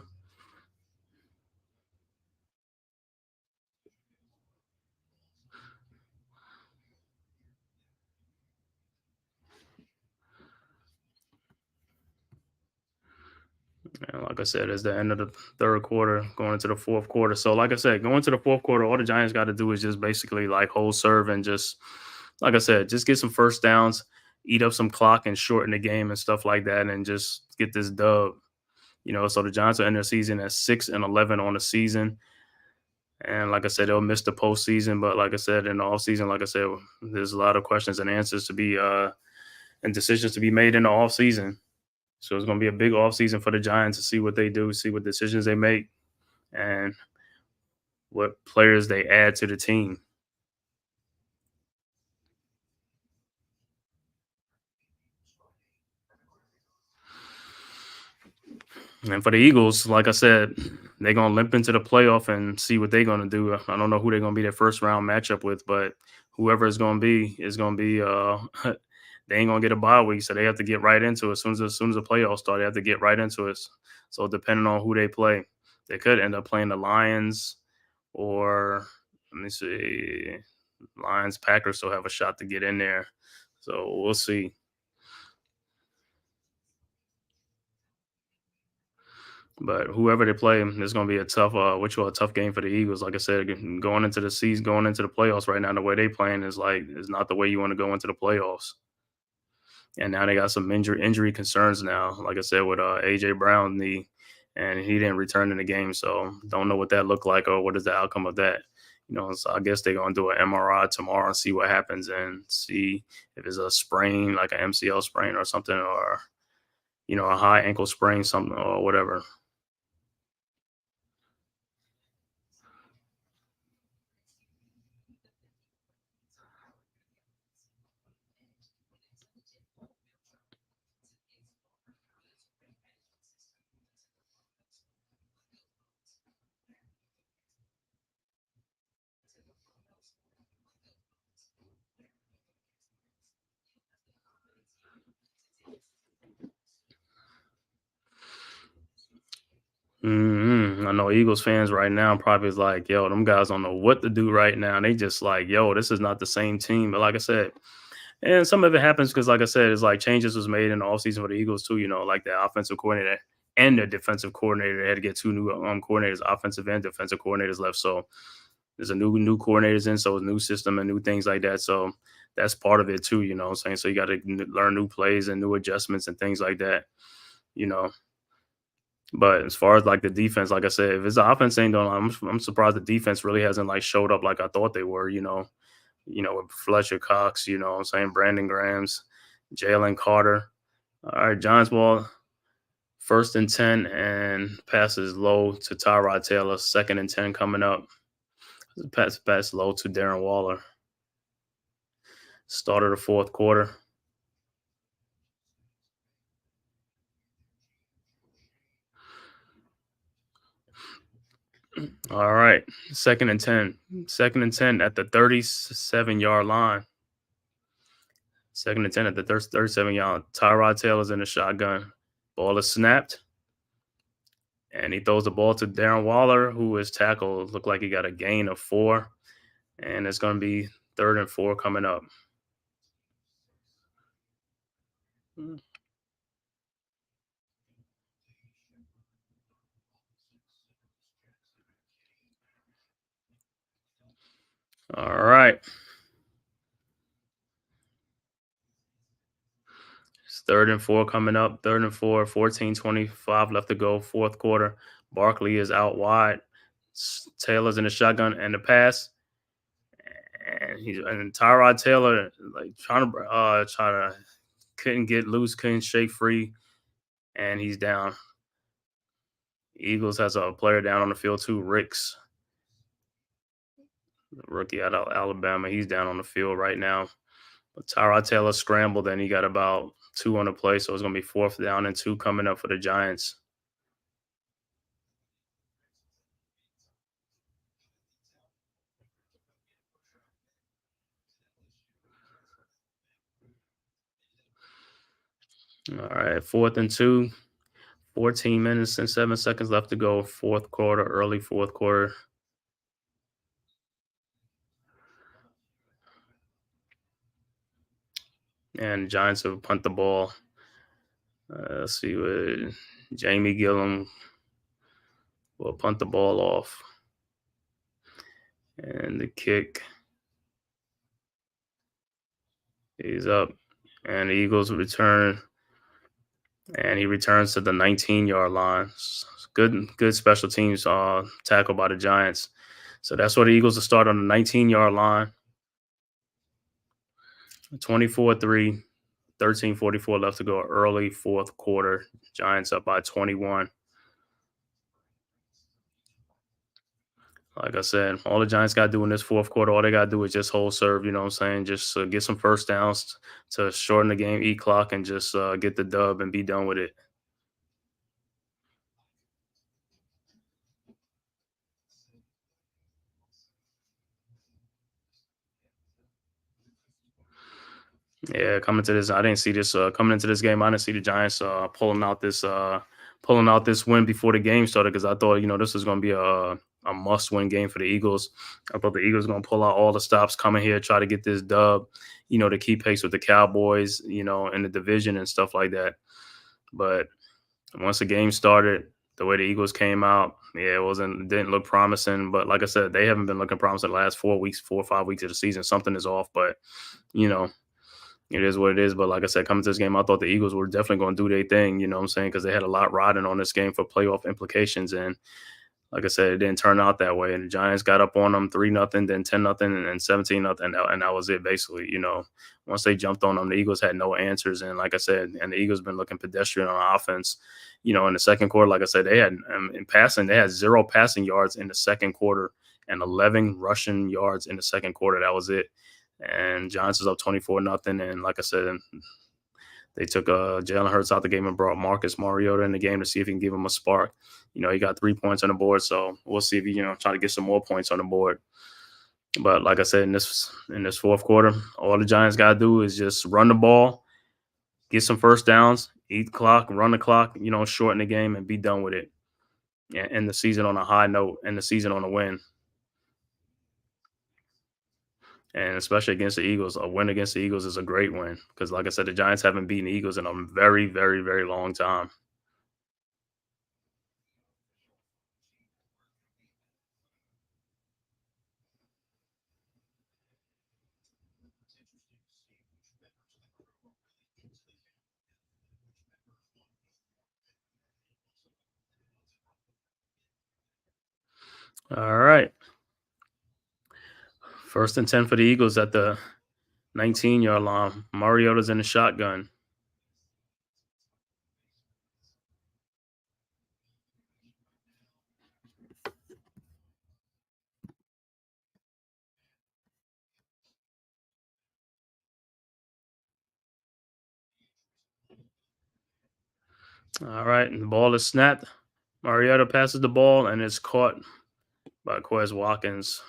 And like I said, it's the end of the third quarter, going into the fourth quarter. So, like I said, going to the fourth quarter, all the Giants got to do is just basically like hold serve and just, like I said, just get some first downs, eat up some clock and shorten the game and stuff like that, and just get this dub. So the Giants will end their season at 6-11 on the season. And like I said, they'll miss the postseason. But like I said, in the offseason, like I said, there's a lot of questions and answers to be and decisions to be made in the offseason. So it's going to be a big offseason for the Giants to see what they do, see what decisions they make, and what players they add to the team. And for the Eagles, like I said, they're going to limp into the playoff and see what they're going to do. I don't know who they're going to be their first round matchup with, but whoever it's going to be is going to be they ain't going to get a bye week, so they have to get right into it. As soon as the playoffs start, they have to get right into it. So depending on who they play, they could end up playing the Lions or let me see, Lions, Packers still have a shot to get in there. So we'll see. But whoever they play, it's going to be a tough game for the Eagles. Like I said, going into the season, going into the playoffs right now, the way they playing is not the way you want to go into the playoffs. And now they got some injury concerns now. Like I said, with AJ Brown knee, and he didn't return in the game, so don't know what that looked like or what is the outcome of that. So I guess they're gonna do an MRI tomorrow and see what happens and see if it's a sprain, like an MCL sprain or something, or a high ankle sprain, something or whatever. I know Eagles fans right now probably is like, yo, them guys don't know what to do right now. They just like, yo, this is not the same team. But like I said, and some of it happens because, like I said, it's like changes was made in the offseason for the Eagles too. Like the offensive coordinator and the defensive coordinator. They had to get two new coordinators, offensive and defensive coordinators left. So there's a new coordinators in, so it's a new system and new things like that. So that's part of it too. What I'm saying? So you got to learn new plays and new adjustments and things like that. You know. But as far as like the defense, like I said, if it's the offense ain't doing, I'm surprised the defense really hasn't like showed up like I thought they were. With Fletcher Cox, what I'm saying, Brandon Grams, Jalen Carter. All right, Giants ball, 1st and 10, and passes low to Tyrod Taylor. 2nd and 10 coming up. Pass low to Darren Waller. Start of the fourth quarter. All right, 2nd and 10. 2nd and 10 at the 37-yard line. 2nd and 10 at the 37-yard. Tyrod Taylor's in the shotgun. Ball is snapped. And he throws the ball to Darren Waller, who is tackled. Looked like he got a gain of 4. And it's going to be 3rd and 4 coming up. All right. It's 3rd and 4 coming up. 3rd and 4, 14:25 left to go. Fourth quarter. Barkley is out wide. Taylor's in the shotgun and the pass. And Tyrod Taylor like trying to couldn't get loose, couldn't shake free, and he's down. Eagles has a player down on the field too, Ricks, the rookie out of Alabama. He's down on the field right now. But Tyrod Taylor scrambled, and he got about 2 on the play, so it's going to be 4th down and 2 coming up for the Giants. All right, 4th and 2. 14 minutes and 7 seconds left to go. Fourth quarter, early fourth quarter. And Giants will punt the ball. Let's see what Jamie Gillum will punt the ball off. And the kick is up. And the Eagles return. And he returns to the 19-yard line. Good special teams tackle by the Giants. So that's where the Eagles will start on the 19-yard line. 24-3, 13:44 left to go. Early fourth quarter. Giants up by 21. Like I said, all the Giants got to do in this fourth quarter, all they got to do is just hold serve, you know what I'm saying? Just get some first downs to shorten the game, eat clock, and just get the dub and be done with it. Yeah, coming to this, I didn't see this coming into this game. I didn't see the Giants pulling out this win before the game started because I thought this was going to be a must win game for the Eagles. I thought the Eagles going to pull out all the stops, coming here, try to get this dub, to keep pace with the Cowboys, in the division and stuff like that. But once the game started, the way the Eagles came out, yeah, didn't look promising. But like I said, they haven't been looking promising the last 4 or 5 weeks of the season. Something is off, but it is what it is. But like I said, coming to this game, I thought the Eagles were definitely going to do their thing, you know what I'm saying? Because they had a lot riding on this game for playoff implications. And like I said, it didn't turn out that way. And the Giants got up on them 3-0, then 10-0, and 17-0. And that was it, basically. Once they jumped on them, the Eagles had no answers. And like I said, and the Eagles been looking pedestrian on offense. In the second quarter, like I said, they had in passing, they had 0 passing yards in the second quarter and 11 rushing yards in the second quarter. That was it. And Giants was up 24-0. And like I said, they took Jalen Hurts out the game and brought Marcus Mariota in the game to see if he can give him a spark. He got 3 points on the board, so we'll see if he try to get some more points on the board. But like I said, in this fourth quarter, all the Giants got to do is just run the ball, get some first downs, eat the clock, run the clock, shorten the game, and be done with it. And end the season on a high note, and the season on a win. And especially against the Eagles, a win against the Eagles is a great win because, like I said, the Giants haven't beaten the Eagles in a very, very, very long time. All right. 1st and 10 for the Eagles at the 19-yard line. Mariota's in the shotgun. All right, and the ball is snapped. Mariota passes the ball, and it's caught by Quez Watkins.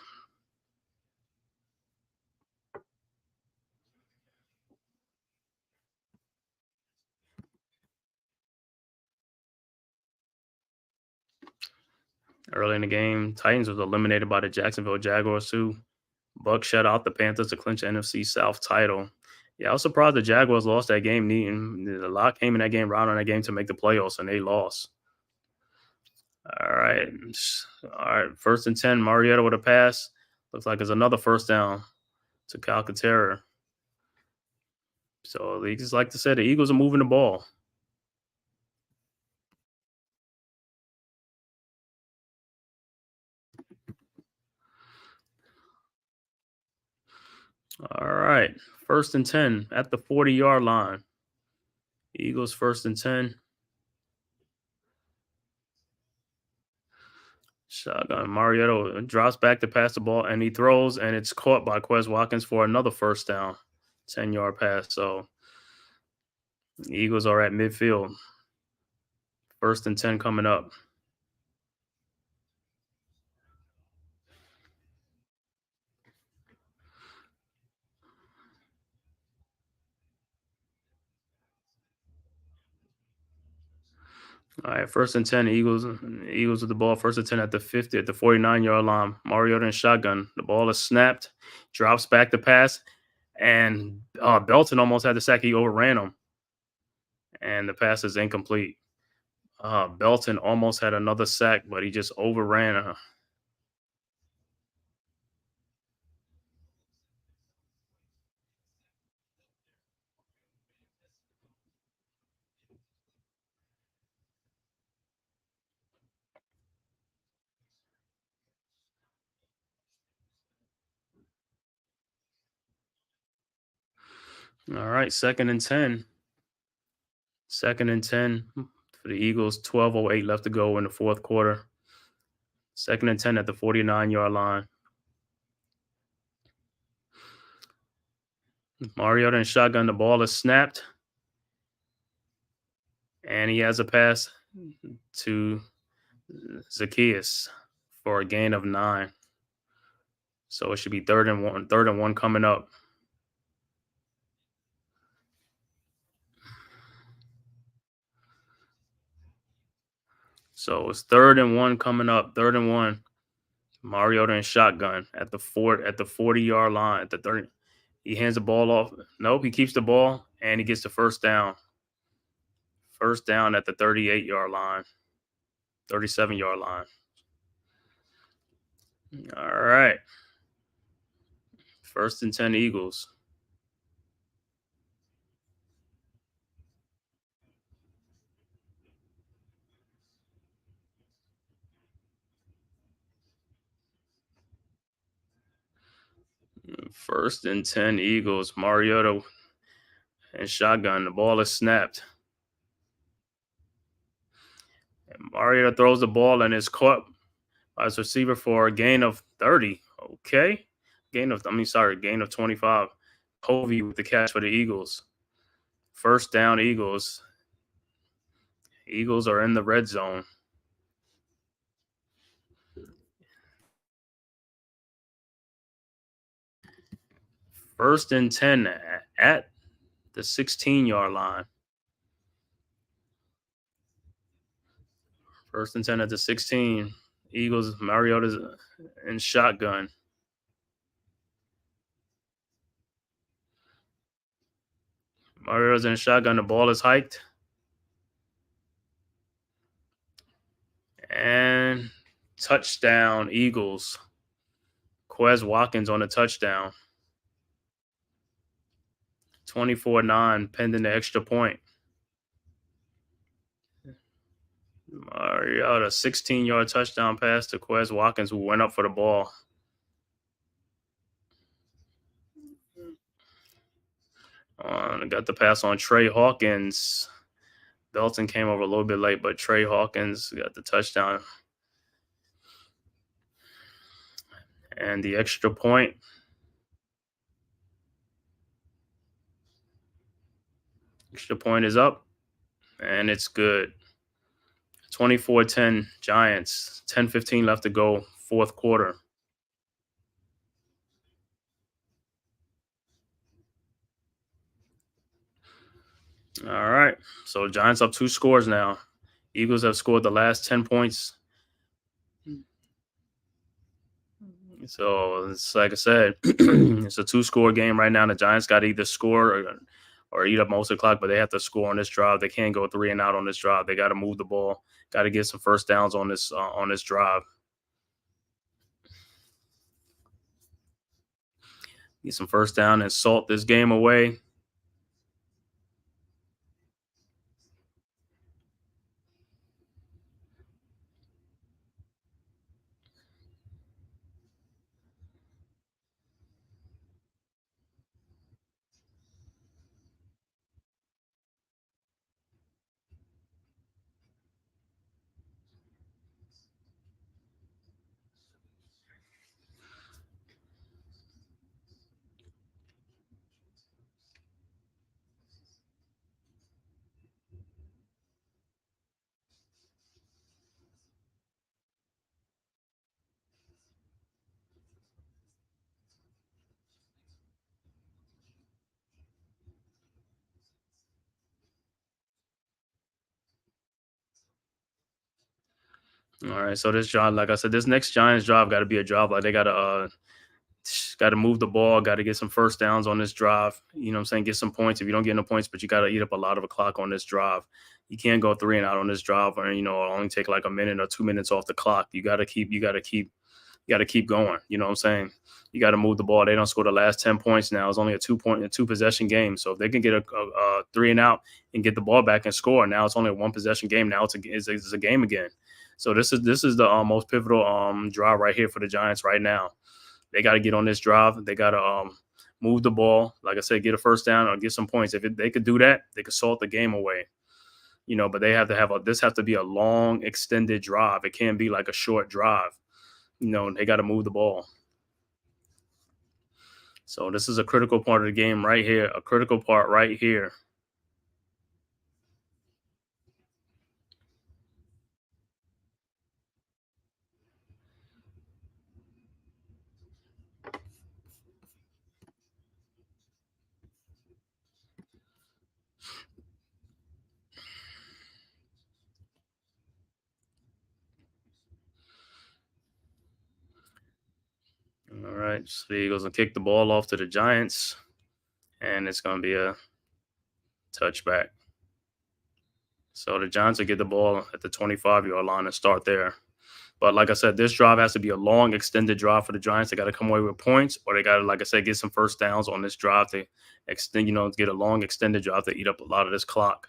Early in the game, Titans was eliminated by the Jacksonville Jaguars too. Bucks shut out the Panthers to clinch the NFC South title. Yeah, I was surprised the Jaguars lost that game. A lot came in that game, right on that game to make the playoffs, and they lost. All right. 1st and 10, Mariota with a pass. Looks like it's another first down to Calcaterra. So they just like to say the Eagles are moving the ball. All right. 1st and 10 at the 40-yard line. Eagles 1st and 10. Shotgun. Mariota drops back to pass the ball, and he throws, and it's caught by Quez Watkins for another first down. 10-yard pass. So the Eagles are at midfield. 1st and 10 coming up. All right, 1st and 10, Eagles. Eagles with the ball. 1st and 10 at the 50, at the 49-yard line. Mariota in shotgun. The ball is snapped. Drops back to pass, and Belton almost had the sack. He overran him, and the pass is incomplete. Belton almost had another sack, but he just overran. All right, 2nd and 10. 2nd and 10 for the Eagles. 12:08 left to go in the fourth quarter. 2nd and 10 at the 49-yard line. Mariota in shotgun. The ball is snapped, and he has a pass to Zacchaeus for a gain of 9. So it should be 3rd and 1. 3rd and 1 coming up. So it's 3rd and 1 coming up. 3rd and 1. Mariota in shotgun at the 40-yard line. At the 30, he hands the ball off. Nope, he keeps the ball and he gets the first down. First down at the 38-yard line. 37-yard line. All right. 1st and 10 Eagles. First and 10 Eagles. Mariota and shotgun. The ball is snapped. And Mariota throws the ball and is caught by his receiver for a gain of 30. Okay. Gain of 25. Covey with the catch for the Eagles. First down, Eagles. Eagles are in the red zone. First and 10 at the 16-yard line. 1st and 10 at the 16. Eagles, Mariota's in shotgun. Mariota's in shotgun. The ball is hiked. And touchdown, Eagles. Quez Watkins on the touchdown. 24-9, pending the extra point. Mariota, 16-yard touchdown pass to Quez Watkins, who went up for the ball. Got the pass on Trey Hawkins. Belton came over a little bit late, but Trey Hawkins got the touchdown. And the extra point. Extra point is up, and it's good. 24-10 Giants. 10:15 left to go, fourth quarter. All right. So Giants up 2 scores now. Eagles have scored the last 10 points. So it's like I said, it's a 2-score game right now. The Giants got to either score or eat up most of the clock, but they have to score on this drive. They can't go 3 and out on this drive. They got to move the ball. Got to get some first downs on this drive. Get some first down and salt this game away. All right, so this drive, like I said, this next Giants drive got to be a drive. Like they got to move the ball, got to get some first downs on this drive. You know what I'm saying? Get some points. If you don't get no points, but you got to eat up a lot of the clock on this drive. You can't go 3-and-out on this drive, or only take like a minute or 2 minutes off the clock. You got to keep going. You know what I'm saying? You got to move the ball. They don't score the last 10 points now. It's only a 2 possession game. So if they can get a 3-and-out and get the ball back and score, now it's only a 1 possession game. Now it's a game again. So this is the most pivotal drive right here for the Giants right now. They got to get on this drive. They got to move the ball. Like I said, get a first down or get some points. If they could do that, they could salt the game away. But they have to this has to be a long, extended drive. It can't be like a short drive. They got to move the ball. So this is a critical part of the game right here. A critical part right here. All right, so the Eagles will kick the ball off to the Giants, and it's going to be a touchback. So the Giants will get the ball at the 25-yard line and start there. But like I said, this drive has to be a long, extended drive for the Giants. They got to come away with points, or they got to, like I said, get some first downs on this drive to extend, get a long, extended drive to eat up a lot of this clock.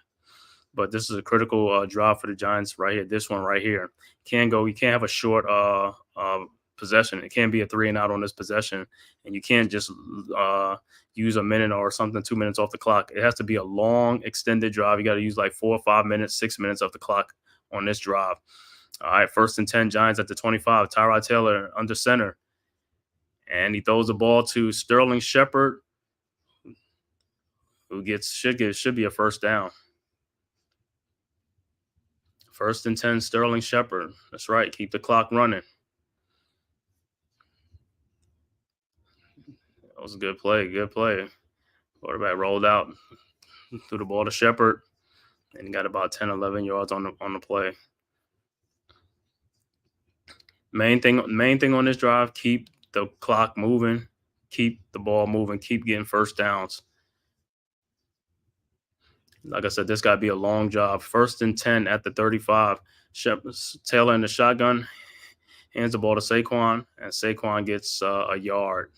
But this is a critical drive for the Giants right here. This one right here. You can't have a short possession. It can't be a 3-and-out on this possession, and you can't just use a minute or something, 2 minutes off the clock. It has to be a long, extended drive. You got to use like 4 or 5 minutes, 6 minutes off the clock on this drive. All right, 1st and 10, Giants at the 25. Tyrod Taylor under center, and he throws the ball to Sterling Shepard, who should be a first down. 1st and 10, Sterling Shepard. That's right. Keep the clock running. That was a good play. Good play. Quarterback rolled out, threw the ball to Shepard, and got about 10, 11 yards on the play. Main thing on this drive, keep the clock moving, keep the ball moving, keep getting first downs. Like I said, this got to be a long job. 1st and 10 at the 35. Taylor in the shotgun, hands the ball to Saquon, and Saquon gets a yard.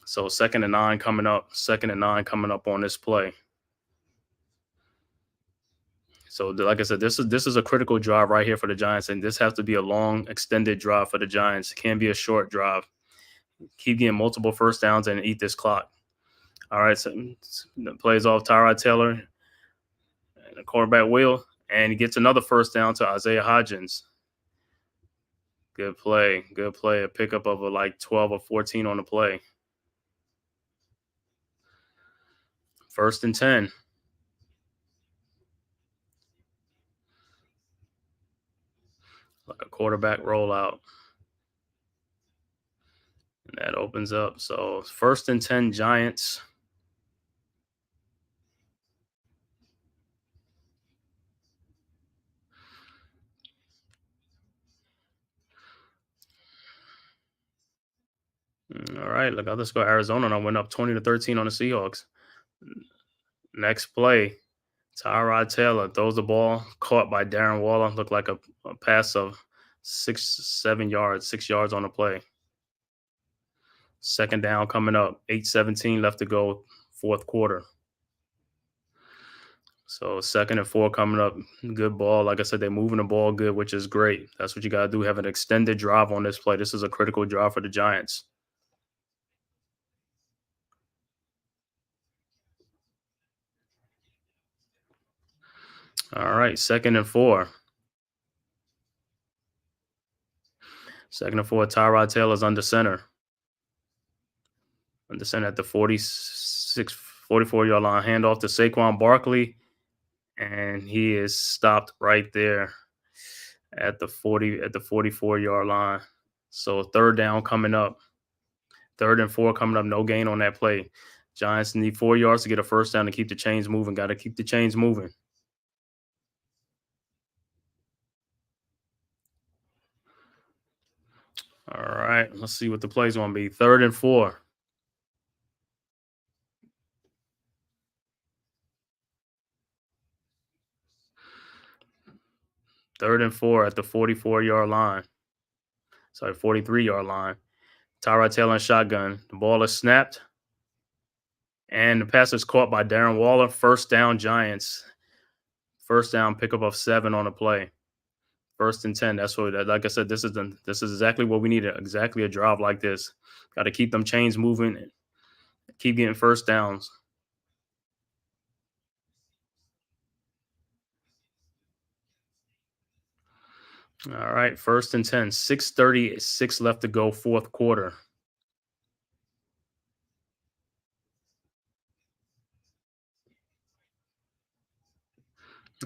So 2nd and 9 coming up. 2nd and 9 coming up on this play. So like I said, this is a critical drive right here for the Giants, and this has to be a long, extended drive for the Giants. It can't be a short drive. Keep getting multiple first downs and eat this clock. All right, so the plays off Tyrod Taylor and the quarterback wheel, and he gets another first down to Isaiah Hodgins. Good play. A pickup of like 12 or 14 on the play. 1st and 10. Like a quarterback rollout. And that opens up. So 1st and 10, Giants. All right, look, let's go Arizona. And I went up 20-13 on the Seahawks. Next play, Tyrod Taylor throws the ball, caught by Darren Waller. Looked like a pass of 6 yards on the play. 2nd down coming up, 8:17 left to go, 4th quarter. So 2nd and 4 coming up, good ball. Like I said, they're moving the ball good, which is great. That's what you got to do. Have an extended drive on this play. This is a critical drive for the Giants. All right, 2nd and 4. 2nd and 4, Tyrod Taylor's under center. Under center at the 44-yard line. Handoff to Saquon Barkley, and he is stopped right there at the 44-yard line. So 3rd down coming up. 3rd and 4 coming up. No gain on that play. Giants need 4 yards to get a first down to keep the chains moving. Got to keep the chains moving. All right, let's see what the play's going to be. 3rd and 4. Third and 4 at the 44-yard line. Sorry, 43-yard line. Tyrod Taylor and shotgun. The ball is snapped. And the pass is caught by Darren Waller. First down, Giants. First down, pickup of 7 on the play. 1st and 10. That's what, like I said, this is exactly what we needed. Exactly a drive like this. Got to keep them chains moving. Keep getting first downs. All right, 1st and 10. 6:36 left to go, 4th quarter.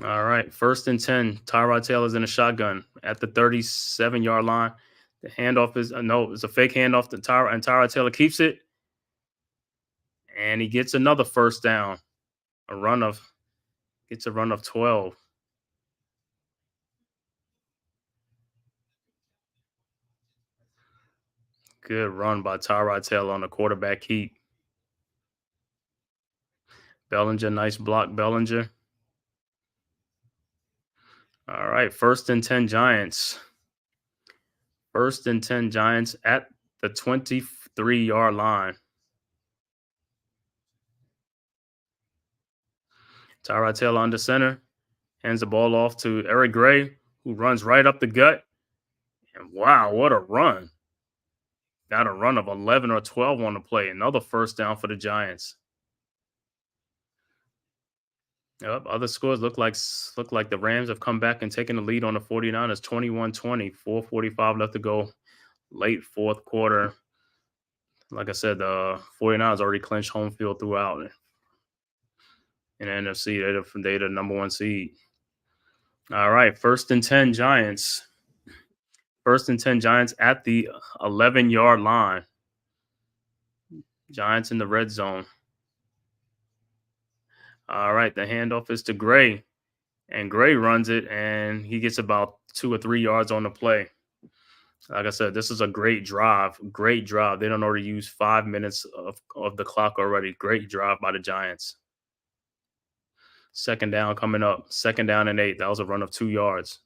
All right, 1st and 10. Tyrod Taylor's in a shotgun at the 37-yard line. The handoff is no, it's a fake handoff to Tyrod, and Tyrod Taylor keeps it, and he gets another first down. Gets a run of 12. Good run by Tyrod Taylor on the quarterback keep. Bellinger, nice block, Bellinger. All right, 1st and 10 Giants. 1st and 10 Giants at the 23-yard line. Tyrod Taylor under center. Hands the ball off to Eric Gray, who runs right up the gut. And wow, what a run. Got a run of 11 or 12 on the play. Another first down for the Giants. Yep, other scores look like the Rams have come back and taken the lead on the 49ers, 21-20, 4:45 left to go, late 4th quarter. Like I said, the 49ers already clinched home field throughout. In the NFC, they're the number 1 seed. All right, 1st and 10 Giants. 1st and 10 Giants at the 11-yard line. Giants in the red zone. All right, the handoff is to Gray, and Gray runs it, and he gets about 2 or 3 yards on the play. Like I said, this is a great drive. Great drive. They don't already use 5 minutes of the clock already. Great drive by the Giants. 2nd down coming up. 2nd down and 8. That was a run of 2 yards.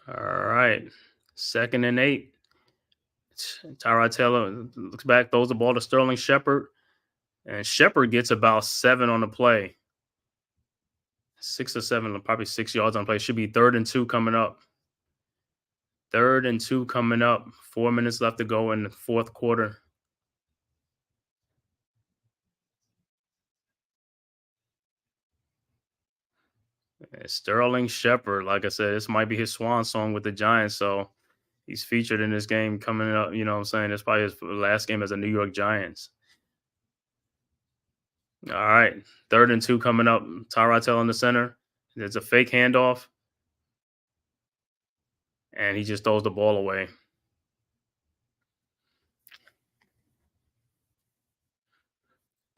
All right. 2nd and 8. Tyrod Taylor looks back, throws the ball to Sterling Shepard, and Shepard gets about 7 on the play. 6 or 7, probably 6 yards on the play. Should be 3rd and 2 coming up. 3rd and 2 coming up. 4 minutes left to go in the 4th quarter. Sterling Shepard, like I said, this might be his swan song with the Giants, so he's featured in this game coming up. You know what I'm saying? It's probably his last game as a New York Giants. All right. 3rd and 2 coming up. Tyrod Taylor in the center. There's a fake handoff. And he just throws the ball away.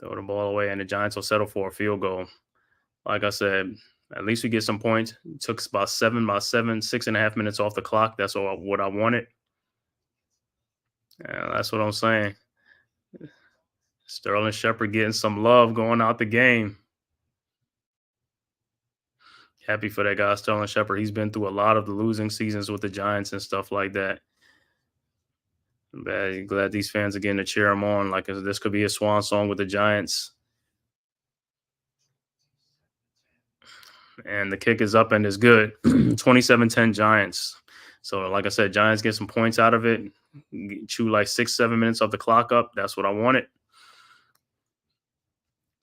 Throw the ball away, and the Giants will settle for a field goal. Like I said, at least we get some points. It took about 6.5 minutes off the clock. That's what I wanted. Yeah, that's what I'm saying. Sterling Shepard getting some love going out the game. Happy for that guy, Sterling Shepard. He's been through a lot of the losing seasons with the Giants and stuff like that. I'm glad these fans are getting to cheer him on. Like this could be a swan song with the Giants. And the kick is up and is good. 27-10 Giants. So, like I said, Giants get some points out of it. Chew like 6-7 minutes off the clock up. That's what I wanted.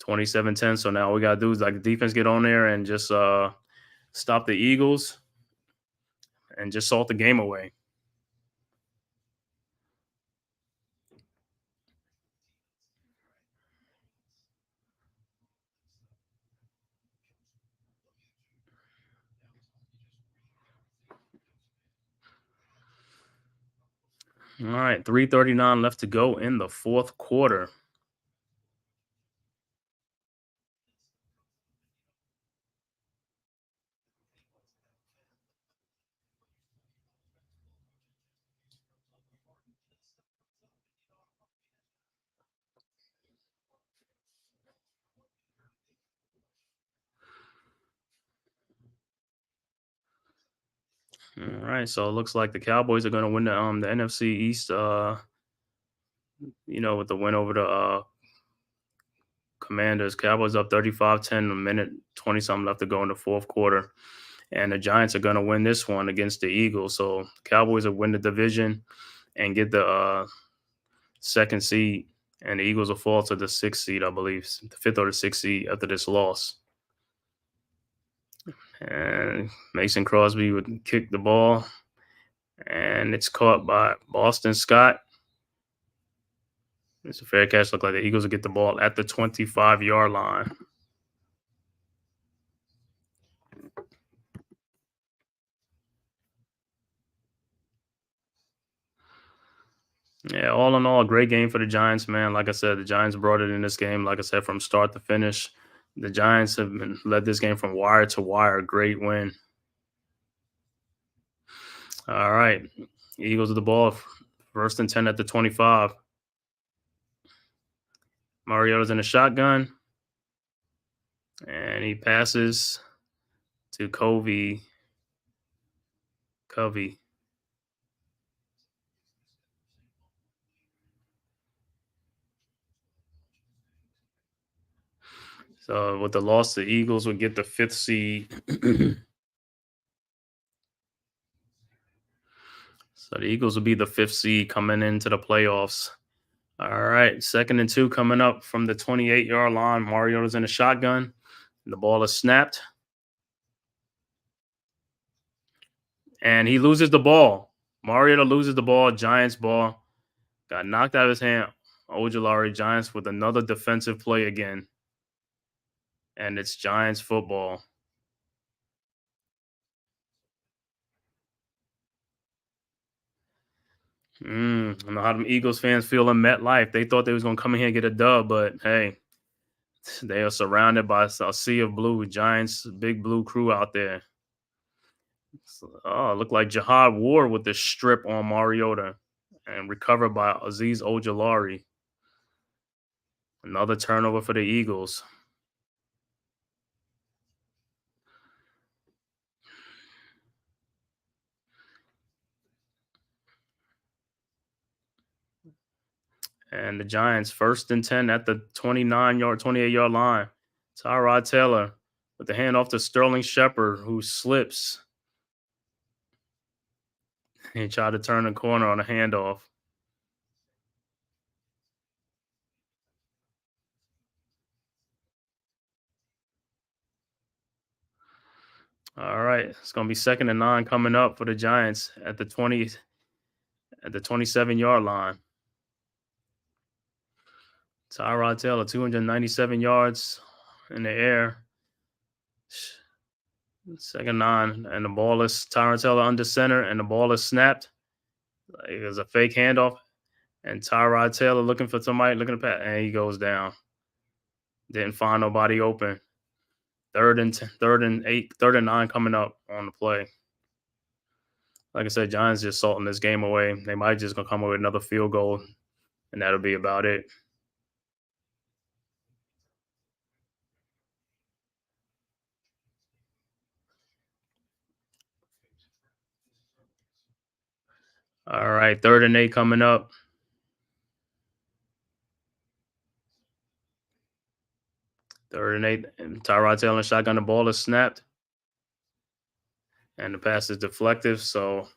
27-10. So now all we got to do is like the defense get on there and just stop the Eagles and just salt the game away. All right, 3:39 left to go in the 4th quarter. All right, so it looks like the Cowboys are going to win the NFC East. With the win over the Commanders. Cowboys up 35-10, a minute 20 something left to go in the fourth quarter. And the Giants are going to win this one against the Eagles. So Cowboys will win the division and get the second seed, and the Eagles will fall to the sixth seed, I believe, the fifth or the sixth seed after this loss. And Mason Crosby would kick the ball, and it's caught by Boston Scott. It's a fair catch. Look like the Eagles will get the ball at the 25-yard line. Yeah, all in all, a great game for the Giants, man. Like I said, the Giants brought it in this game. Like I said, from start to finish, the Giants have led this game from wire to wire. Great win. All right. Eagles with the ball, first and 10 at the 25. Mariota's in a shotgun, and he passes to Covey. So with the loss, the Eagles would get the fifth seed. So the Eagles will be the fifth seed coming into the playoffs. All right, 2nd and 2 coming up from the 28-yard line. Mariota's in a shotgun. The ball is snapped. And he loses the ball. Mariota loses the ball. Giants ball. Got knocked out of his hand. Ojulari, Giants with another defensive play again. And it's Giants football. I don't know how them Eagles fans feel in MetLife. They thought they was going to come in here and get a dub, but hey, they are surrounded by a sea of blue. Giants, big blue crew out there. Look like Jihad Ward with the strip on Mariota and recovered by Azeez Ojulari. Another turnover for the Eagles. And the Giants, 1st and 10 at the 28-yard line. Tyrod Taylor with the hand off to Sterling Shepard, who slips. He tried to turn the corner on a handoff. All right, it's going to be 2nd and 9 coming up for the Giants at the 27-yard line. Tyrod Taylor, 297 yards in the air. 2nd 9, and the ball is Tyrod Taylor under center, and the ball is snapped. It was a fake handoff, and Tyrod Taylor looking for somebody, looking to pass, and he goes down. Didn't find nobody open. 3rd and 9 coming up on the play. Like I said, Giants just salting this game away. They might just gonna come up with another field goal, and that'll be about it. All right, 3rd and 8 coming up. Third and 8, and Tyrod Taylor shotgun. The ball is snapped, and the pass is deflective. So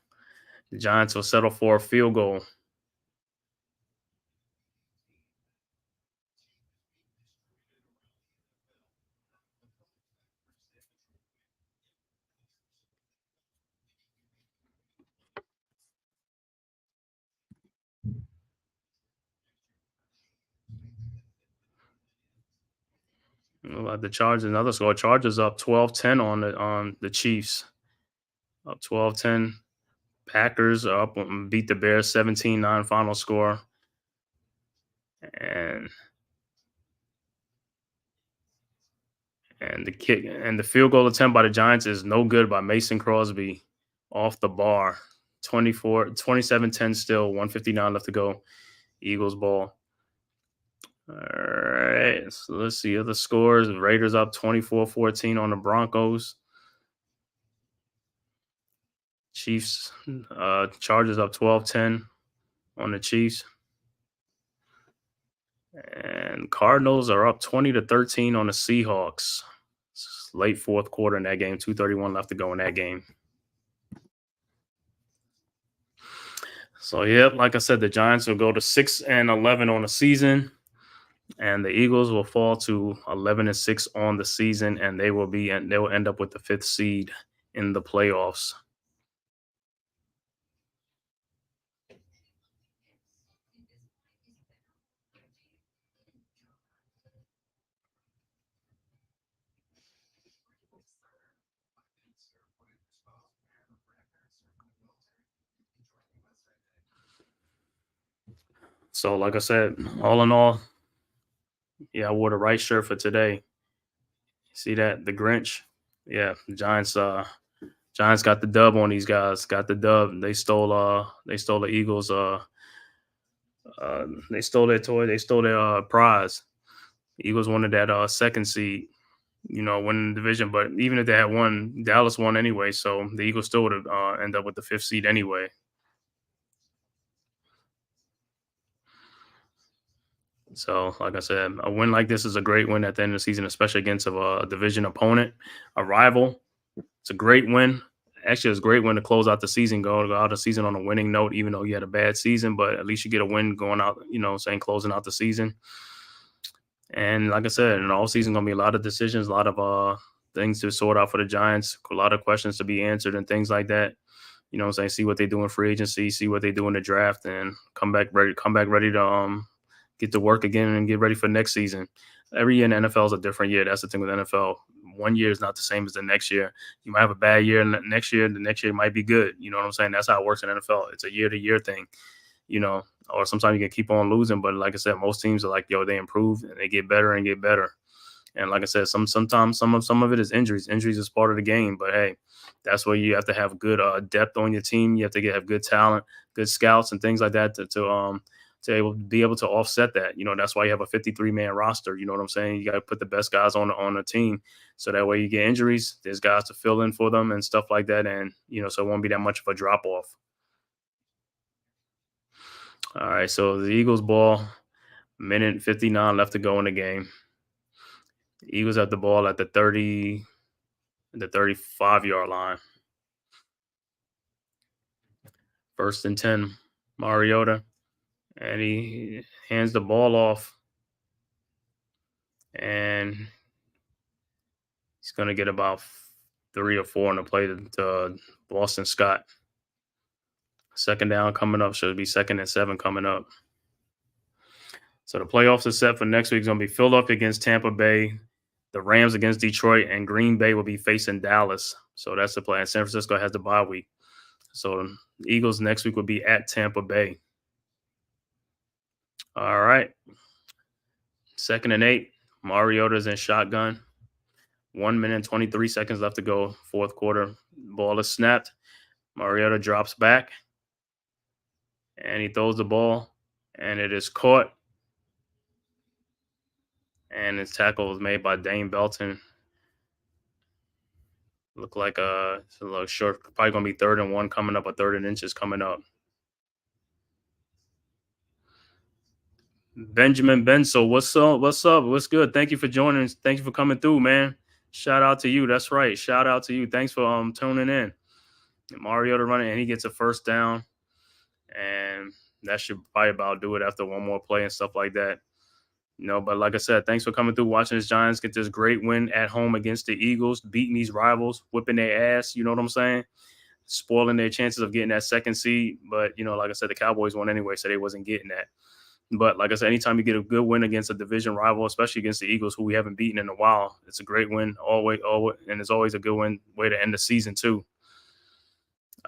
the Giants will settle for a field goal. The Chargers, another score. Chargers up 12-10 on the Chiefs. Up 12-10. Packers are up and beat the Bears 17-9 final score. And the kick and the field goal attempt by the Giants is no good by Mason Crosby off the bar. 27-10 still, 1:59 left to go. Eagles ball. All right, so let's see other scores. Raiders up 24-14 on the Broncos. Chiefs, Chargers up 12-10 on the Chiefs. And Cardinals are up 20-13 on the Seahawks. It's late fourth quarter in that game. 2:31 left to go in that game. So, yeah, like I said, the Giants will go to 6-11 on the season, and the Eagles will fall to 11-6 on the season, and they will end up with the 5th seed in the playoffs. So, like I said, all in all, yeah, I wore the right shirt for today. See that? The Grinch. Yeah, the Giants got the dub on these guys. Got the dub. They stole the Eagles they stole their toy, they stole their prize. The Eagles wanted that second seed, winning the division, but even if they had won, Dallas won anyway, so the Eagles still would have end up with the 5th seed anyway. So, like I said, a win like this is a great win at the end of the season, especially against a division opponent, a rival. It's a great win. Actually, it's a great win to close out the season, go out the season on a winning note, even though you had a bad season, but at least you get a win going out, closing out the season. And like I said, in the all season, going to be a lot of decisions, a lot of things to sort out for the Giants, a lot of questions to be answered and things like that. See what they do in free agency, see what they do in the draft, and come back ready to get to work again and get ready for next season. Every year in the NFL is a different year. That's the thing with NFL. One year is not the same as the next year. You might have a bad year, and the next year might be good. You know what I'm saying? That's how it works in NFL. It's a year-to-year thing, or sometimes you can keep on losing. But like I said, most teams are like, they improve and they get better and get better. And like I said, sometimes some of it is injuries. Injuries is part of the game. But hey, that's where you have to have good depth on your team. You have to have good talent, good scouts, and things like that to be able to offset that. That's why you have a 53-man roster. You know what I'm saying? You got to put the best guys on the team, so that way you get injuries, there's guys to fill in for them and stuff like that, and so it won't be that much of a drop off. All right, so the Eagles ball, minute 59 left to go in the game. The Eagles have the ball at the 35-yard line. 1st and 10, Mariota. And he hands the ball off. And he's going to get about 3 or 4 on the play to Boston Scott. 2nd down coming up. Should be 2nd and 7 coming up. So the playoffs are set for next week. It's going to be Philadelphia against Tampa Bay, the Rams against Detroit, and Green Bay will be facing Dallas. So that's the plan. San Francisco has the bye week. So the Eagles next week will be at Tampa Bay. All right. 2nd and 8. Mariota's in shotgun. 1 minute and 23 seconds left to go. 4th quarter. Ball is snapped. Mariota drops back. And he throws the ball. And it is caught. And his tackle was made by Dane Belton. Look like it's a little short. Probably going to be 3rd and 1 coming up, or 3rd and inches coming up. Benjamin Benso, what's up? What's good? Thank you for joining. Thank you for coming through, man. Shout out to you. That's right. Shout out to you. Thanks for tuning in. Mariota running, and he gets a 1st down, and that should probably about do it after one more play and stuff like that. But like I said, thanks for coming through, watching this Giants get this great win at home against the Eagles, beating these rivals, whipping their ass. You know what I'm saying? Spoiling their chances of getting that 2nd seed. But, like I said, the Cowboys won anyway, so they wasn't getting that. But like I said, anytime you get a good win against a division rival, especially against the Eagles, who we haven't beaten in a while, it's a great win always, and it's always a good way to end the season too.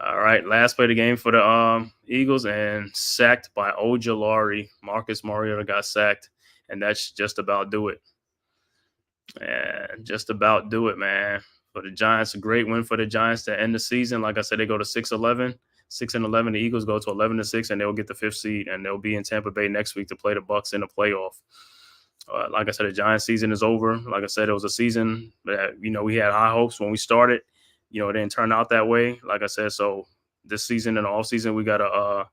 All right, last play of the game for the Eagles, and sacked by Ojulari. Marcus Mariota got sacked, and that's just about do it. And just about do it, man. For the Giants, a great win for the Giants to end the season. Like I said, they go to 6-11. 6-11. The Eagles go to 11-6, and they'll get the 5th seed, and they'll be in Tampa Bay next week to play the Bucs in the playoff. Like I said, the Giants season is over. Like I said, it was a season that we had high hopes when we started. It didn't turn out that way. Like I said, so this season and off season, we got to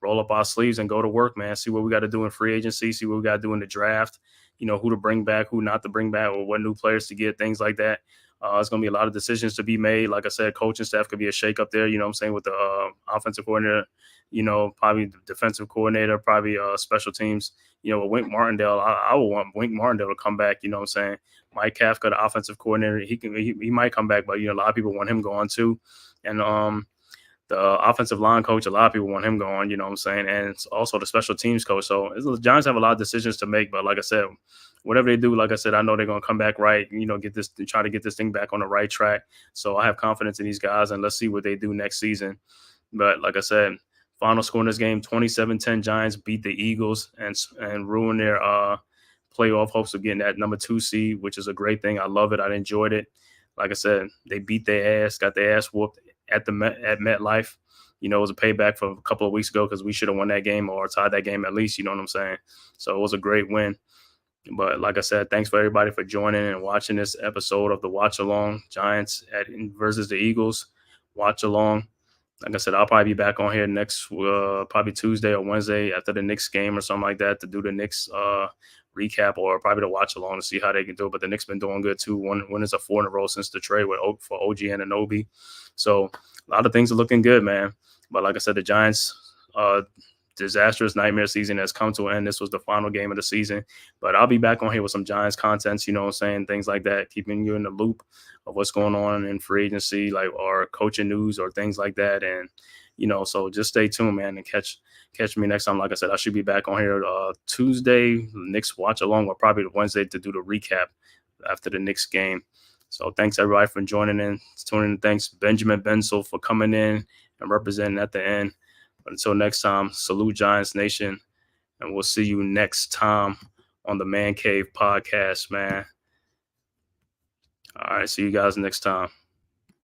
roll up our sleeves and go to work, man. See what we got to do in free agency. See what we got to do in the draft. Who to bring back, who not to bring back, or what new players to get, things like that. It's going to be a lot of decisions to be made. Like I said, coaching staff could be a shake-up there, what I'm saying, with the offensive coordinator, probably the defensive coordinator, probably special teams. With Wink Martindale, I would want Wink Martindale to come back, what I'm saying. Mike Kafka, the offensive coordinator, he might come back, but, a lot of people want him gone too. And the offensive line coach, a lot of people want him going, what I'm saying, and it's also the special teams coach. So the Giants have a lot of decisions to make, but like I said, whatever they do, like I said, I know they're going to come back right, try to get this thing back on the right track. So I have confidence in these guys, and let's see what they do next season. But like I said, final score in this game, 27-10, Giants beat the Eagles and ruin their playoff hopes of getting that number 2 seed, which is a great thing. I love it. I enjoyed it. Like I said, they beat their ass, got their ass whooped at MetLife. It was a payback from a couple of weeks ago because we should have won that game or tied that game at least, you know what I'm saying? So it was a great win. But like I said, thanks for everybody for joining and watching this episode of the Watch Along, Giants versus the Eagles. Watch Along. Like I said, I'll probably be back on here next, probably Tuesday or Wednesday after the Knicks game or something like that to do the Knicks recap, or probably to watch along to see how they can do it. But the Knicks been doing good too. One is a 4 in a row since the trade for OG Anunoby. So a lot of things are looking good, man. But like I said, the Giants, disastrous nightmare season has come to an end. This was the final game of the season. But I'll be back on here with some Giants contents, what I'm saying, things like that, keeping you in the loop of what's going on in free agency, like, or coaching news or things like that. And, so just stay tuned, man, and catch me next time. Like I said, I should be back on here Tuesday, Knicks Watch Along, or probably Wednesday to do the recap after the Knicks game. So thanks, everybody, for joining in, tuning in. Thanks, Benjamin Benzel, for coming in and representing at the end. But until next time, salute Giants Nation, and we'll see you next time on the Man-Cave podcast, man. All right, see you guys next time.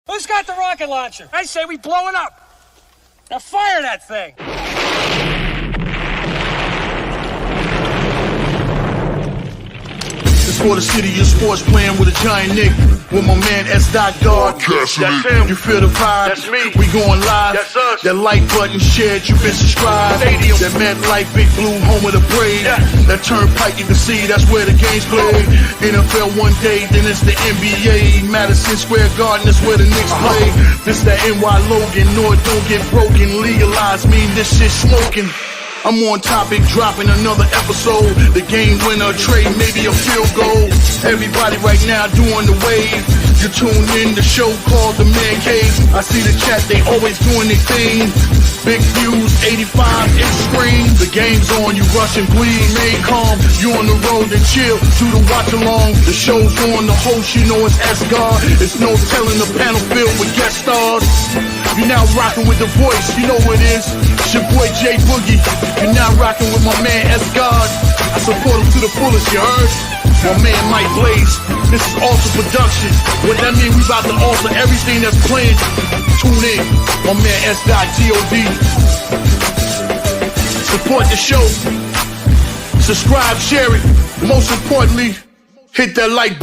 Who's got the rocket launcher? I say we blow it up. Now fire that thing. It's for the city of sports, playing with a giant Nick. With my man S. God. That's him. You feel the vibe? That's me. We going live. That's us. That like button shared, you been subscribed. Stadium. That MetLife, Big Blue, home of the Braves. Yeah. That turnpike, you can see that's where the games play. NFL one day, then it's the NBA. Madison Square Garden, that's where the Knicks play. This that NY Logan, no, it don't get broken. Legalized, mean this shit smoking. I'm on topic, dropping another episode. The game winner, trade, maybe a field goal. Everybody right now doing the wave. You tune in, the show called The-Man-Cave. I see the chat, they always doing their thing. Big views, 85 inch screen. The game's on, you rushing, please. Remain calm, you on the road and chill. Do the watch along. The show's on, the host, you know it's S-God. It's no telling the panel filled with guest stars. You're now rocking with the voice, you know who it is. It's your boy J Boogie. You're now rocking with my man S-God. I support him to the fullest, you heard? My man Mike Blaze. This is Alter Production. What that mean, we about to alter everything that's playing. Tune in. My man S.TOD. Support the show. Subscribe, share it. Most importantly, hit that like button.